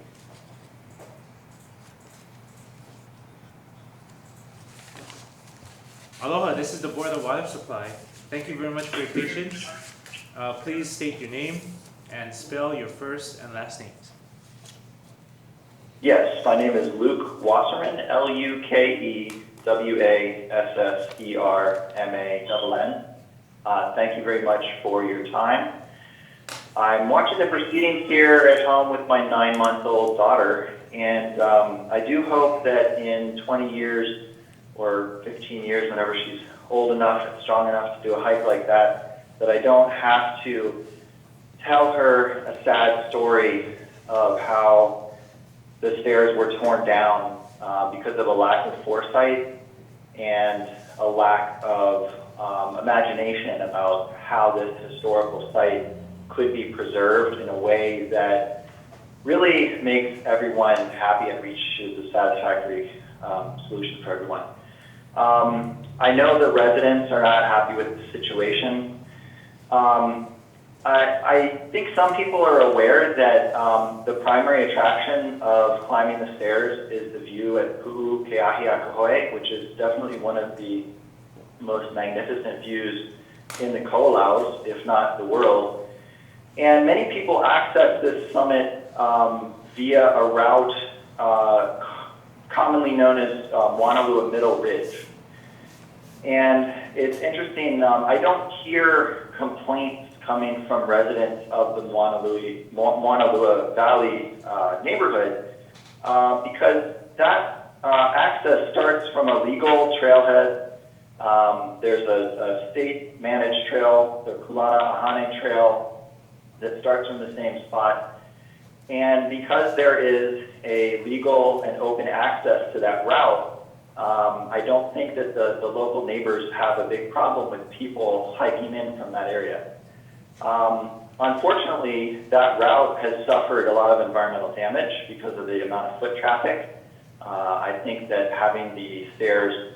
Aloha, this is the Board of Water Supply. Thank you very much for your patience. Please state your name and spell your first and last names.
Yes, my name is Luke Wasserman, L-U-K-E-W-A-S-S-E-R-M-A-N-N. Thank you very much for your time. I'm watching the proceedings here at home with my 9-month-old daughter, and I do hope that in 20 years or 15 years, whenever she's old enough and strong enough to do a hike like that, that I don't have to tell her a sad story of how the stairs were torn down because of a lack of foresight and a lack of imagination about how this historical site could be preserved in a way that really makes everyone happy and reaches a satisfactory solution for everyone. I know the residents are not happy with the situation. I think some people are aware that the primary attraction of climbing the stairs is the view at Pu'u Keahiakahoe, which is definitely one of the most magnificent views in the Ko'olaus, if not the world. And many people access this summit via a route commonly known as Wanalua Middle Ridge. And it's interesting, I don't hear complaints coming from residents of the Moanalua Valley neighborhood because that access starts from a legal trailhead. There's a state-managed trail, the Kulana Ahane Trail, that starts from the same spot. And because there is a legal and open access to that route, I don't think that the local neighbors have a big problem with people hiking in from that area. Unfortunately, that route has suffered a lot of environmental damage because of the amount of foot traffic. I think that having the stairs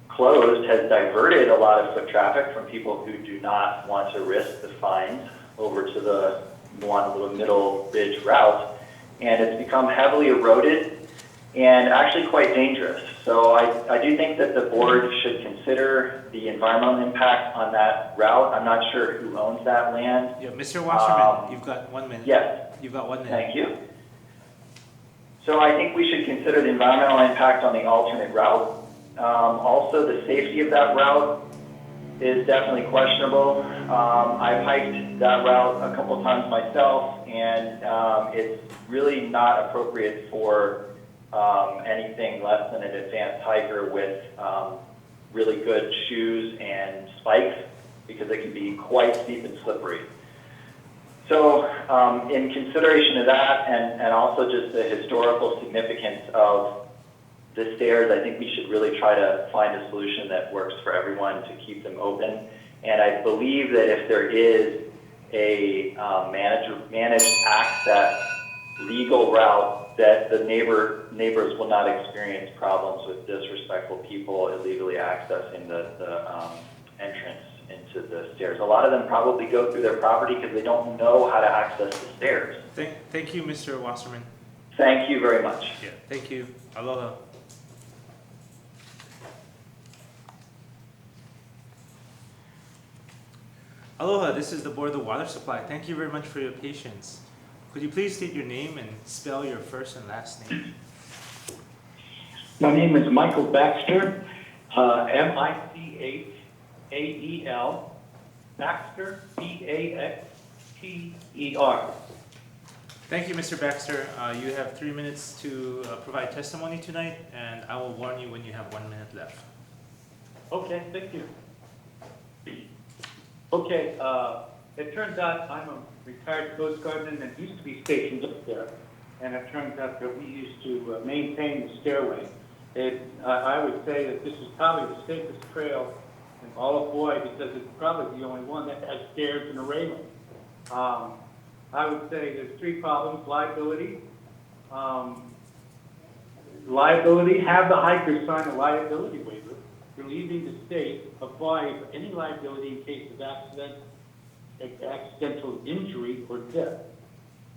closed has diverted a lot of foot traffic from people who do not want to risk the fines over to the Moanalua Middle Ridge route, and it's become heavily eroded and actually quite dangerous. So I do think that the board should consider the environmental impact on that route. I'm not sure who owns that land.
Yeah, Mr. Wasserman, you've got 1 minute.
Yes.
You've got 1 minute.
Thank you. So I think we should consider the environmental impact on the alternate route. Also the safety of that route. is definitely questionable. I've hiked that route a couple times myself, and it's really not appropriate for anything less than an advanced hiker with really good shoes and spikes, because it can be quite steep and slippery. So in consideration of that, and also just the historical significance of the stairs, I think we should really try to find a solution that works for everyone to keep them open. And I believe that if there is a managed access legal route, that the neighbors will not experience problems with disrespectful people illegally accessing the entrance into the stairs. A lot of them probably go through their property because they don't know how to access the stairs.
Thank you, Mr. Wasserman.
Thank you very much.
Yeah, thank you. Aloha. Aloha, this is the Board of Water Supply. Thank you very much for your patience. Could you please state your name and spell your first and last name?
My name is Michael Baxter, M-I-C-H-A-E-L, Baxter, B-A-X-T-E-R.
Thank you, Mr. Baxter. You have 3 minutes to provide testimony tonight, and I will warn you when you have 1 minute left.
Okay, thank you. Okay, it turns out I'm a retired Coast Guardman and used to be stationed up there. And it turns out that we used to maintain the stairway. I would say that this is probably the safest trail in all of Hawaii because it's probably the only one that has stairs and a railing. I would say there's 3 problems: liability. Have the hiker sign a liability waiver, relieving the state of applying for any liability in case of accidental injury or death.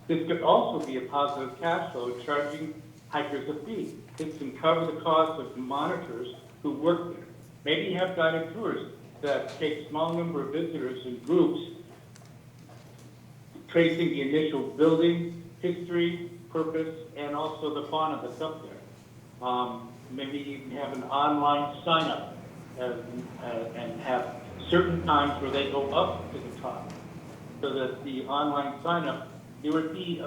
This could also be a positive cash flow, charging hikers a fee. This can cover the cost of the monitors who work there. Maybe you have guided tours that take a small number of visitors in groups, tracing the initial building, history, purpose, and also the fauna that's up there. Maybe you can have an online sign-up and have certain times where they go up to the top, so that the online sign-up, there would be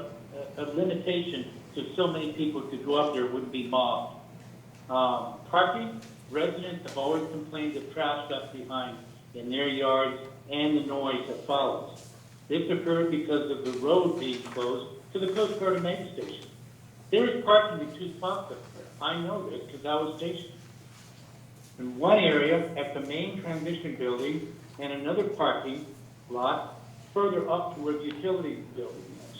a limitation to so many people could go up there, wouldn't be mobbed. Parking, residents have always complained of trash left behind in their yards and the noise that follows. This occurred because of the road being closed to the Coast Guard main station. There is parking in 2 spots up there. I know this because I was stationed. In one area at the main transition building and another parking lot further up to where the utility building is.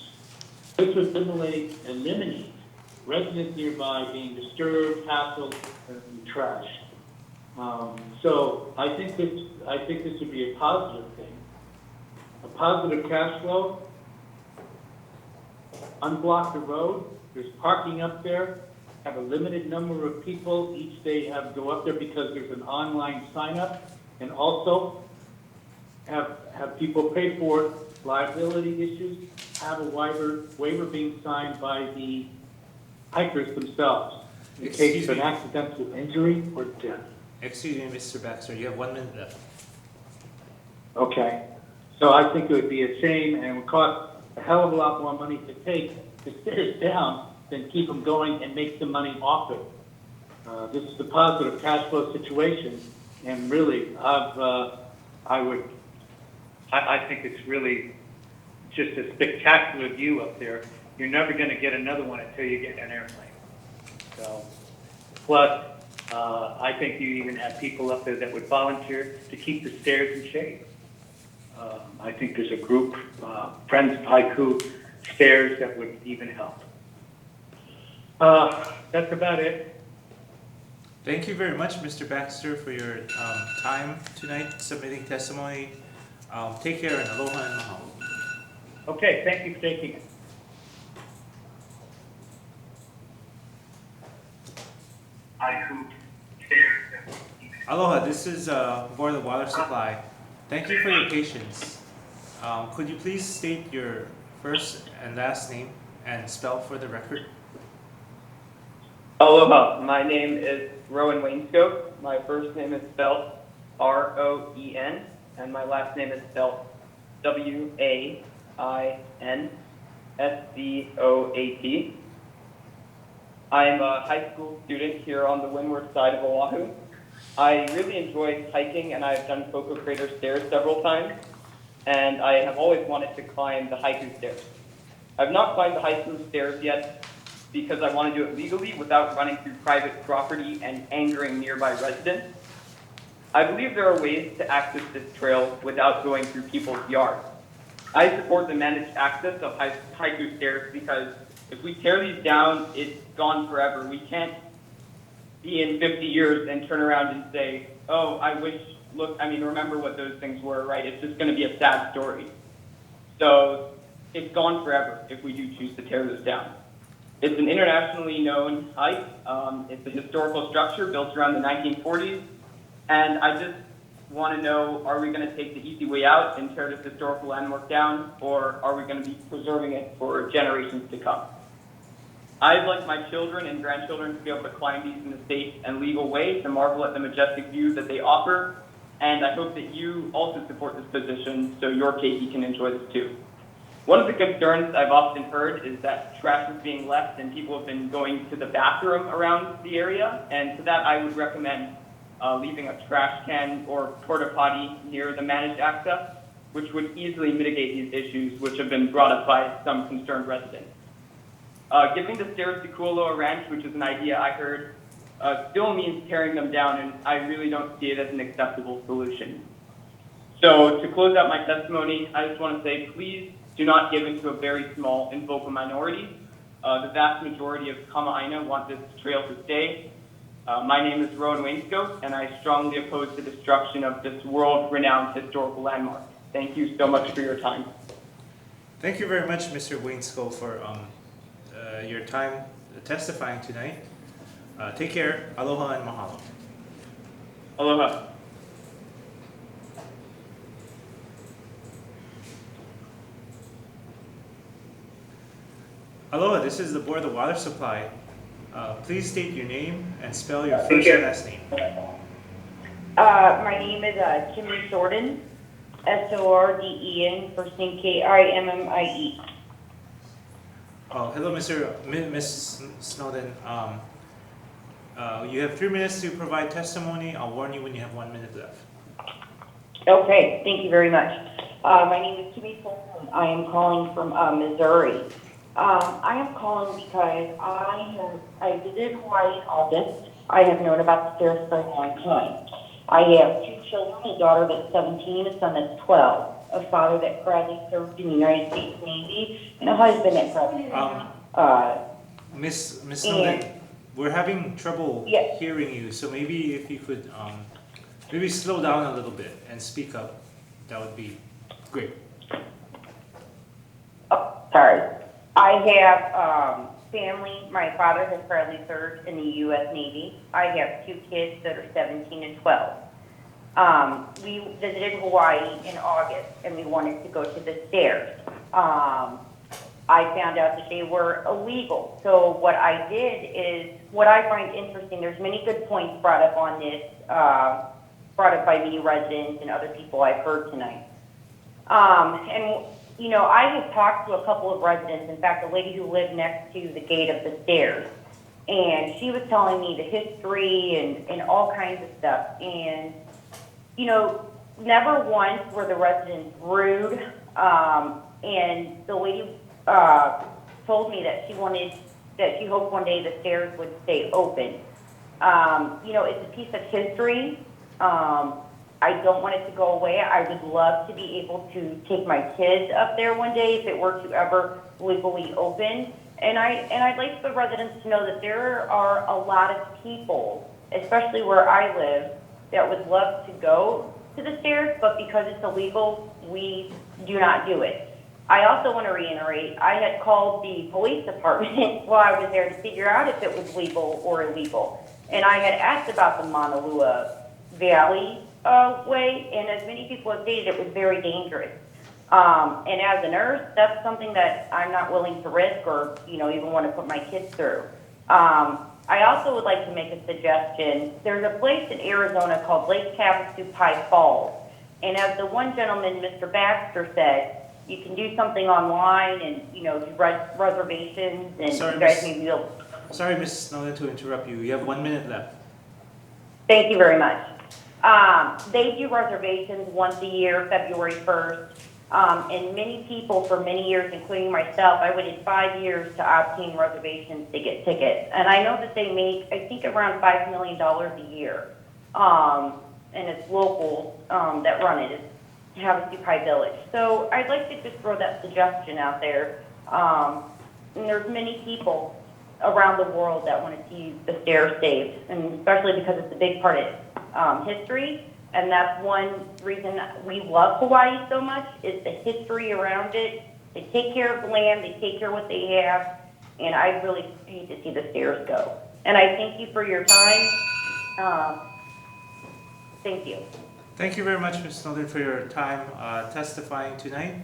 This would eliminate residents nearby being disturbed, hassled, and trashed. So I think this would be a positive thing. A positive cash flow. Unblock the road. There's parking up there. Have a limited number of people each day have to go up there because there's an online sign up, and also have people pay for it. Liability issues, have a waiver being signed by the hikers themselves in case of an accidental injury or death.
Excuse me, Mr. Baxter, you have 1 minute left.
Okay, so I think it would be a shame and it would cost a hell of a lot more money to take the stairs down than keep them going and make some money off it. This is a positive cash flow situation, and really, I think it's really just a spectacular view up there. You're never going to get another one until you get an airplane. So, plus, I think you even have people up there that would volunteer to keep the stairs in shape. I think there's a group, Friends of Haiku Stairs, that would even help. That's about it.
Thank you very much, Mr. Baxter, for your time tonight submitting testimony. Take care and aloha and mahalo.
Okay, thank you for taking it. Haiku Stairs.
Aloha, this is Board of Water Supply. Thank you for your patience. Could you please state your first and last name and spell for the record?
Aloha, my name is Rowan Wainscote. My first name is spelled Roen, and my last name is spelled Wainscoat. I'm a high school student here on the windward side of Oahu. I really enjoy hiking, and I've done Cocoa Crater Stairs several times, and I have always wanted to climb the Haiku Stairs. I've not climbed the Haiku Stairs yet because I want to do it legally without running through private property and angering nearby residents. I believe there are ways to access this trail without going through people's yards. I support the managed access of Haiku Stairs because if we tear these down, it's gone forever. We can't be in 50 years and turn around and say, oh, remember what those things were, right? It's just going to be a sad story. So it's gone forever if we do choose to tear this down. It's an internationally known hike. It's a historical structure built around the 1940s. And I just want to know, are we going to take the easy way out and tear this historical landmark down, or are we going to be preserving it for generations to come? I'd like my children and grandchildren to be able to climb these in a safe and legal way, to marvel at the majestic views that they offer. And I hope that you also support this position so your Keiki can enjoy this too. One of the concerns I've often heard is that trash is being left and people have been going to the bathroom around the area. And to that, I would recommend leaving a trash can or porta potty near the managed access, which would easily mitigate these issues, which have been brought up by some concerned residents. Giving the stairs to Kualoa Ranch, which is an idea I heard, still means tearing them down, and I really don't see it as an acceptable solution. So to close out my testimony, I just want to say, please do not give in to a very small and vocal minority. The vast majority of Kama'aina want this trail to stay. My name is Rowan Wainscoat, and I strongly oppose the destruction of this world-renowned historical landmark. Thank you so much for your time.
Thank you very much, Mr. Wainscoat, for your time testifying tonight. Take care. Aloha and mahalo.
Aloha.
Aloha, this is the Board of Water Supply. Please state your name and spell your first and last name.
My name is Kimmy Sorden, S-O-R-D-E-N, first name K-I-M-M-I-E.
Hello, Miss Snowden. You have 3 minutes to provide testimony. I'll warn you when you have 1 minute left.
Okay, thank you very much. My name is Kimmy Sorden. I am calling from Missouri. I am calling because I visited Hawaii in August. I have known about the stairs for a long time. I have 2 children, a daughter that's 17, a son that's 12, a father that proudly served in the United States Navy, and a husband that proudly
Miss Snowden, we're having trouble hearing you, so maybe if you could maybe slow down a little bit and speak up, that would be great.
Oh, sorry. I have family. My father has proudly served in the U.S. Navy. I have 2 kids that are 17 and 12. We visited Hawaii in August, and we wanted to go to the stairs. I found out that they were illegal. So what I did is, what I find interesting, there's many good points brought up on this, brought up by many residents and other people I've heard tonight. And you know, I have talked to a couple of residents, in fact, a lady who lived next to the gate of the stairs, and she was telling me the history and all kinds of stuff. And, you know, never once were the residents rude, and the lady told me that she hoped one day the stairs would stay open. You know, it's a piece of history. I don't want it to go away. I would love to be able to take my kids up there one day if it were to ever legally open. And I'd like the residents to know that there are a lot of people, especially where I live, that would love to go to the stairs, but because it's illegal, we do not do it. I also want to reiterate, I had called the police department while I was there to figure out if it was legal or illegal. And I had asked about the Mauna Lua Valley way, and as many people have stated, it was very dangerous. And as a nurse, that's something that I'm not willing to risk or, you know, even want to put my kids through. I also would like to make a suggestion. There's a place in Arizona called Lake Havasupai Falls. And as the one gentleman, Mr. Baxter, said, you can do something online and, you know, do reservations and
Sorry,
you guys
Miss-
may be able.
Sorry, Mrs. Snowden, to interrupt you. You have 1 minute left.
Thank you very much. They do reservations once a year, February 1st. And many people for many years, including myself, I waited 5 years to obtain reservations to get tickets. And I know that they make, I think, around $5 million a year. And it's local that run it. It's Havasupai Village. So I'd like to just throw that suggestion out there. And there's many people around the world that want to see the stairs saved, and especially because it's a big part of history. And that's one reason we love Hawaii so much, is the history around it. They take care of the land, they take care of what they have, and I really hate to see the stairs go. And I thank you for your time. Thank you.
Thank you very much, Ms. Snowden, for your time testifying tonight.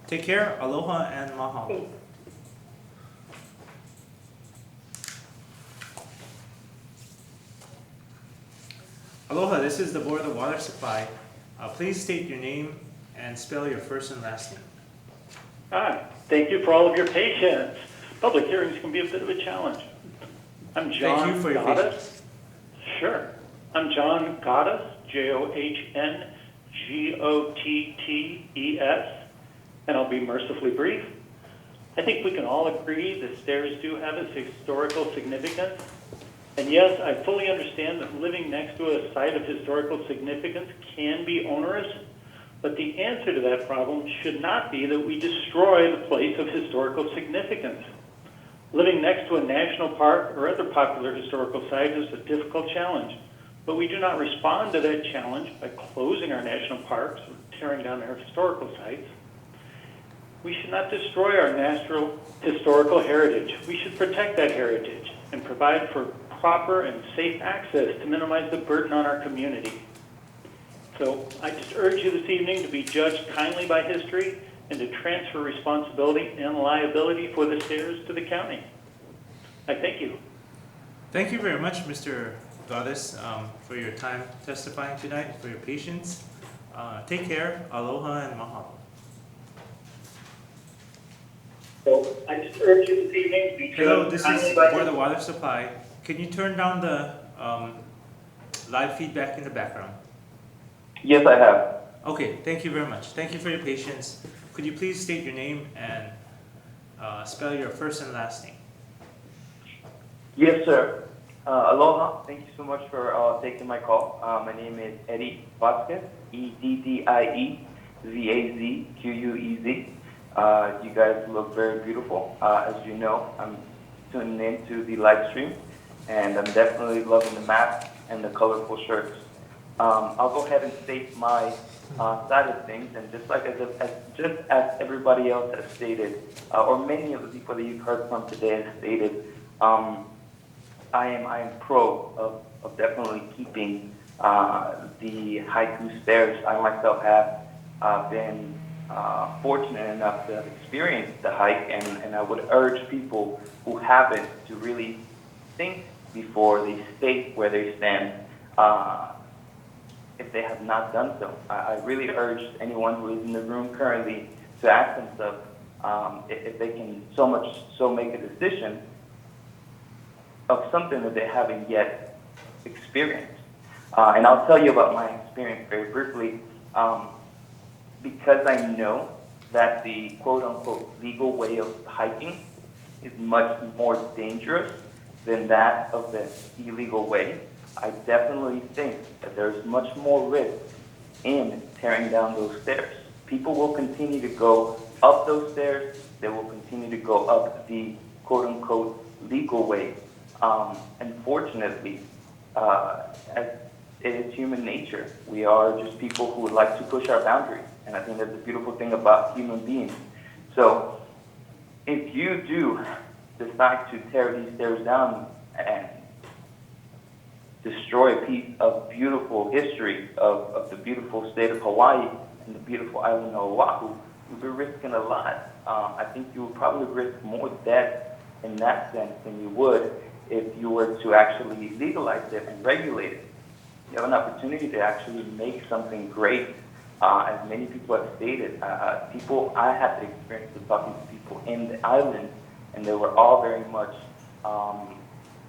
Take care, aloha, and mahalo. Aloha, this is the Board of Water Supply. Please state your name and spell your first and last name.
Hi, thank you for all of your patience. Public hearings can be a bit of a challenge. I'm John
Thank you for your
Goddess.
patience.
Sure. I'm John Goddess, Johngottes, and I'll be mercifully brief. I think we can all agree the stairs do have its historical significance. And yes, I fully understand that living next to a site of historical significance can be onerous, but the answer to that problem should not be that we destroy the place of historical significance. Living next to a national park or other popular historical site is a difficult challenge, but we do not respond to that challenge by closing our national parks or tearing down our historical sites. We should not destroy our natural historical heritage. We should protect that heritage and provide for proper and safe access to minimize the burden on our community. So I just urge you this evening to be judged kindly by history and to transfer responsibility and liability for the stairs to the county. I thank you.
Thank you very much, Mr. Goddess, for your time testifying tonight, for your patience. Take care, aloha, and mahalo.
So I just urge you this evening to be
Hello,
judged
this
kindly
is
by
Board of
history.
Water Supply. Can you turn down the live feedback in the background?
Yes, I have.
Okay, thank you very much. Thank you for your patience. Could you please state your name and spell your first and last name?
Yes, sir. Aloha. Thank you so much for taking my call. My name is Eddie Vasquez, EDDIEVAZQUEZ. You guys look very beautiful. As you know, I'm tuning in to the live stream, and I'm definitely loving the map and the colorful shirts. I'll go ahead and state my side of things, and just as everybody else has stated, or many of the people that you've heard from today have stated, I am pro of definitely keeping the Haiku Stairs. I myself have been fortunate enough to have experienced the hike, and I would urge people who haven't to really think before they state where they stand if they have not done so. I really urge anyone who is in the room currently to ask themselves if they can so make a decision of something that they haven't yet experienced. And I'll tell you about my experience very briefly. Because I know that the quote-unquote legal way of hiking is much more dangerous than that of the illegal way, I definitely think that there's much more risk in tearing down those stairs. People will continue to go up those stairs. They will continue to go up the quote-unquote legal way. Unfortunately, as it is human nature, we are just people who would like to push our boundaries. And I think that's the beautiful thing about human beings. So if you do decide to tear these stairs down and destroy a piece of beautiful history of the beautiful state of Hawaii and the beautiful island of Oahu, you'll be risking a lot. I think you would probably risk more death in that sense than you would
if you were to actually legalize it and regulate it. You have an opportunity to actually make something great. As many people have stated, I had the experience of talking to people in the island, and they were all very much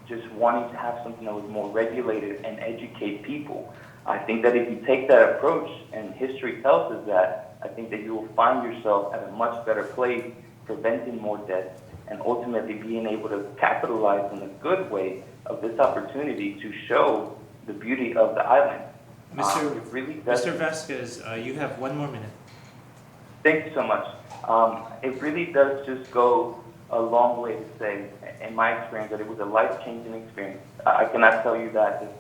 just wanting to have something that was more regulated and educate people. I think that if you take that approach, and history tells us that, I think that you will find yourself at a much better place, preventing more deaths, and ultimately being able to capitalize in a good way of this opportunity to show the beauty of the island.
Mr. Vasquez, you have 1 more minute.
Thank you so much. It really does just go a long way to say, in my experience, that it was a life-changing experience. I cannot tell you that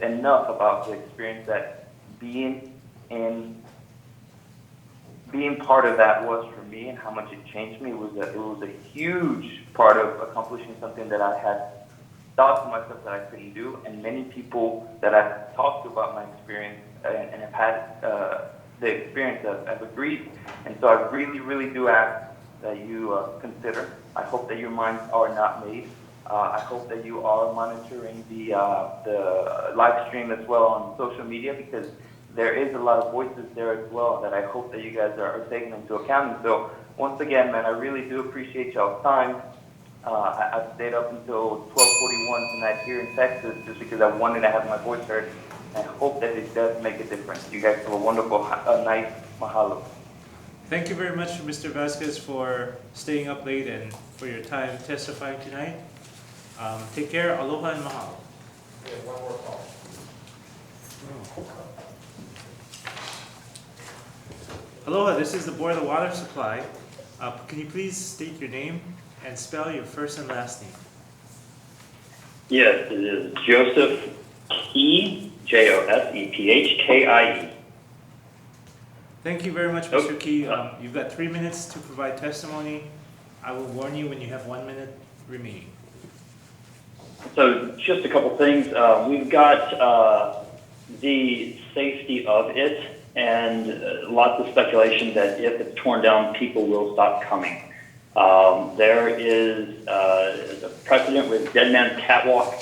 enough about the experience that being part of that was for me, and how much it changed me. It was a huge part of accomplishing something that I had thought to myself that I couldn't do, and many people that I've talked to about my experience and have had the experience have agreed. And so I really, really do ask that you consider. I hope that your minds are not made. I hope that you are monitoring the live stream as well on social media, because there is a lot of voices there as well that I hope that you guys are taking into account. And so once again, man, I really do appreciate y'all's time. I stayed up until 12:41 tonight here in Texas just because I wanted to have my voice heard. I hope that it does make a difference. You guys have a wonderful night. Mahalo.
Thank you very much, Mr. Vasquez, for staying up late and for your time testifying tonight. Take care. Aloha and mahalo.
We have one more call.
Aloha, this is the Board of the Water Supply. Can you please state your name and spell your first and last name?
Yes, it is Joseph Key, Josephkie.
Thank you very much, Mr. Key. You've got 3 minutes to provide testimony. I will warn you when you have 1 minute remaining.
So just a couple things. We've got the safety of it, and lots of speculation that if it's torn down, people will stop coming. There is a precedent with Dead Man's Catwalk.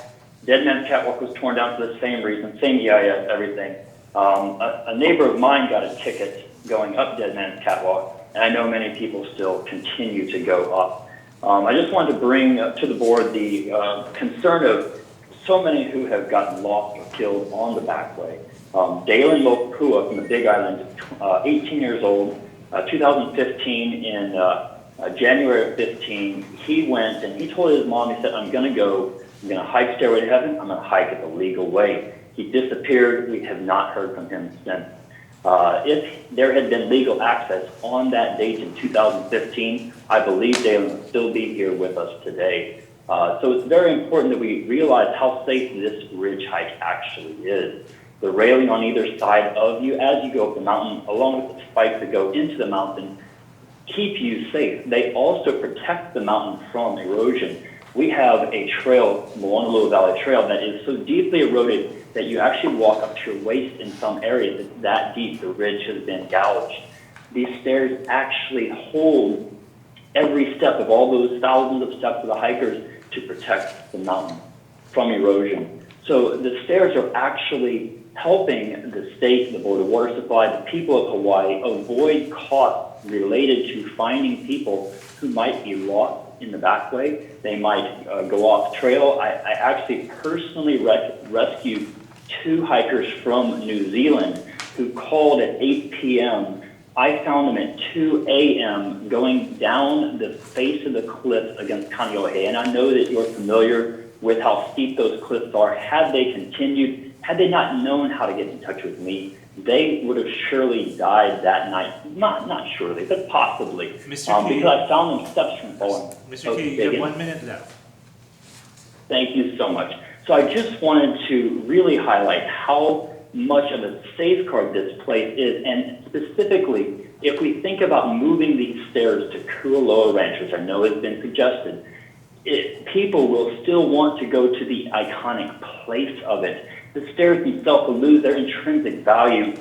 Dead Man's Catwalk was torn down for the same reason, same EIS, everything. A neighbor of mine got a ticket going up Dead Man's Catwalk, and I know many people still continue to go up. I just wanted to bring to the board the concern of so many who have gotten lost or killed on the backway. Dalen Mopua from the Big Island, 18 years old, 2015 in January of 15, he went and he told his mom, he said, I'm going to hike Stairway to Heaven, I'm going to hike it the legal way. He disappeared. We have not heard from him since. If there had been legal access on that date in 2015, I believe Dalen would still be here with us today. So it's very important that we realize how safe this ridge hike actually is. The railing on either side of you as you go up the mountain, along with the spikes that go into the mountain, keep you safe. They also protect the mountain from erosion. We have a trail, Moanalua Valley Trail, that is so deeply eroded that you actually walk up to your waist in some areas. It's that deep. The ridge has been gouged. These stairs actually hold every step of all those thousands of steps of the hikers to protect the mountain from erosion. So the stairs are actually helping the state, the Board of Water Supply, the people of Hawaii avoid costs related to finding people who might be lost in the back way. They might go off trail. I actually personally rescued 2 hikers from New Zealand who called at 8 p.m. I found them at 2 a.m. going down the face of the cliff against Kaneohe. And I know that you're familiar with how steep those cliffs are. Had they continued, had they not known how to get in touch with me, they would have surely died that night. Not surely, but possibly.
Mr. Key,
because I found them steps from falling.
Mr. Key, you have 1 minute left.
Thank you so much. So I just wanted to really highlight how much of a safeguard this place is, and specifically, if we think about moving these stairs to Kualoa Ranch, which I know has been suggested, people will still want to go to the iconic place of it. The stairs themselves will lose their intrinsic value,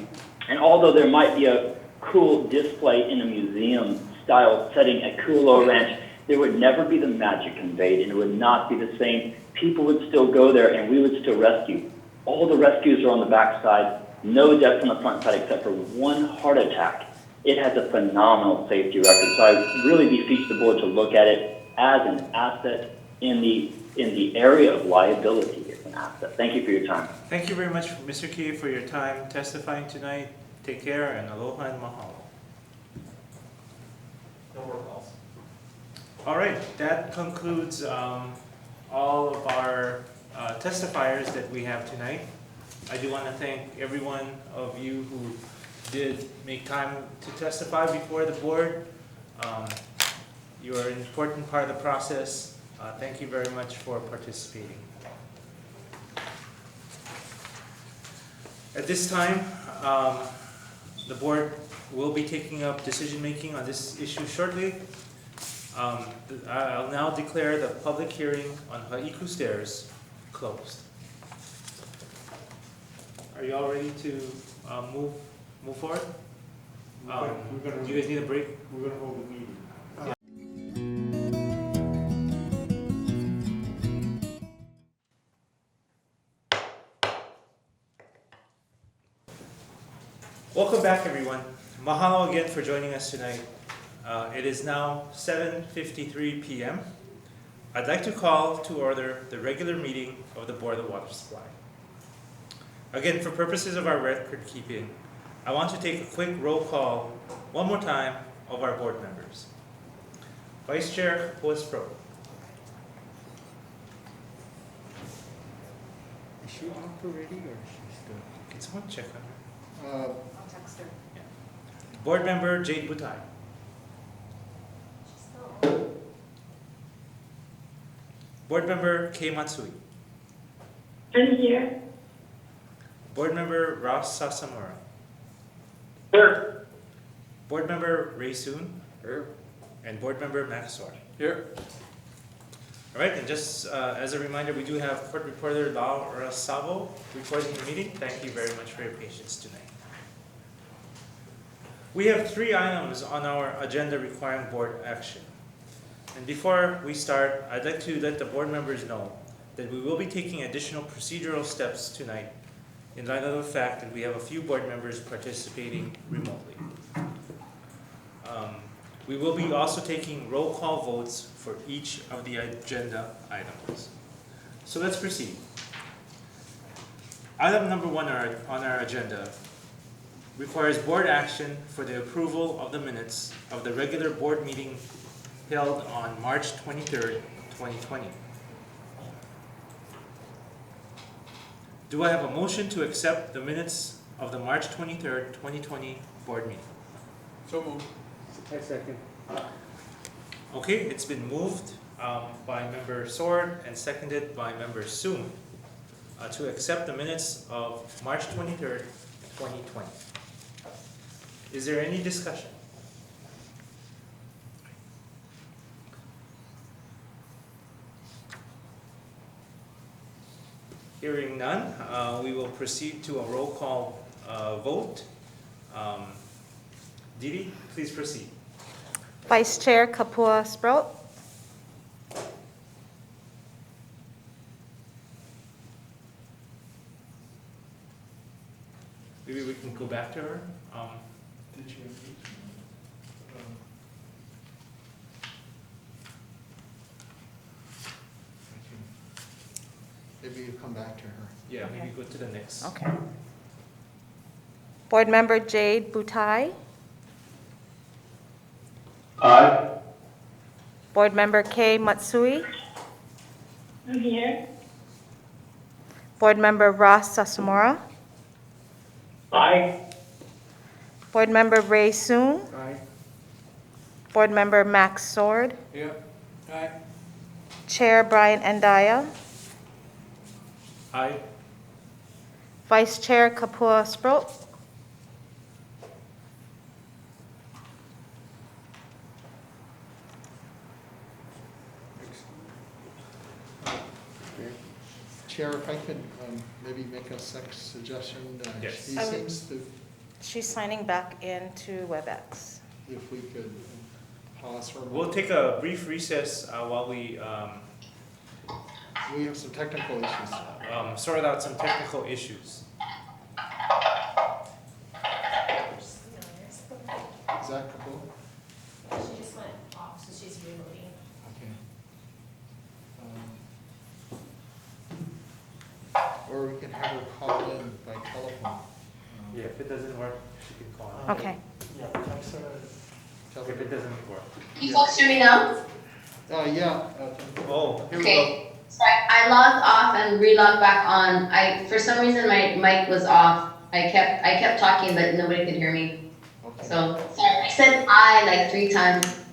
and although there might be a cool display in a museum-style setting at Kualoa Ranch,
there would never be the magic conveyed, and it would not be the same. People would still go there, and we would still rescue. All the rescues are on the backside, no deaths on the front side except for one heart attack. It has a phenomenal safety record, so I really beseech the board to look at it as an asset in the area of liability. It's an asset. Thank you for your time.
Thank you very much, Mr. Key, for your time testifying tonight. Take care, and aloha and mahalo.
No more calls.
All right, that concludes all of our testifiers that we have tonight. I do want to thank every one of you who did make time to testify before the board. You are an important part of the process. Thank you very much for participating. At this time, the board will be taking up decision-making on this issue shortly. I'll now declare the public hearing on Haiku Stairs closed. Are you all ready to move forward? Do you guys need a break?
We're going to hold a meeting.
Welcome back, everyone. Mahalo again for joining us tonight. It is now 7:53 p.m. I'd like to call to order the regular meeting of the Board of Water Supply. Again, for purposes of our record keeping, I want to take a quick roll call one more time of our board members. Vice Chair Pro. Is she off already, or is she still? Can someone check on her?
I'll
text her.
Yeah. Board Member Jade Butai. Board Member Kei Matsui.
I'm here.
Board Member Ross Sasamura.
Here.
Board Member Ray Soon. Here. And Board Member Max Swar.
Here.
All right, and just as a reminder, we do have Court Reporter Laura Savo recording the meeting. Thank you very much for your patience tonight. We have 3 items on our agenda requiring board action. And before we start, I'd like to let the board members know that we will be taking additional procedural steps tonight in light of the fact that we have a few board members participating remotely. We will be also taking roll call votes for each of the agenda items. So let's proceed. Item number 1 on our agenda requires board action for the approval of the minutes of the regular board meeting held on March 23rd, 2020. Do I have a motion to accept the minutes of the March 23rd, 2020 board meeting?
So moved.
I second.
Okay, it's been moved by Member Sword and seconded by Member Soon to accept the minutes of March 23rd, 2020. Is there any discussion? Hearing none, we will proceed to a roll call vote. Didi, please proceed.
Vice Chair Kapua Sprout.
Maybe we can go back to her.
Did you impeach? Maybe you come back to her.
Yeah, maybe go to the next.
Okay. Board Member Jade Butai.
Aye.
Board Member Kei Matsui.
I'm here.
Board Member Ross Sasumura.
Aye.
Board Member Ray Soon.
Aye.
Board Member Max Sword.
Yeah. Aye.
Chair Brian Endaya.
Aye.
Vice Chair Kapua Sprout.
Chair, if I could maybe make a suggestion.
Yes.
He seems to,
She's signing back into WebEx.
if we could pause for a
We'll
moment.
take a brief recess while we
We have some technical issues.
sort out some technical issues.
Is that Kapoor?
She just went off, so she's reloading.
Okay. Or we can have her call in by telephone.
Yeah, if it doesn't work, she can call.
Okay.
Yeah, text her. Tell her.
If it doesn't work.
You folks hear me now?
Yeah.
Oh, here we go.
Okay. So I logged off and re-logged back on. For some reason my mic was off. I kept talking, but nobody could hear me. So sorry, I said I like 3 times.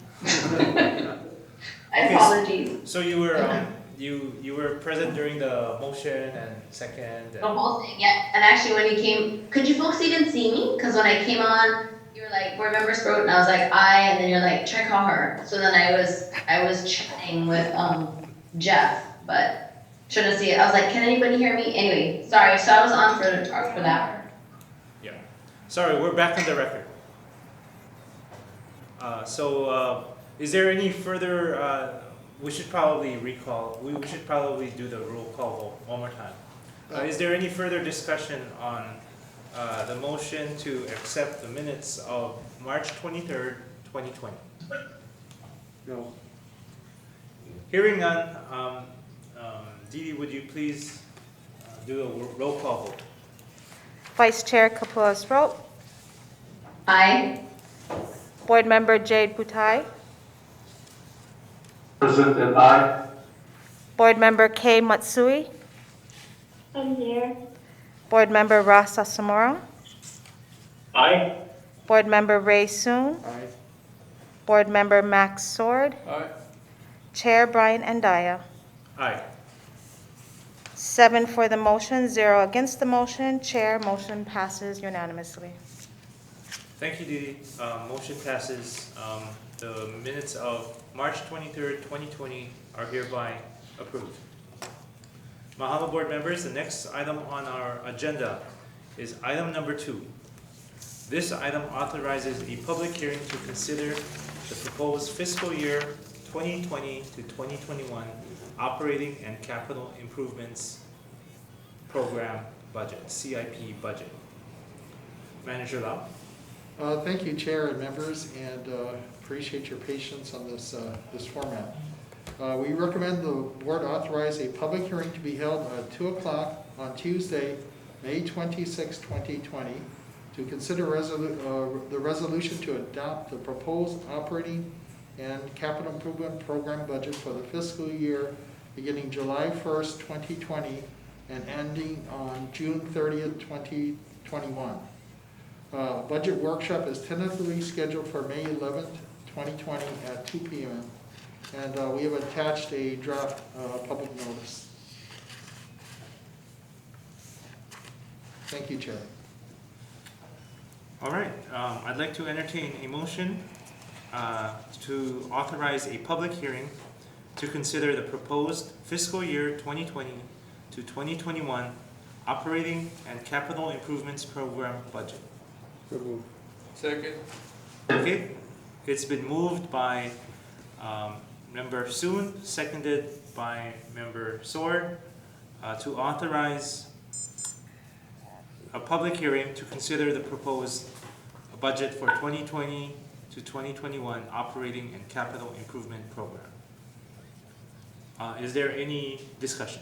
Apologies.
So you were you were present during the motion and second.
The whole thing, yeah. And actually, when you came, could you folks even see me? Because when I came on, you were like, "Board member Sproat," and I was like, "I," and then you're like, "Try call her." So then I was chatting with Jeff, but shouldn't see it. I was like, "Can anybody hear me?" Anyway, sorry. So I was on for that.
Yeah. Sorry, we're back on the record. Is there any further? We should probably recall. We should probably do the roll call vote one more time. Is there any further discussion on the motion to accept the minutes of March 23rd, 2020? No. Hearing none, Dee Dee, would you please do a roll call vote?
Vice Chair Kapua Sproat.
Aye.
Board Member Jade Butai.
Present and aye.
Board Member Kei Matsui.
I'm here.
Board Member Rasa Samora.
Aye.
Board Member Ray Soon.
Aye.
Board Member Max Sword.
Aye.
Chair Brian Andaya.
Aye.
7 for the motion, 0 against the motion. Chair, motion passes unanimously.
Thank you, Dee Dee. Motion passes. The minutes of March 23rd, 2020 are hereby approved. Mahalo board members, the next item on our agenda is item number 2. This item authorizes a public hearing to consider the proposed fiscal year 2020 to 2021 operating and capital improvements program budget, CIP budget. Manager Lau.
Thank you, Chair and members, and appreciate your patience on this format. We recommend the board authorize a public hearing to be held at 2 o'clock on Tuesday, May 26, 2020, to consider the resolution to adopt the proposed operating and capital improvement program budget for the fiscal year beginning July 1st, 2020, and ending on June 30th, 2021. Budget workshop is tentatively scheduled for May 11th, 2020 at 2 p.m. And we have attached a draft public notice. Thank you, Chair.
All right, I'd like to entertain a motion to authorize a public hearing to consider the proposed fiscal year 2020 to 2021 operating and capital improvements program budget.
Second.
Okay, it's been moved by Member Soon, seconded by Member Sword, to authorize a public hearing to consider the proposed budget for 2020 to 2021 operating and capital improvement program. Is there any discussion?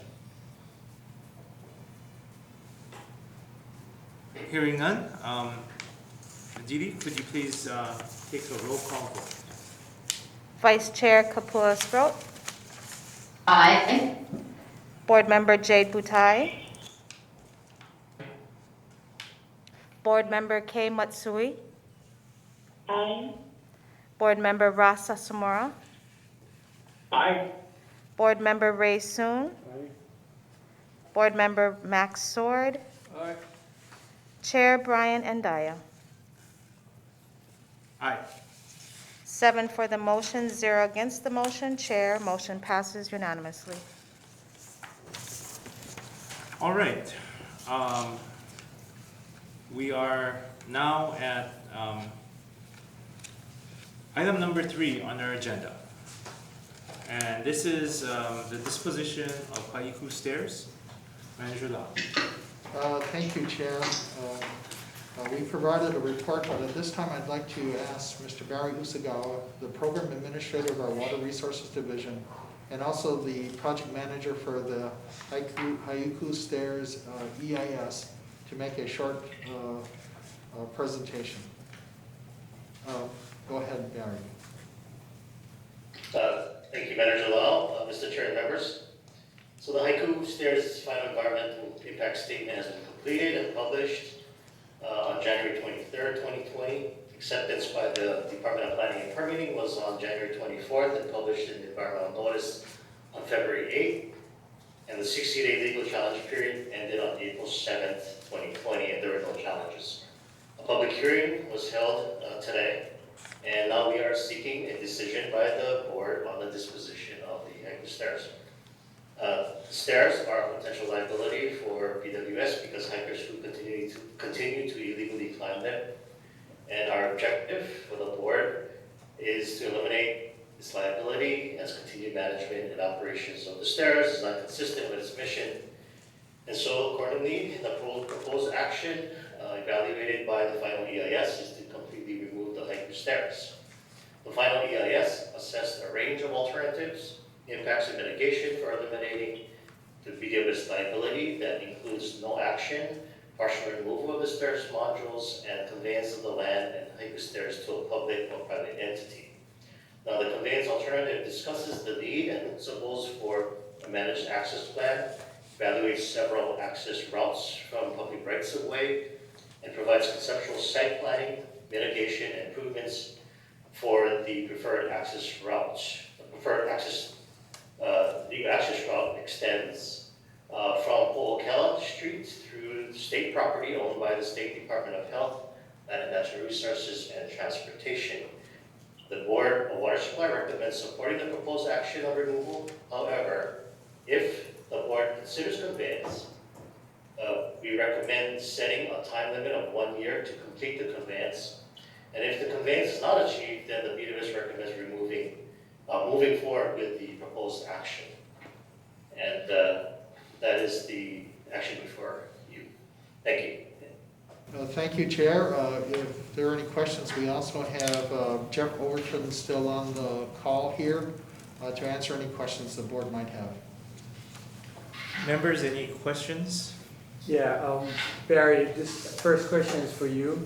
Hearing none, Dee Dee, could you please take a roll call vote?
Vice Chair Kapua Sproat.
Aye.
Board Member Jade Butai. Board Member Kei Matsui.
Aye.
Board Member Rasa Samora.
Aye.
Board Member Ray Soon. Board Member Max Sword.
Aye.
Chair Brian Andaya.
Aye.
7 for the motion, 0 against the motion. Chair, motion passes unanimously.
All right. We are now at Item number 3 on our agenda. And this is the disposition of Haiku Stairs. Manager Lau.
Thank you, Chair. We provided a report, but at this time I'd like to ask Mr. Barry Usagawa, the Program Administrator of our Water Resources Division, and also the Project Manager for the Haiku Stairs EIS, to make a short presentation. Go ahead, Barry.
Thank you, Manager Lau, Mr. Chair and members. So the Haiku Stairs final environmental impact statement has been completed and published on January 23rd, 2020. Acceptance by the Department of Planning and Permitting was on January 24th and published in the environmental notice on February 8th. And the 60-day legal challenge period ended on April 7th, 2020, and there were no challenges. A public hearing was held today, and now we are seeking a decision by the board on the disposition of the Haiku Stairs. Stairs are a potential liability for BWS because hikers who continue to illegally climb them. And our objective for the board is to eliminate this liability, as continued management and operations of the stairs is not consistent with its mission. And so accordingly, the proposed action evaluated by the final EIS is to completely remove the Haiku Stairs. The final EIS assessed a range of alternatives, impacts and mitigation for eliminating the BWS liability that includes no action, partial removal of the stairs modules, and conveyance of the land and Haiku Stairs to a public or private entity. Now, the conveyance alternative discusses the need and principles for a managed access plan, evaluates several access routes from public rights of way, and provides conceptual site planning, mitigation, and improvements for the preferred access routes. The access route extends from Po'okela Street through state property owned by the State Department of Health, Land and Natural Resources, and Transportation. The Board of Water Supply recommends supporting the proposed action on removal. However, if the board considers conveyance, we recommend setting a time limit of 1 year to complete the conveyance. And if the conveyance is not achieved, then the BWS recommends moving forward with the proposed action. And that is the action before you. Thank you.
Thank you, Chair. If there are any questions, we also have Jeff Overton still on the call here to answer any questions the board might have.
Members, any questions?
Yeah, Barry, this first question is for you.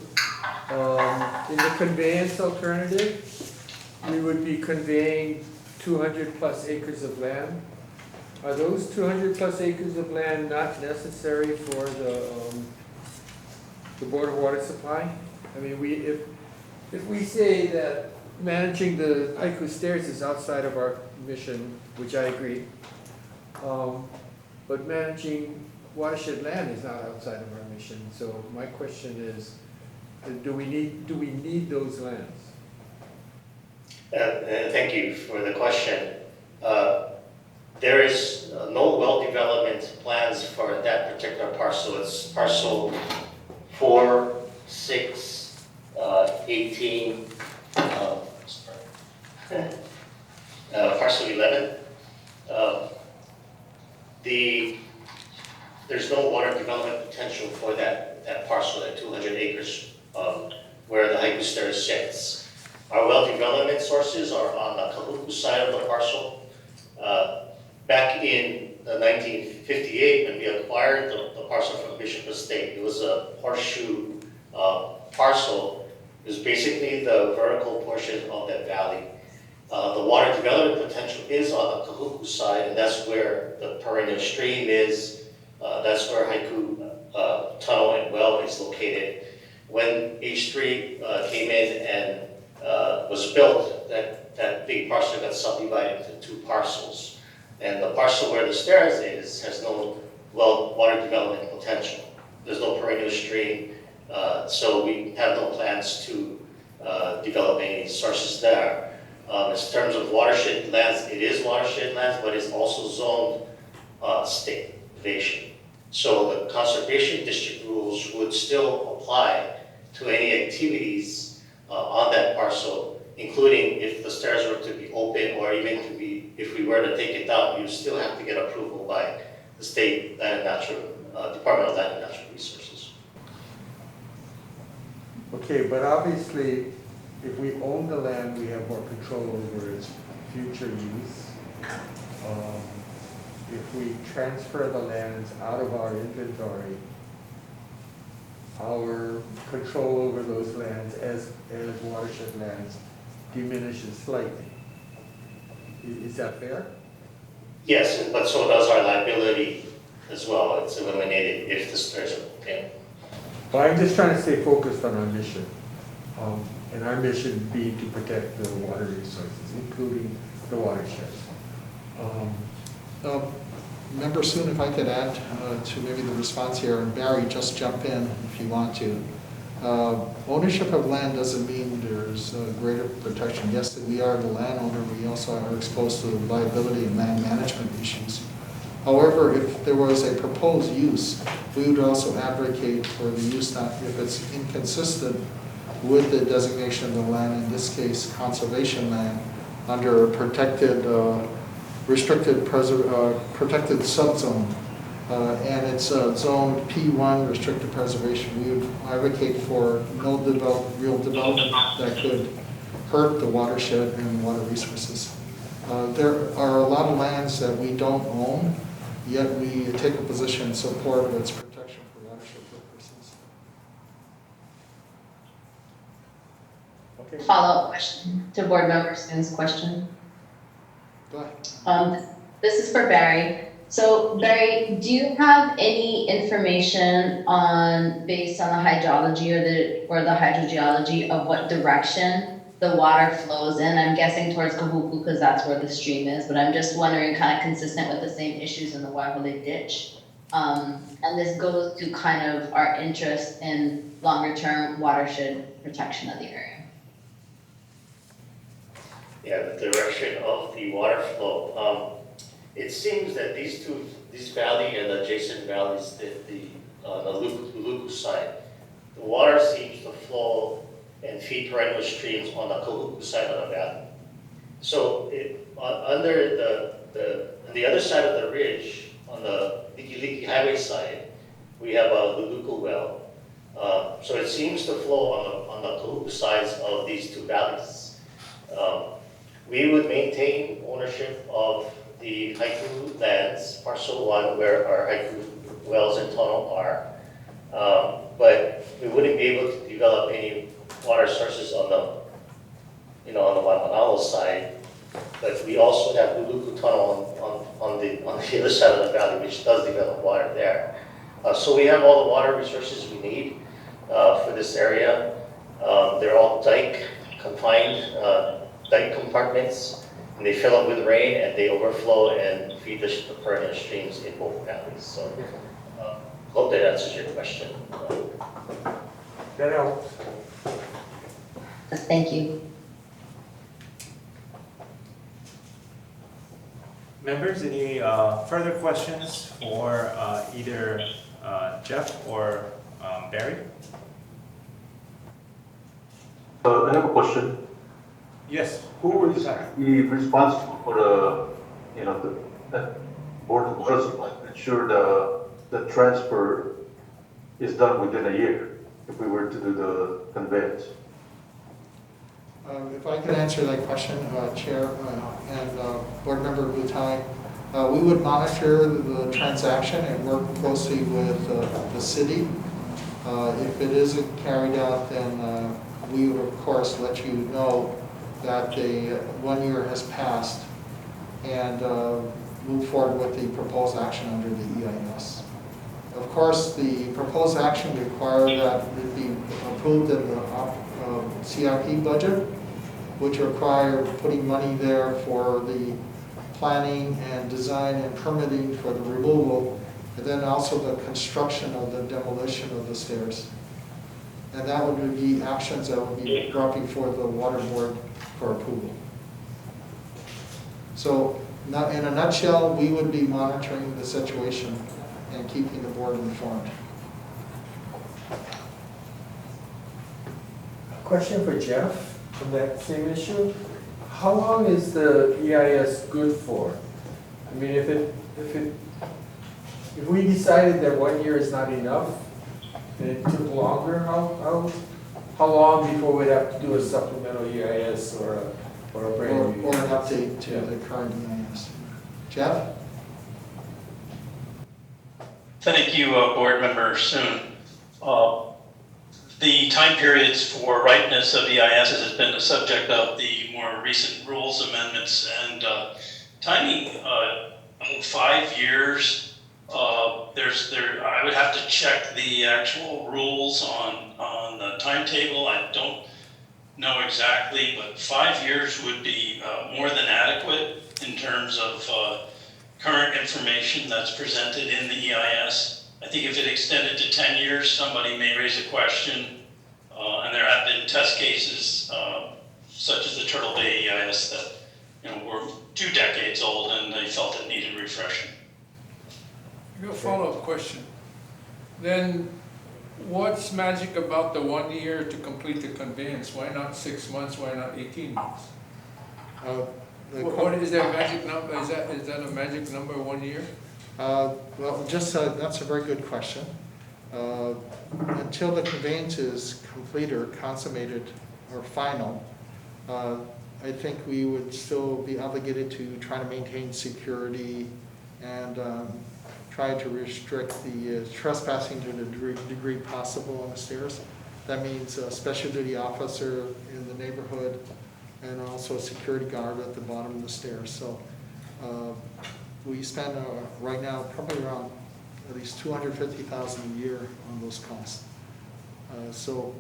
In the conveyance alternative, we would be conveying 200 plus acres of land. Are those 200 plus acres of land not necessary for the Board of Water Supply? I mean, if we say that managing the Haiku Stairs is outside of our mission, which I agree, but managing watershed land is not outside of our mission. So my question is, do we need those lands?
Thank you for the question. There is no well development plans for that particular parcel. It's parcel 4, 6, 18, parcel 11. There's no water development potential for that parcel at 200 acres where the Haiku Stairs sits. Our well development sources are on the Kahuku side of the parcel. Back in 1958, when we acquired the parcel from Bishop Estate, it was a horseshoe parcel. It was basically the vertical portion of that valley. The water development potential is on the Kahuku side, and that's where the perennial stream is. That's where Haiku Tunnel and Well is located. When H3 came in and was built, that big parcel got subdivided into 2 parcels. And the parcel where the stairs is has no water development potential. There's no perennial stream, so we have no plans to develop any sources there. In terms of watershed lands, it is watershed lands, but it's also zoned state conservation. So the conservation district rules would still apply to any activities on that parcel including if the stairs were to be open or even to be, if we were to take it down, you still have to get approval by the state Land and Natural, Department of Land and Natural Resources.
Okay, but obviously, if we own the land, we have more control over its future use. If we transfer the lands out of our inventory, our control over those lands as watershed lands diminishes slightly. Is that fair?
Yes, but so does our liability as well. It's eliminated if the stairs are open.
Well, I'm just trying to stay focused on our mission. And our mission being to protect the water resources, including the watersheds.
Member Soon, if I could add to maybe the response here, and Barry, just jump in if you want to. Ownership of land doesn't mean there's greater protection. Yes, we are the landowner, we also are exposed to liability and land management issues. However, if there was a proposed use, we would also advocate for the use not if it's inconsistent with the designation of the land, in this case, conservation land, under a protected, protected subzone, and it's zoned P1 restricted preservation. We would advocate for no real development that could hurt the watershed and water resources. There are a lot of lands that we don't own, yet we take a position in support of its protection for watershed purposes. Okay.
Follow-up question to Board Member Soon's question.
Go ahead.
This is for Barry. So Barry, do you have any information on, based on the hydrology or the hydrogeology of what direction the water flows in? I'm guessing towards Kahuku because that's where the stream is, but I'm just wondering, kind of consistent with the same issues in the Waiwale ditch. And this goes to kind of our interest in longer-term watershed protection of the area.
Yeah, the direction of the water flow. It seems that this valley and adjacent valleys, on the Luluku side, the water seems to flow and feed perennial streams on the Kahuku side of the valley. So under on the other side of the ridge, on the Liki Highway side, we have a Luluku well. So it seems to flow on the Kahuku sides of these two valleys. We would maintain ownership of the Haiku lands, parcel 1, where our Haiku wells and tunnel are. But we wouldn't be able to develop any water sources on the Waimanalo side. But we also have Luluku tunnel on the other side of the valley, which does develop water there. So we have all the water resources we need for this area. They're all dike confined, dike compartments, and they fill up with rain and they overflow and feed the perennial streams in both valleys. So hope that answers your question.
That helps.
Thank you.
Members, any further questions for either Jeff or Barry?
I have a question.
Yes.
Who is responsible for the Board of Water Supply to ensure the transfer is done within a year if we were to do the conveyance?
If I could answer that question, Chair and Board Member Butai, we would monitor the transaction and work closely with the city. If it isn't carried out, then we would, of course, let you know that 1 year has passed and move forward with the proposed action under the EIS. Of course, the proposed action requires that it be approved in the CIP budget, which require putting money there for the planning and design and permitting for the removal, and then also the construction of the demolition of the stairs. And that would be actions that would be brought before the water board for approval. So in a nutshell, we would be monitoring the situation and keeping the board informed.
Question for Jeff. on that same issue, how long is the EIS good for? I mean, if we decided that 1 year is not enough, and it took longer, how long before we'd have to do a supplemental EIS or a brand new?
Or an update to the current EIS. Jeff?
Thank you, Board Member Soon. The time periods for ripeness of EIS has been the subject of the more recent rules amendments, and timing, 5 years. I would have to check the actual rules on the timetable. I don't know exactly, but 5 years would be more than adequate in terms of current information that's presented in the EIS. I think if it extended to 10 years, somebody may raise a question, and there have been test cases such as the Turtle Bay EIS that were 2 decades old, and they felt it needed refreshing.
I got a follow-up question. Then what's magic about the 1 year to complete the conveyance? Why not 6 months? Why not 18 months? What is that magic number? Is that a magic number, 1 year?
Well, that's a very good question. Until the conveyance is complete or consummated or final, I think we would still be obligated to try to maintain security and try to restrict the trespassing to the degree possible on the stairs. That means a special duty officer in the neighborhood and also a security guard at the bottom of the stairs. So we spend right now probably around at least $250,000 a year on those costs. So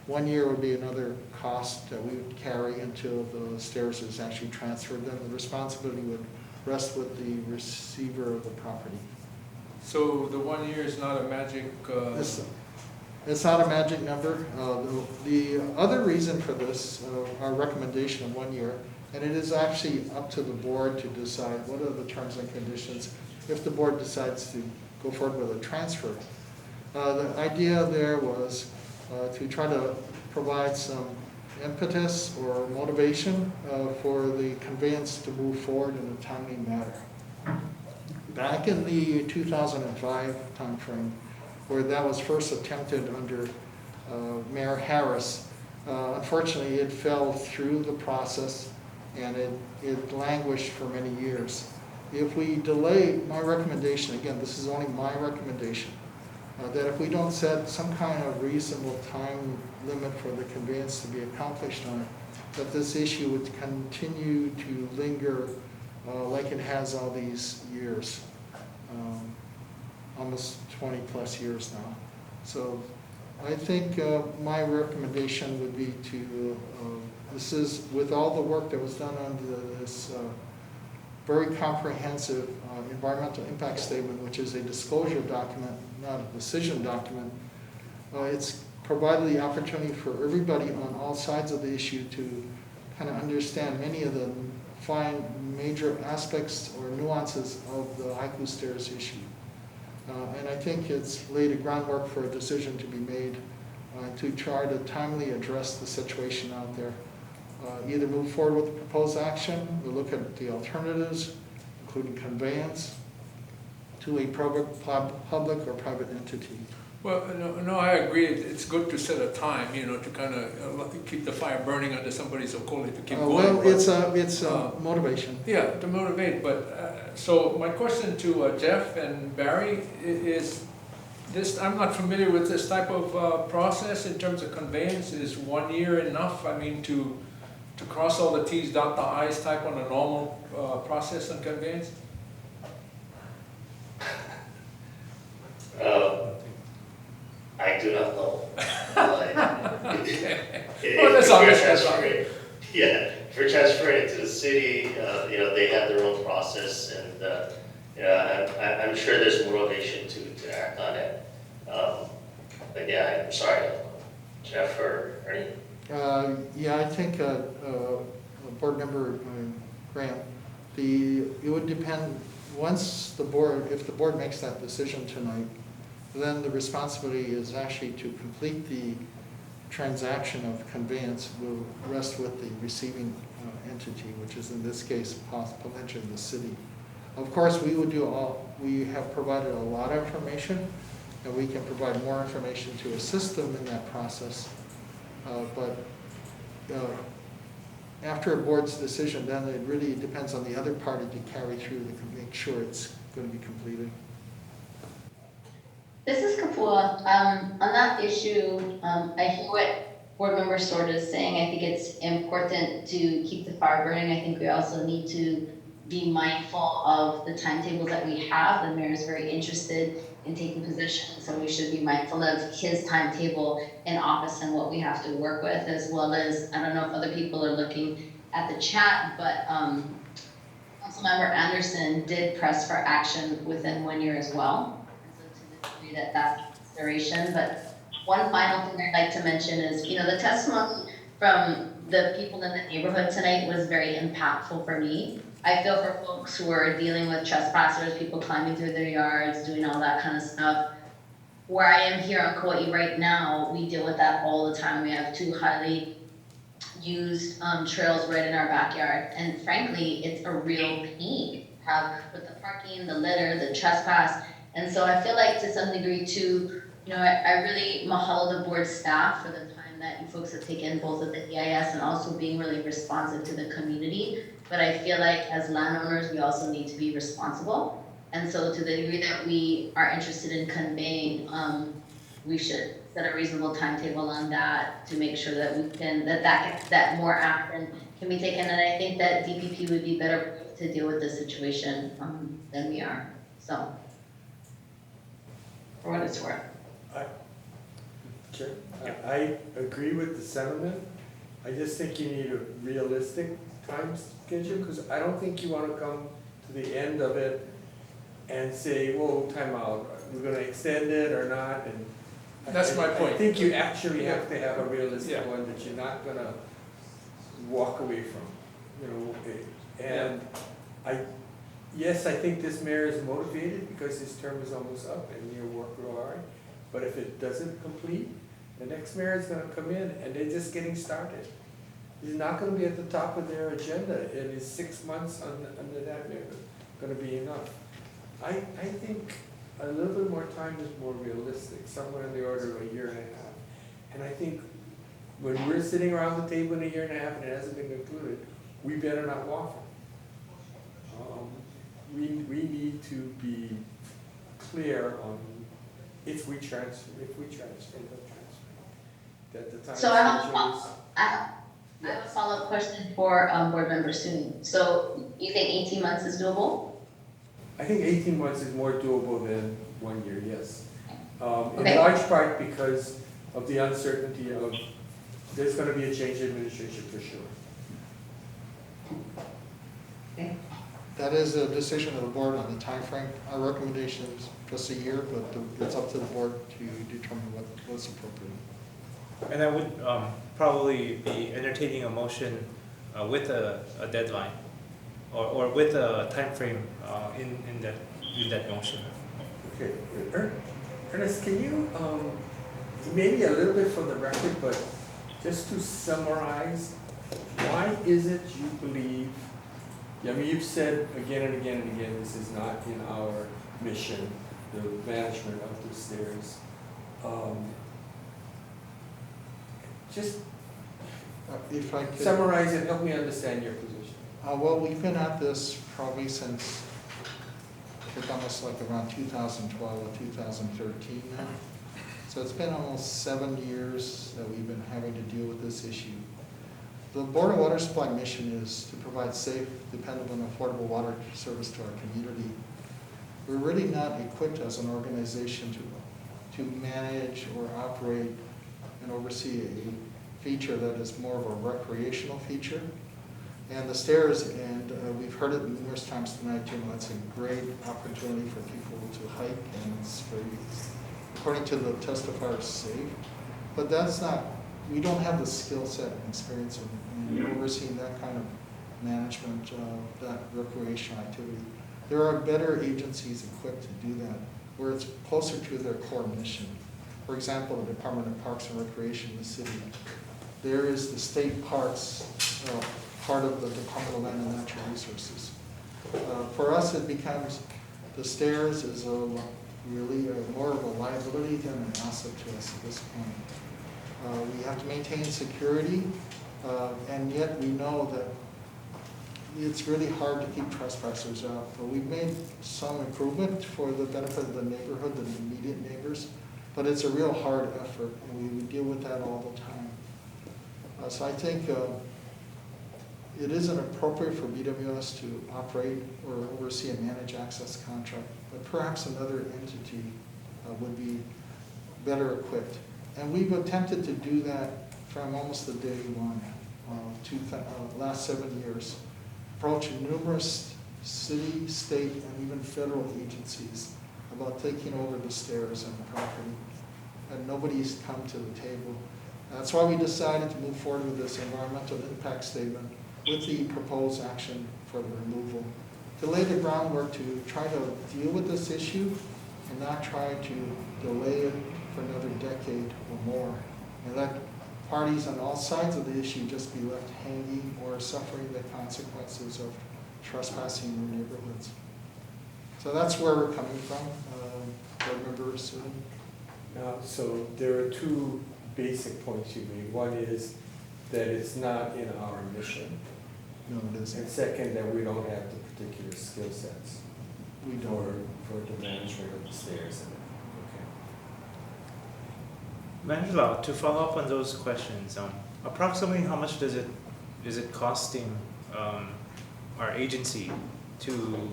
1 year would be another cost that we would carry until the stairs is actually transferred. Then the responsibility would rest with the receiver of the property.
So the 1 year is not a magic...
It's not a magic number. The other reason for this, our recommendation of 1 year, and it is actually up to the board to decide what are the terms and conditions if the board decides to go forward with a transfer. The idea there was to try to provide some impetus or motivation for the conveyance to move forward in a timely manner. Back in the 2005 timeframe, where that was first attempted under Mayor Harris, unfortunately it fell through the process and it languished for many years. If we delay, my recommendation, again, this is only my recommendation, that if we don't set some kind of reasonable time limit for the conveyance to be accomplished on it, that this issue would continue to linger like it has all these years, almost 20 plus years now. So I think my recommendation would be to, this is with all the work that was done under this very comprehensive environmental impact statement, which is a disclosure document, not a decision document. It's provided the opportunity for everybody on all sides of the issue to kind of understand many of the fine major aspects or nuances of the Haiku Stairs issue. And I think it's laid a groundwork for a decision to be made to try to timely address the situation out there. Either move forward with the proposed action, or look at the alternatives, including conveyance to a public or private entity.
Well, no, I agree. It's good to set a time, to kind of keep the fire burning under somebody's okoli to keep going.
Well, it's motivation.
Yeah, to motivate. But so my question to Jeff and Barry is this: I'm not familiar with this type of process in terms of conveyance. Is 1 year enough? I mean, to cross all the T's, dot the I's type on a normal process on conveyance?
I do not know. Yeah, for transferring it to the city, they have their own process, and I'm sure there's motivation to act on it. But yeah, I'm sorry, Jeff or Ernie.
Yeah, I think Board Member Graham, it would depend, if the board makes that decision tonight, then the responsibility is actually to complete the transaction of conveyance will rest with the receiving entity, which is in this case potentially the city. Of course, we have provided a lot of information, and we can provide more information to assist them in that process. But after a board's decision, then it really depends on the other party to carry through to make sure it's going to be completed.
This is Kapua. On that issue, I hear what Board Member Sword is saying. I think it's important to keep the fire burning. I think we also need to be mindful of the timetables that we have. The mayor is very interested in taking position, so we should be mindful of his timetable in office and what we have to work with, as well as, I don't know if other people are looking at the chat, but Councilmember Anderson did press for action within 1 year as well. And so to the degree that that's consideration. But one final thing I'd like to mention is, the testimony from the people in the neighborhood tonight was very impactful for me. I feel for folks who are dealing with trespassers, people climbing through their yards, doing all that kind of stuff. Where I am here on Kauai right now, we deal with that all the time. We have 2 highly used trails right in our backyard. And frankly, it's a real pain to have with the parking, the litter, the trespass. And so I feel like to some degree too, I really mahalo the board staff for the time that you folks have taken both at the EIS and also being really responsive to the community. But I feel like as landowners, we also need to be responsible. And so to the degree that we are interested in conveying, we should set a reasonable timetable on that to make sure that we can, that more action can be taken. And I think that DPP would be better to deal with the situation than we are. So, for what it's worth.
Sure. I agree with the sentiment. I just think you need a realistic time schedule, because I don't think you want to come to the end of it and say, whoa, time out, we're going to extend it or not. And
That's my point.
I think you actually have to have a realistic one that you're not going to walk away from. And yes, I think this mayor is motivated because his term is almost up and he'll work real hard. But if it doesn't complete, the next mayor is going to come in and they're just getting started. He's not going to be at the top of their agenda, and his 6 months under that mayor going to be enough. I think a little bit more time is more realistic, somewhere in the order of 1.5 years. And I think when we're sitting around the table in 1.5 years and it hasn't been concluded, we better not waffle. We need to be clear on if we transfer, that the time
So I have a follow-up question for Board Member Soon. So you think 18 months is doable?
I think 18 months is more doable than 1 year, yes.
Okay.
In large part because of the uncertainty of, there's going to be a change in administration for sure.
Okay.
That is a decision of the board on the time frame. Our recommendation is just 1 year, but it's up to the board to determine what's appropriate.
And I would probably be entertaining a motion with a deadline or with a time frame in that motion.
Okay, Ernest, can you, maybe a little bit for the record, but just to summarize, why is it you believe, I mean, you've said again and again and again, this is not in our mission, the management of the stairs. Just
if I could
summarize and help me understand your position.
Well, we've been at this probably since, I think almost like around 2012 or 2013 now. So it's been almost 7 years that we've been having to deal with this issue. The Board of Water Supply mission is to provide safe, dependable, and affordable water service to our community. We're really not equipped as an organization to manage or operate and oversee a feature that is more of a recreational feature. And the stairs, and we've heard it numerous times tonight, it's a great opportunity for people to hike, and it's very, according to the testifiers, safe. But that's not, we don't have the skill set and experience in overseeing that kind of management of that recreational activity. There are better agencies equipped to do that, where it's closer to their core mission. For example, the Department of Parks and Recreation in the city. There is the state parks, part of the Department of Land and Natural Resources. For us, it becomes, the stairs is really more of a liability than an asset to us at this point. We have to maintain security, and yet we know that it's really hard to keep trespassers out. But we've made some improvement for the benefit of the neighborhood, the immediate neighbors, but it's a real hard effort, and we deal with that all the time. So I think it isn't appropriate for BWS to operate or oversee a managed access contract, but perhaps another entity would be better equipped. And we've attempted to do that from almost the day one, last 7 years, approaching numerous city, state, and even federal agencies about taking over the stairs and the property, and nobody's come to the table. That's why we decided to move forward with this environmental impact statement with the proposed action for the removal, to lay the groundwork to try to deal with this issue and not try to delay it for another decade or more, and let parties on all sides of the issue just be left hanging or suffering the consequences of trespassing in their neighborhoods. So that's where we're coming from, board members.
So there are two basic points you made. One is that it's not in our mission.
No, it isn't.
And second, that we don't have the particular skill sets.
We don't.
For the management of the stairs.
Manager Lau, to follow up on those questions, approximately how much is it costing our agency to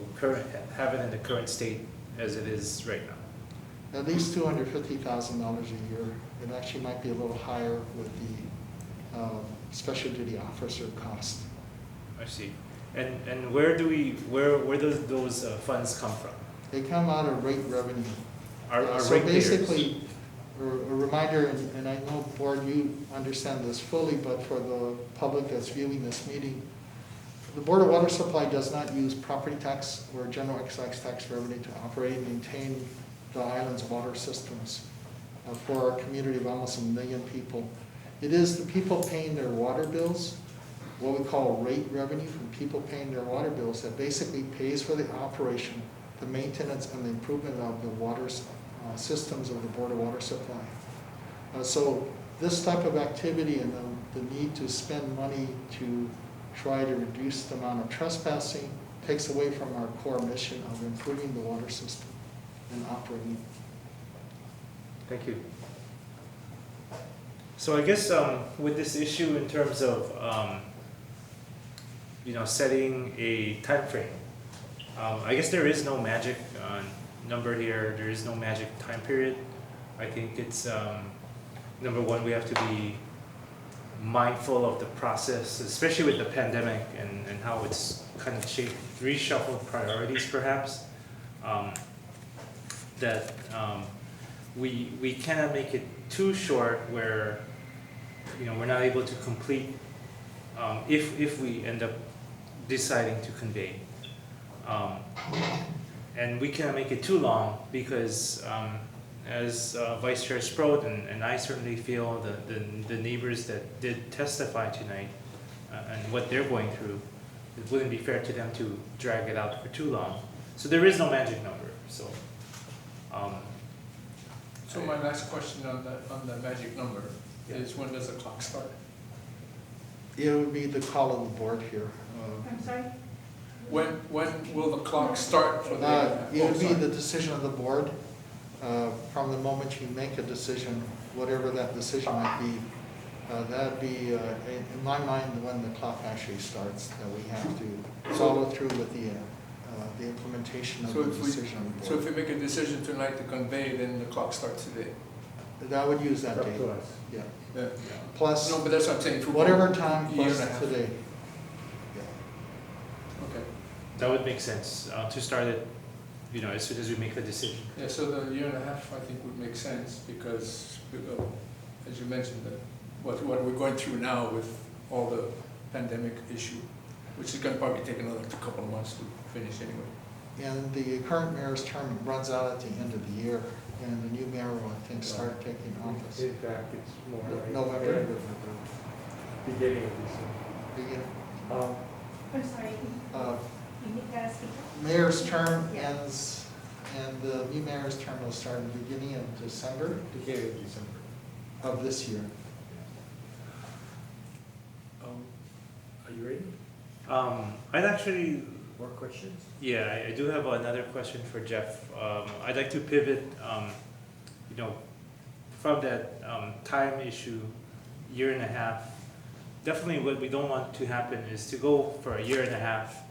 have it in the current state as it is right now?
At least $250,000 a year. It actually might be a little higher with the special duty officer cost.
I see. And where does those funds come from?
They come out of rate revenue.
Our
So
ratepayers.
basically, a reminder, and I know, Board, you understand this fully, but for the public that's viewing this meeting, the Board of Water Supply does not use property tax or general excise tax revenue to operate and maintain the island's water systems for our community of almost 1 million people. It is the people paying their water bills, what we call rate revenue from people paying their water bills, that basically pays for the operation, the maintenance, and the improvement of the water systems of the Board of Water Supply. So this type of activity and the need to spend money to try to reduce the amount of trespassing takes away from our core mission of improving the water system and operating.
Thank you. So I guess with this issue in terms of setting a time frame, I guess there is no magic number here. There is no magic time period. I think it's number one, we have to be mindful of the process, especially with the pandemic and how it's kind of reshuffled priorities perhaps. That we cannot make it too short where we're not able to complete if we end up deciding to convey. And we cannot make it too long because as Vice Chair Sproat and I certainly feel the neighbors that did testify tonight and what they're going through, it wouldn't be fair to them to drag it out for too long. So there is no magic number. So
my last question on the magic number is, when does the clock start?
It would be the call of the board here.
I'm sorry?
When will the clock start for the?
It would be the decision of the board. From the moment you make a decision, whatever that decision might be, that'd be, in my mind, when the clock actually starts, that we have to follow through with the implementation of the decision of the board.
So if we make a decision tonight to convey, then the clock starts today?
That would use that
Up
date.
to us.
Yeah.
Yeah.
Plus,
No, but that's what I'm saying.
whatever time
Year
plus
and a half.
today.
Okay.
that would make sense to start it, as soon as we make the decision.
Yeah, so the year and a half, I think, would make sense because, as you mentioned, what we're going through now with all the pandemic issue, which is going to probably take another couple of months to finish anyway.
And the current mayor's term runs out at the end of the year. and the new mayor will, I think, start taking office.
In fact, it's more like
November.
end of November, beginning of December.
I'm sorry,
Uh,
you need to speak.
Mayor's term ends, and the new mayor's term will start in the beginning of December.
Beginning of December.
Of this year.
Are you ready?
I'd actually,
More questions?
yeah, I do have another question for Jeff. I'd like to pivot, you know, from that time issue, year and a half. Definitely what we don't want to happen is to go for a year and a half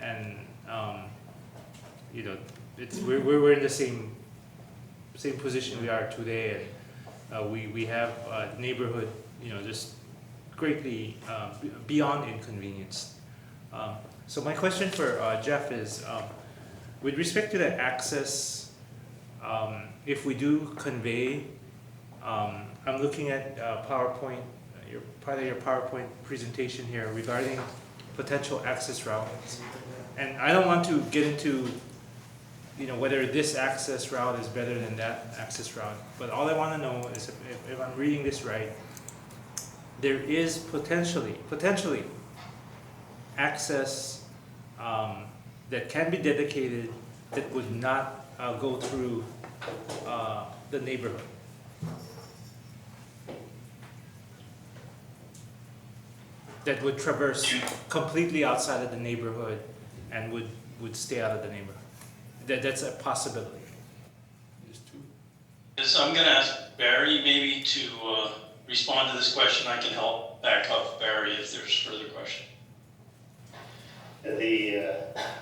and, you know, we're in the same position we are today, and we have a neighborhood, you know, just greatly beyond inconvenienced. So my question for Jeff is, with respect to the access, if we do convey, I'm looking at PowerPoint, part of your PowerPoint presentation here regarding potential access routes. And I don't want to get into, you know, whether this access route is better than that access route, but all I want to know is if I'm reading this right, there is potentially access that can be dedicated that would not go through the neighborhood. That would traverse completely outside of the neighborhood and would stay out of the neighborhood. That's a possibility.
Yes, I'm going to ask Barry maybe to respond to this question. I can help back up Barry if there's further question.
The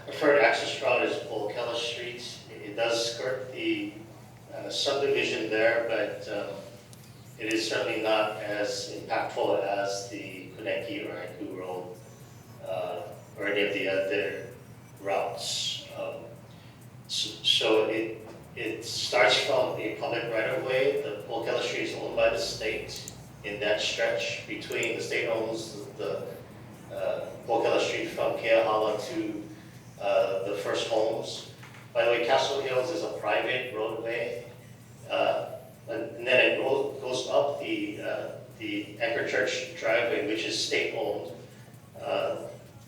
preferred access route is Ocala Street. It does skirt the subdivision there, but it is certainly not as impactful as the Kuneki or Haiku Road or any of the other routes. So it starts from a public right-of-way. The Ocala Street is owned by the state. In that stretch between the state owns the Ocala Street from Keahala to the first homes. By the way, Castle Hills is a private roadway. And then it goes up the Anchor Church driveway, which is state-owned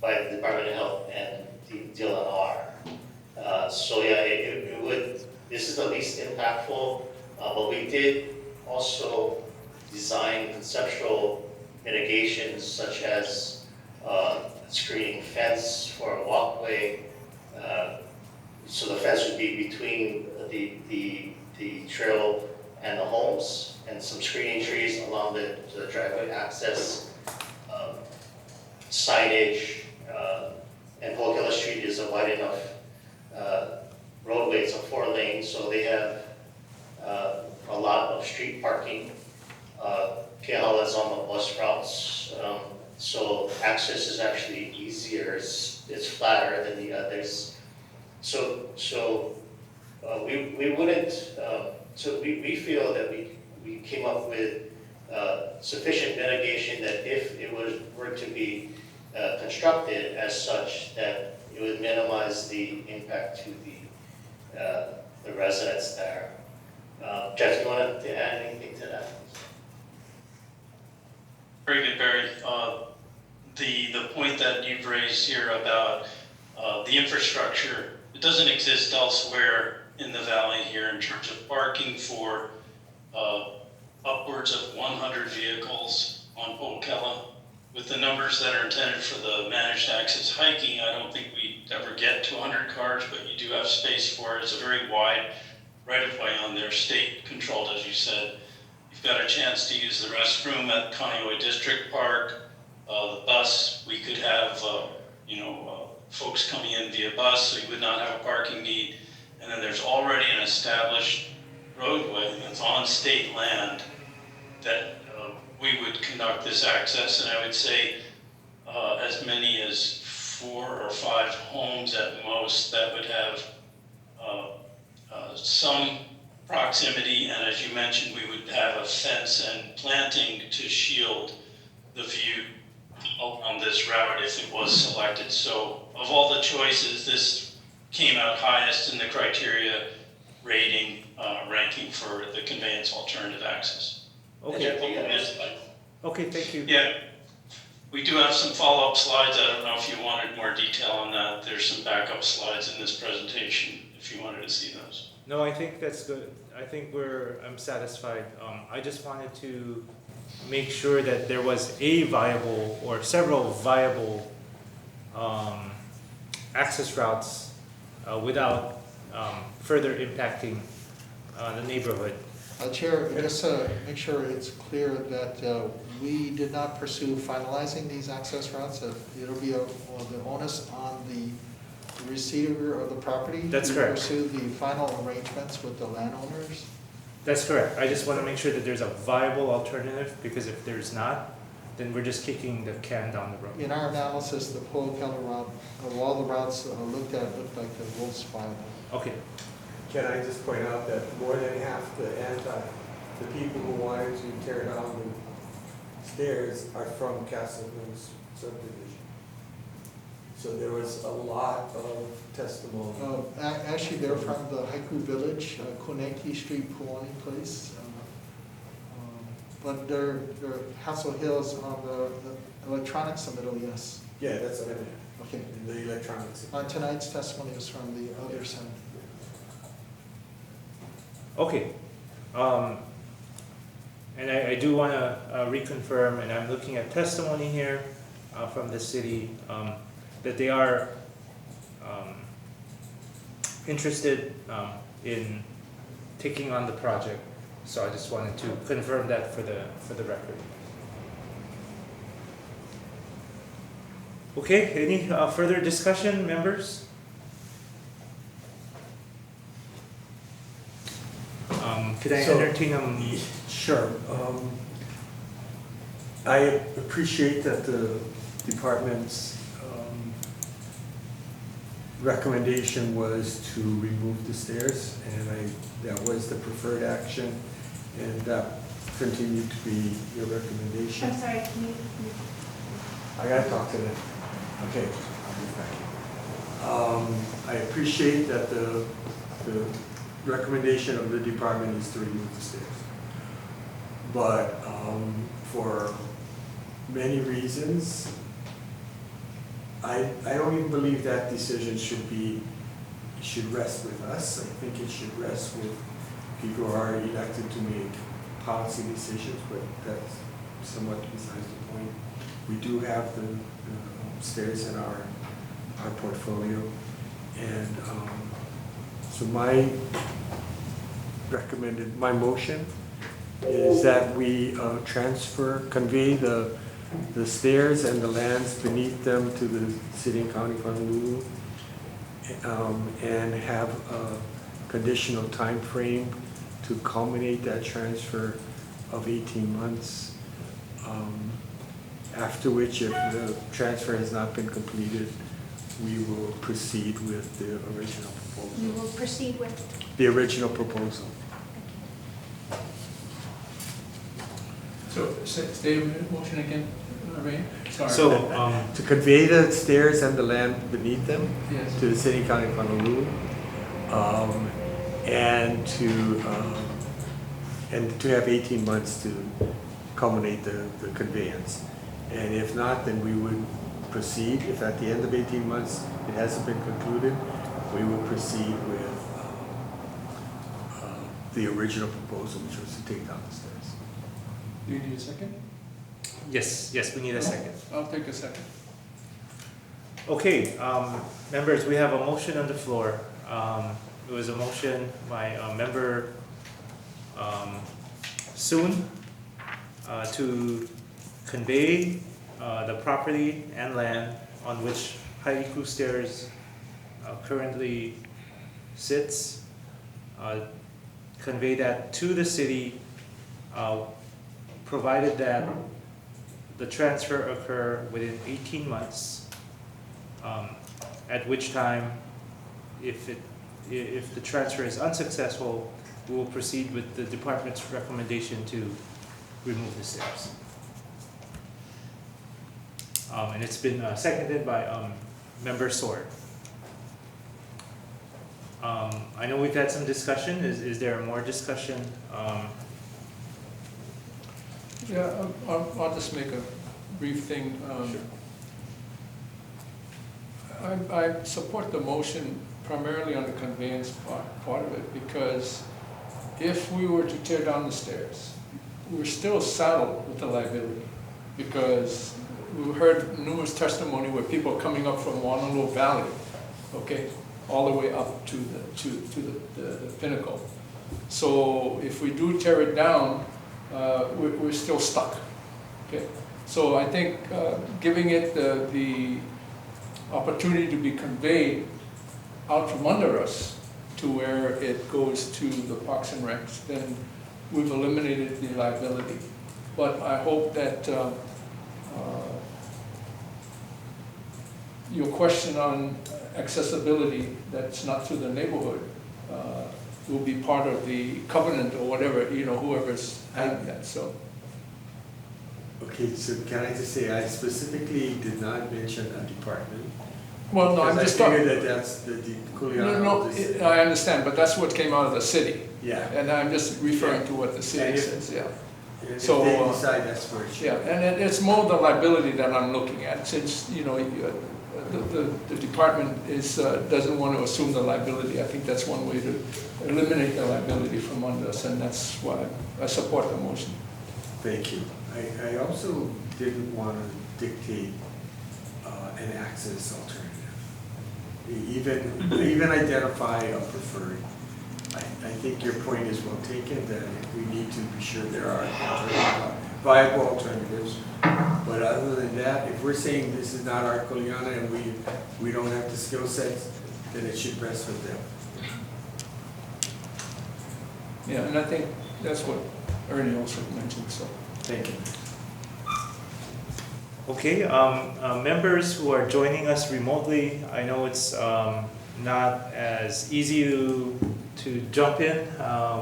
by the Department of Health and the DLNR. So yeah, it would, this is the least impactful, but we did also design conceptual mitigations such as screening fence for a walkway. So the fence would be between the trail and the homes, and some screening trees along the driveway access, signage, and Ocala Street is a wide enough roadway. It's a 4-lane, so they have a lot of street parking. Keahala is on the bus routes, so access is actually easier. It's flatter than the others. So we wouldn't. So we feel that we came up with sufficient mitigation that if it were to be constructed as such, that it would minimize the impact to the residents there. Jeff, do you want to add anything to that?
Very good, Barry. The point that you've raised here about the infrastructure, it doesn't exist elsewhere in the valley here in terms of parking for upwards of 100 vehicles on Ocala. With the numbers that are intended for the managed access hiking, I don't think we ever get to 100 cars, but you do have space for it. It's a very wide right-of-way on there, state controlled, as you said. You've got a chance to use the restroom at Kaneohe District Park. The bus, we could have folks coming in via bus, so you would not have a parking need. And then there's already an established roadway that's on state land that we would conduct this access. And I would say as many as 4 or 5 homes at most that would have some proximity. And as you mentioned, we would have a fence and planting to shield the view on this route if it was selected. So of all the choices, this came out highest in the criteria rating, ranking for the conveyance alternative access.
Okay. Okay, thank you.
Yeah, we do have some follow-up slides. I don't know if you wanted more detail on that. There's some backup slides in this presentation if you wanted to see those.
No, I think that's good. I think I'm satisfied. I just wanted to make sure that there was a viable or several viable access routes without further impacting the neighborhood.
Chair, just to make sure it's clear that we did not pursue finalizing these access routes. It'll be the onus on the receiver of the property.
That's
to
correct.
pursue the final arrangements with the landowners.
That's correct. I just want to make sure that there's a viable alternative, because if there's not, then we're just kicking the can down the road.
In our analysis, the Polo Keller route, of all the routes looked at, looked like the most viable.
Okay.
Can I just point out that more than half the people who wanted to tear down the stairs are from Castle Mills subdivision. So there was a lot of testimony.
Actually, they're from the Haiku Village, Koneki Street, Puani Place. But they're Hassel Hills on the electronic submittal, yes.
Yeah, that's what I meant.
Okay.
The electronics.
Tonight's testimony was from the other side.
Okay. And I do want to reconfirm, and I'm looking at testimony here from the city, that they are interested in taking on the project. So I just wanted to confirm that for the record. Okay, any further discussion, members? Could I entertain them?
Sure. I appreciate that the department's recommendation was to remove the stairs, and that was the preferred action, and that continued to be your recommendation.
I'm sorry, can you?
I gotta talk to them. Okay, I'll be back. I appreciate that the recommendation of the department is to remove the stairs. But for many reasons, I don't even believe that decision should rest with us. I think it should rest with people who are elected to make policy decisions, but that's somewhat besides the point. We do have the stairs in our portfolio, and so my motion is that we convey the stairs and the lands beneath them to the city and county of Honolulu, and have a conditional time frame to culminate that transfer of 18 months. After which, if the transfer has not been completed, we will proceed with the original proposal.
You will proceed with?
The original proposal.
So, say the motion again, Ray? Sorry.
So,
to convey the stairs and the land beneath them
Yes.
to the city and county of Honolulu, and to have 18 months to culminate the conveyance. And if not, then we would proceed. If at the end of 18 months it hasn't been concluded, we will proceed with the original proposal, which was to take down the stairs.
Do you need a second?
yes, we need a second.
I'll take a second.
Okay, members, we have a motion on the floor. It was a motion by member Soon to convey the property and land on which Haiku Stairs currently sits, convey that to the city, provided that the transfer occur within 18 months, at which time, if the transfer is unsuccessful, we will proceed with the department's recommendation to remove the stairs. And it's been seconded by Member Sword. I know we've had some discussion. Is there more discussion?
Yeah, I'll just make a brief thing. I support the motion primarily on the conveyance part of it, because if we were to tear down the stairs, we're still saddled with the liability, because we heard numerous testimony where people are coming up from Honolulu Valley, okay, all the way up to the pinnacle. So if we do tear it down, we're still stuck. Okay, so I think giving it the opportunity to be conveyed out from under us to where it goes to the Parks and Recs, then we've eliminated the liability. But I hope that your question on accessibility that's not through the neighborhood will be part of the covenant or whatever, whoever's having that, so.
Okay, so can I just say, I specifically did not mention a department.
Well, no, I'm just
I
talking.
figured that that's the Kuleana.
No, I understand, but that's what came out of the city.
Yeah.
And I'm just referring to what the city says, yeah.
If
So,
they decide that's where it should.
yeah, and it's more the liability that I'm looking at, since, the department doesn't want to assume the liability. I think that's one way to eliminate the liability from under us, and that's why I support the motion.
Thank you. I also didn't want to dictate an access alternative. Even identify a preferred. I think your point is well taken, that we need to be sure there are viable alternatives. But other than that, if we're saying this is not our Kuleana and we don't have the skill sets, then it should rest with them.
Yeah, and I think that's what Ernie also mentioned, so.
Thank you.
Okay, members who are joining us remotely, I know it's not as easy to jump in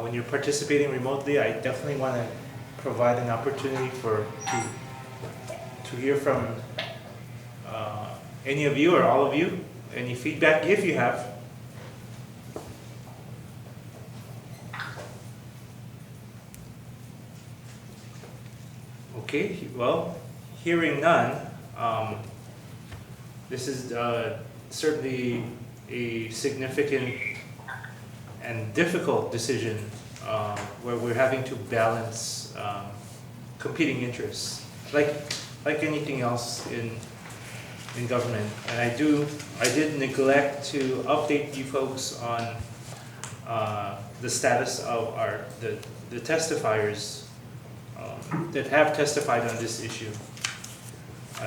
when you're participating remotely. I definitely want to provide an opportunity to hear from any of you or all of you, any feedback if you have. Okay, well, hearing none, this is certainly a significant and difficult decision where we're having to balance competing interests, like anything else in government. And I did neglect to update you folks on the status of the testifiers that have testified on this issue.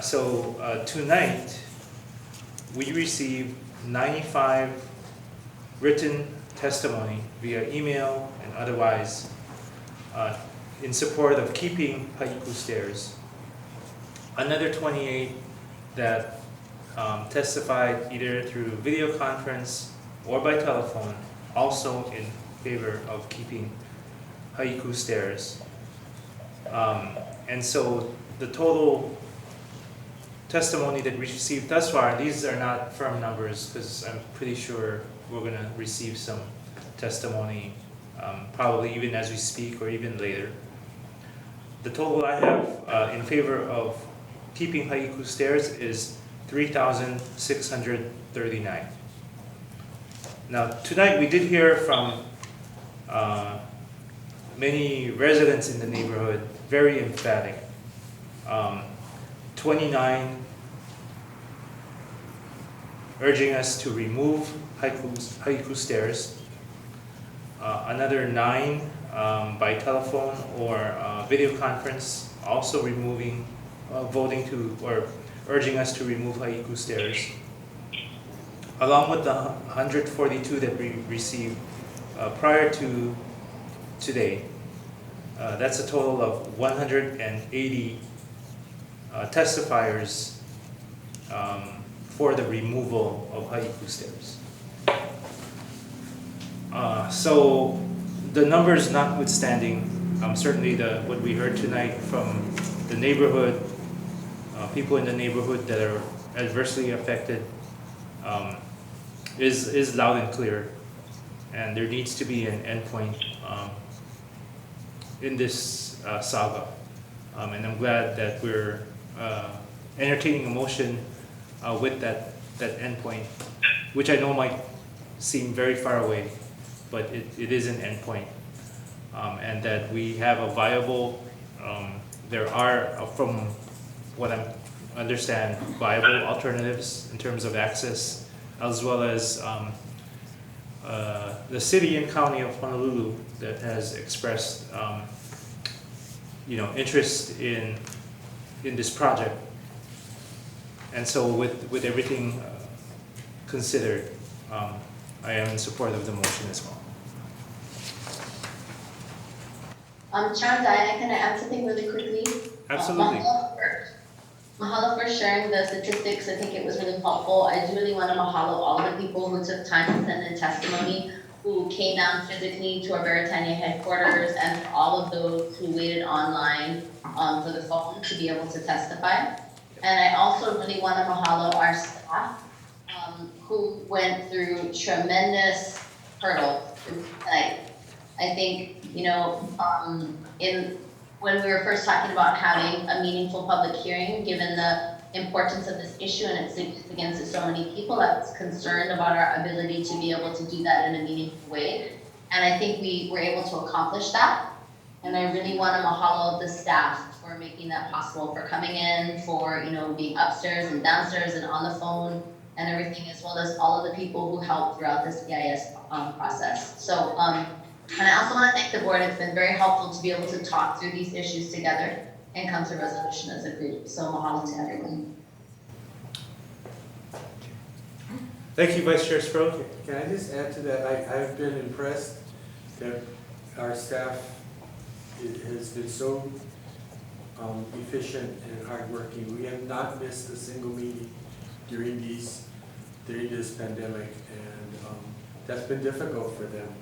So tonight, we received 95 written testimony via email and otherwise in support of keeping Haiku Stairs. Another 28 that testified either through video conference or by telephone, also in favor of keeping Haiku Stairs. And so the total testimony that we received thus far, these are not firm numbers because I'm pretty sure we're going to receive some testimony probably even as we speak or even later. The total I have in favor of keeping Haiku Stairs is 3,639. Now tonight we did hear from many residents in the neighborhood, very emphatic. 29 urging us to remove Haiku Stairs. Another 9 by telephone or video conference, also voting to or urging us to remove Haiku Stairs. Along with the 142 that we received prior to today. That's a total of 180 testifiers for the removal of Haiku Stairs. So the numbers notwithstanding, certainly what we heard tonight from the neighborhood, people in the neighborhood that are adversely affected, is loud and clear. and there needs to be an endpoint in this saga. And I'm glad that we're entertaining a motion with that endpoint, which I know might seem very far away, but it is an endpoint. And that we have a viable, there are, from what I understand, viable alternatives in terms of access, as well as the city and county of Honolulu that has expressed interest in this project. And so with everything considered, I am in support of the motion as well.
Chairman Diana, can I add something really quickly?
Absolutely.
Mahalo for sharing the statistics. I think it was really helpful. I do really want to mahalo all the people who took time to send in testimony, who came down physically to our Veritania headquarters, and for all of those who waited online for the phone to be able to testify. And I also really want to mahalo our staff who went through tremendous hurdles. I think, when we were first talking about having a meaningful public hearing, given the importance of this issue and its significance to so many people, I was concerned about our ability to be able to do that in a meaningful way. And I think we were able to accomplish that. And I really want to mahalo the staff for making that possible, for coming in, for being upstairs and downstairs and on the phone and everything, as well as all of the people who helped throughout this EIS process. So, and I also want to thank the board. It's been very helpful to be able to talk through these issues together and come to resolution as a group. So mahalo to everyone.
Thank you, Vice Chair Sproul.
Can I just add to that? I've been impressed that our staff has been so efficient and hardworking. We have not missed a single meeting during this pandemic, and that's been difficult for them.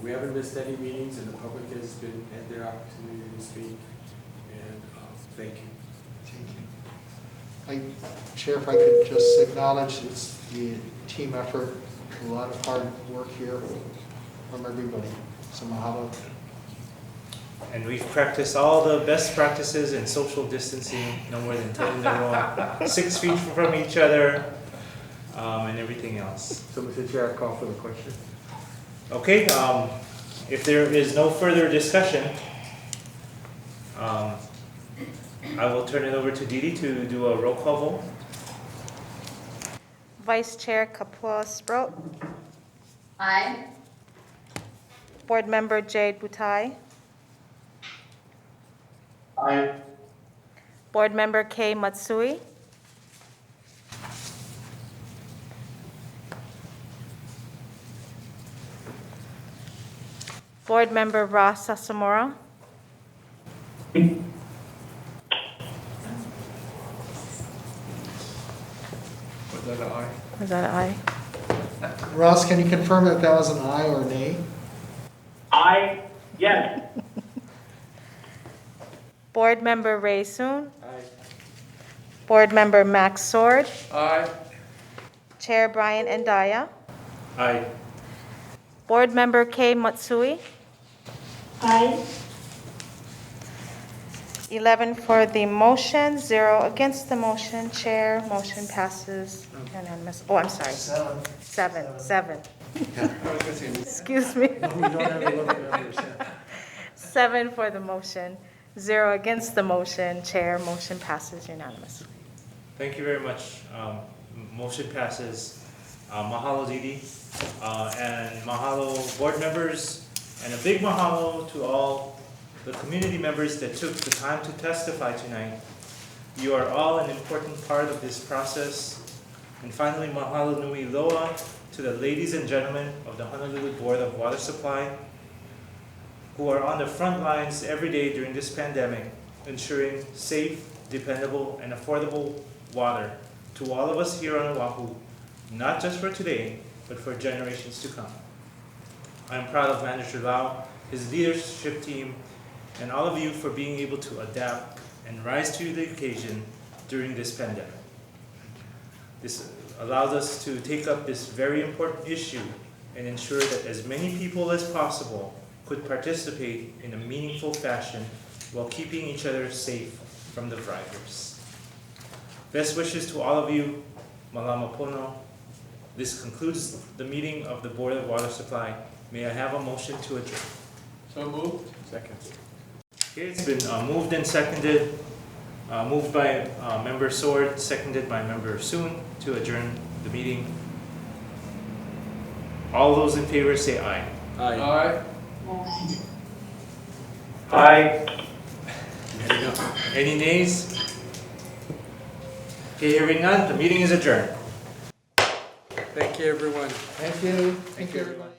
We haven't missed any meetings, and the public has had their opportunity to speak. And thank you.
Chair, if I could just acknowledge it's the team effort, a lot of hard work here from everybody. So mahalo.
And we've practiced all the best practices in social distancing, no more than 10 in a row, 6 feet from each other, and everything else.
So, Mr. Chair, I call for the question.
Okay, if there is no further discussion, I will turn it over to Didi to do a roll call vote.
Vice Chair Kapua-Sprout.
Aye.
Board Member Jade Butai.
Aye.
Board Member Kei Matsui. Board Member Ross Sasamora.
Was that an aye?
Was that an aye?
Ross, can you confirm if that was an aye or nay?
Aye, yes.
Board Member Ray Soon.
Aye.
Board Member Max Sword.
Aye.
Chair Brian Endaya.
Aye.
Board Member Kei Matsui.
Aye.
11 for the motion, 0 against the motion. Chair, motion passes unanimous. Oh, I'm sorry. 7. Excuse me.
No, we don't have a limit on numbers, yeah.
7 for the motion, 0 against the motion. Chair, motion passes unanimously.
Thank you very much. Motion passes. Mahalo, Didi. And mahalo, board members. And a big mahalo to all the community members that took the time to testify tonight. You are all an important part of this process. And finally, mahalo nui loa to the ladies and gentlemen of the Honolulu Board of Water Supply who are on the front lines every day during this pandemic, ensuring safe, dependable, and affordable water to all of us here on Oahu, not just for today, but for generations to come. I'm proud of Manager Lau, his leadership team, and all of you for being able to adapt and rise to the occasion during this pandemic. This allows us to take up this very important issue and ensure that as many people as possible could participate in a meaningful fashion while keeping each other safe from the virus. Best wishes to all of you. Malama pono. This concludes the meeting of the Board of Water Supply. May I have a motion to adjourn?
So moved. Second.
Okay, it's been moved and seconded, moved by Member Sword, seconded by Member Soon to adjourn the meeting. All those in favor say aye.
Aye.
Aye.
Any nays? Okay, hearing none, the meeting is adjourned.
Thank you, everyone.
Thank you, everybody.